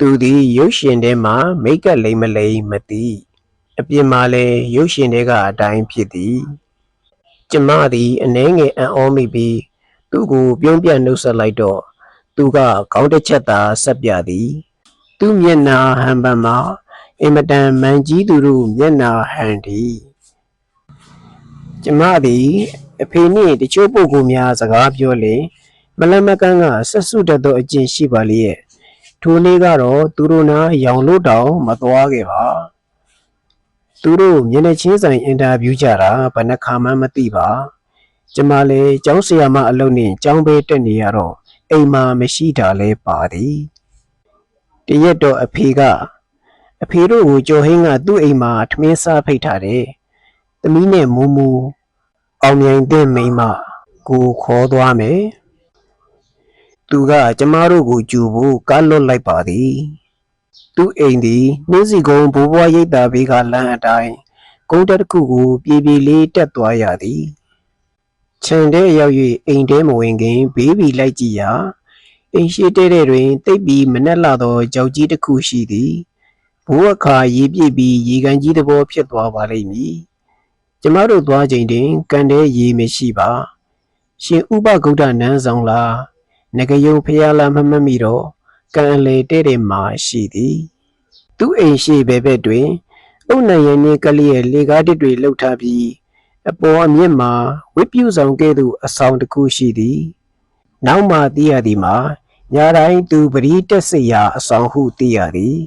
သူသည်ရုပ်ရှင်ထဲမှာမိတ်ကပ်လိမ့်မလိမ့်မသိအပြင်မှာလည်းရုပ်ရှင်ထဲကအတိုင်းဖြစ်သည်ကျမသည်အနှဲငယ်အံ့ဩမိပြီးသူ့ကိုပြုံးပြနှုတ်ဆက်လိုက်တော့သူကခေါင်းတစ်ချက်သာဆက်ပြသည်သူ့မျက်နှာဟန်ပန်မှာအင်မတန်မှန်ကြီးသူတို့မျက်နှာဟန်သည်ကျမသည်အဖေနှင့်တချို့ပုဂ္ဂိုလ်များစကားပြောလေမလမကန်းကဆက်စုတတ်သောအကျင့်ရှိပါလျက်ထိုနေ့ကတော့သူတို့နာရောင်လို့တောင်မသွားခဲ့ပါသူတို့မျက်နှာချင်းဆိုင်အင်တာဗျူးကြတာဘယ်နှခါမှမသိပါကျမလည်းကျောင်းဆရာမအလုပ်နဲ့ကျောင်းပဲတက်နေရတော့အိမ်မှာမရှိတာလဲပါသည်တရက်တော့အဖေတို့ကိုကျော်ဟင်းကသူ့အိမ်မှာထမင်းစားဖိတ်ထားတယ်သမီးနဲ့မူမူအောင်မြိုင်တဲ့မိန်းမကိုခေါ်သွားမယ်သူကကျမတို့ကိုကြူဖို့ကားလွတ်လိုက်ပါသည်သူ့အိမ်သည်နှင်းစီကုန်းဘိုးဘွားရိပ်သာဘေးကလမ်းအတိုင်းကုန်းတက်တစ်ခုကိုပြေးပြေးလေးတက်သွားရသည်ခြံထဲရောက်၍အိမ်ထဲမဝင်ခင်ဘေးဘီလိုက်ကြည့်ရာအိမ်ရှိတဲတဲ့တွင်တိတ်ပြီးမနှက်လာသောကြောက်ကြီးတစ်ခုရှိသည်ဘိုးအခါရေပြည့်ပြီးရေကန်ကြီးသဘောဖြစ်သွားပါလိမ့်မည်ကျမတို့သွားချိန်တွင်ကန်ထဲရေမရှိပါရှင်ဥပဂုဒ္ဒနန်းဆောင်လားငကယုံဖျားလားမမှတ်မိတော့ကန်အလေတဲ့တဲ့မှာရှိသည်သူ့အိမ်ရှိဘဲဘက်တွင်အုတ်နိုင်ရနှင့်ကလေးရဲ့လေကားတစ်တွေလှုပ်ထားပြီးအပေါ်အမြင့်မှာဝိပြုဆောင်ကဲ့သို့အဆောင်တစ်ခုရှိသည်နောက်မှသိရသည်မှာညာတိုင်းသူပရိတက်စိတ်ရာအဆောင်ဟုသိရသည်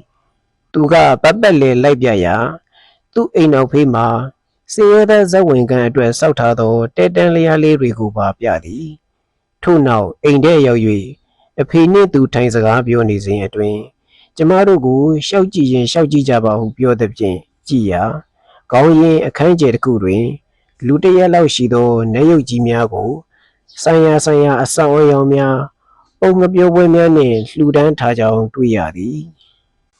သူကပတ်ပတ်လေလိုက်ပြရာသူ့အိမ်နောက်ဖေးမှာစေရတဲ့ဇဝင်ကန်အတွက်စောက်ထားသောတဲတန်းလျားလေးတွေကိုပါပြသည်ထို့နောက်အိမ်ထဲရောက်၍အဖေနှင့်သူထိုင်စကားပြောနေစဉ်အတွင်ကျမတို့ကိုရှောက်ကြည့်ရင်ရှောက်ကြည့်ကြပါဟုပြောသည်ဖြင့်ကြည်ရာခေါင်းရင်းအခန်းကျယ်တစ်ခုတွင်လူတစ်ရက်လောက်ရှိသောနတ်ရုပ်ကြီးများကိုဆိုင်ရာအဆောင်အယောင်များအုံငပြောပွဲများနှင့်လှူဒန်းထားကြောင်းတွေ့ရသည်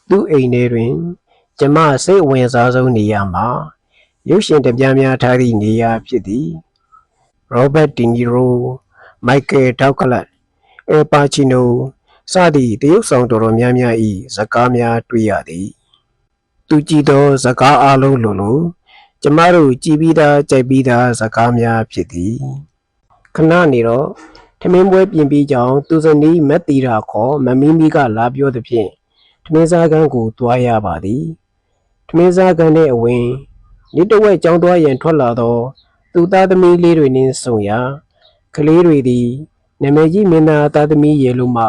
သူ့အိမ်ထဲတွင်ကျမစိတ်အဝင်စားဆုံးနေရာမှာရုပ်ရှင်တပြားများထားသည့်နေရာဖြစ်သည်ရောဘတ်ဒီနီရိုမိုက်ကယ်ဒေါက်ကလတ်အယ်ပါချီနိုစသည့်တရုတ်ဆောင်တော်တော်များများ၏ဇာတ်ကားများတွေ့ရသည်သူကြည့်သောဇာတ်ကားအလုံးလိုကျမတို့ကြည်ပြီးသားကြိုက်ပြီးသားဇာတ်ကားများဖြစ်သည်ခဏနေတော့ထမင်းပွဲပြင်ပြီးကြောင်းသူဇနီးမက်တီရာခေါ်မမီမီကလာပြောသည်ဖြင့်ထမင်းစားခန်းကိုတွားရပါသည်ထမင်းစားခန်းနှင့်အဝင်နေ့တစ်ဝက်ကြောင်းသွားရန်ထွက်လာသောသူသားသမီးလေးတွေနှင့်ဆုံရာကလေးတွေသည်နာမည်ကြီးမင်းသားသားသမီးရေလို့မှ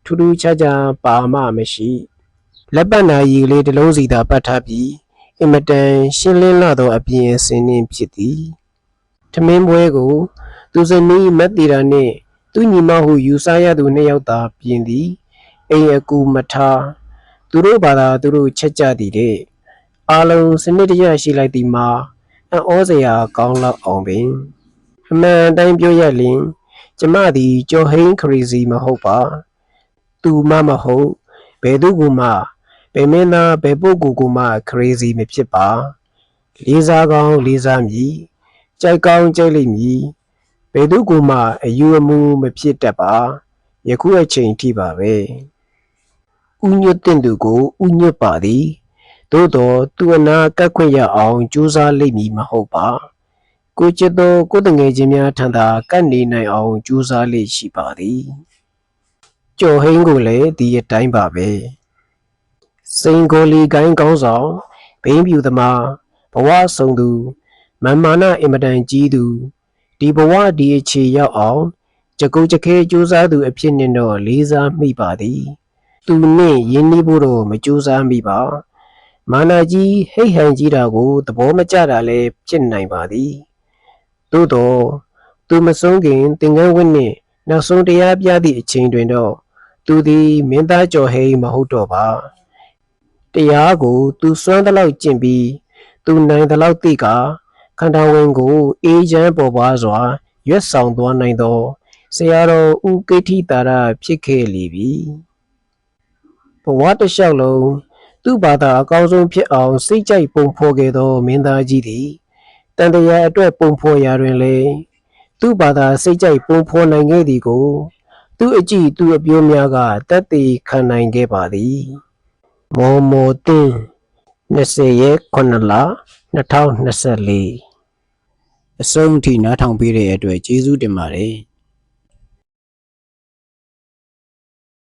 ထူးထူးခြားခြားပါမှမရှိလက်ပတ်နာရီလေးတစ်လုံးစီသာပတ်ထားပြီးအင်မတန်ရှင်းလင်းလာသောအပြင်အစင်းနှင့်ဖြစ်သည်ထမင်းပွဲကိုသူဇနီးမက်တီရာနှင့်သူညီမဟုယူဆရသူနှစ်ယောက်သာပြင်သည်အိမ်အကူမထားသူတို့ဘာသာသူတို့ချက်ကြသည်တဲ့အားလုံးစနစ်တကျရှိလိုက်သည်မှာအံ့ဩစရာကောင်းလောက်အောင်ပင်အမှန်တိုင်းပြောရလျင်ကျမသည်ကျော်ဟိန်းခရီစီမဟုတ်ပါသူမမဟုတ်ဘယ်သူကမှဘယ်မင်းသားဘယ်ပုဂ္ဂိုလ်ကမှခရီစီမဖြစ်ပါလေးစားကောင်းလေးစားမည်ကြိုက်ကောင်းကြိုက်လိမ့်မည်ဘယ်သူကမှအယူအမူမဖြစ်တတ်ပါယခုအချိန်ထိပါပဲဥညွတ်တဲ့သူကိုဥညွတ်ပါသည်သို့တော်သူအနာကတ်ခွင့်ရအောင်ကြိုးစားလိမ့်မည်မဟုတ်ပါကိုချစ်သောကိုတငယ်ချင်းများထံသာကတ်နေနိုင်အောင်ကြိုးစားလိမ့်ရှိပါသည်ကျော်ဟိန်းကိုလည်းဒီအတိုင်းပါပဲစိန်ကိုလီကိုင်းကောင်းဆောင်ဘိန်းပြူသမားဘဝဆုံးသူမန်မာနအင်မတန်ကြီးသူဒီဘဝဒီအခြေရောက်အောင်ကြကုတ်ကြခဲကြိုးစားသူအဖြစ်နဲ့တော့လေးစားမိပါသည်သူနှင့်ရင်းနှီးဖို့တော့မကြိုးစားမိပါမာနာကြီးဟိတ်ဟန်ကြီးတာကိုသဘောမကျတာလည်းဖြစ်နိုင်ပါသည်သို့တော့သူမဆုံးခင်သင်္ကန်းဝတ်နှင့်နောက်ဆုံးတရားပြသည့်အချိန်တွင်တော့သူသည်မင်းသားကျော်ဟိန်းမဟုတ်တော့ပါတရားကိုသူစွမ်းသလောက်ကျင့်ပြီးသူနိုင်သလောက်သိကခန္ဓာဝင်ကိုအေးချမ်းပေါ်ပါစွာရွတ်ဆောင်သွားနိုင်သောဆရာတော်ဦးကိဋ္ဌိတာရဖြစ်ခဲ့လေပြီဘဝတစ်လျှောက်လုံးသူ့ဘာသာအကောင်းဆုံးဖြစ်အောင်စိတ်ကြိုက်ပုံဖော်ခဲ့သောမင်းသားကြီးသည်တန်တရားအတွက်ပုံဖော်ရာတွင်လည်းသူ့ဘာသာစိတ်ကြိုက်ပုံဖော်နိုင်ခဲ့သည်ကိုသူ့အကြည့်သူ့အပြောများကတတ်သိခံနိုင်ခဲ့ပါသည် မော်မော်တင်း20ရက်9လ2024အဆုံးထိနားထောင်ပေးတဲ့အတွက်ကျေးဇူးတင်ပါတယ်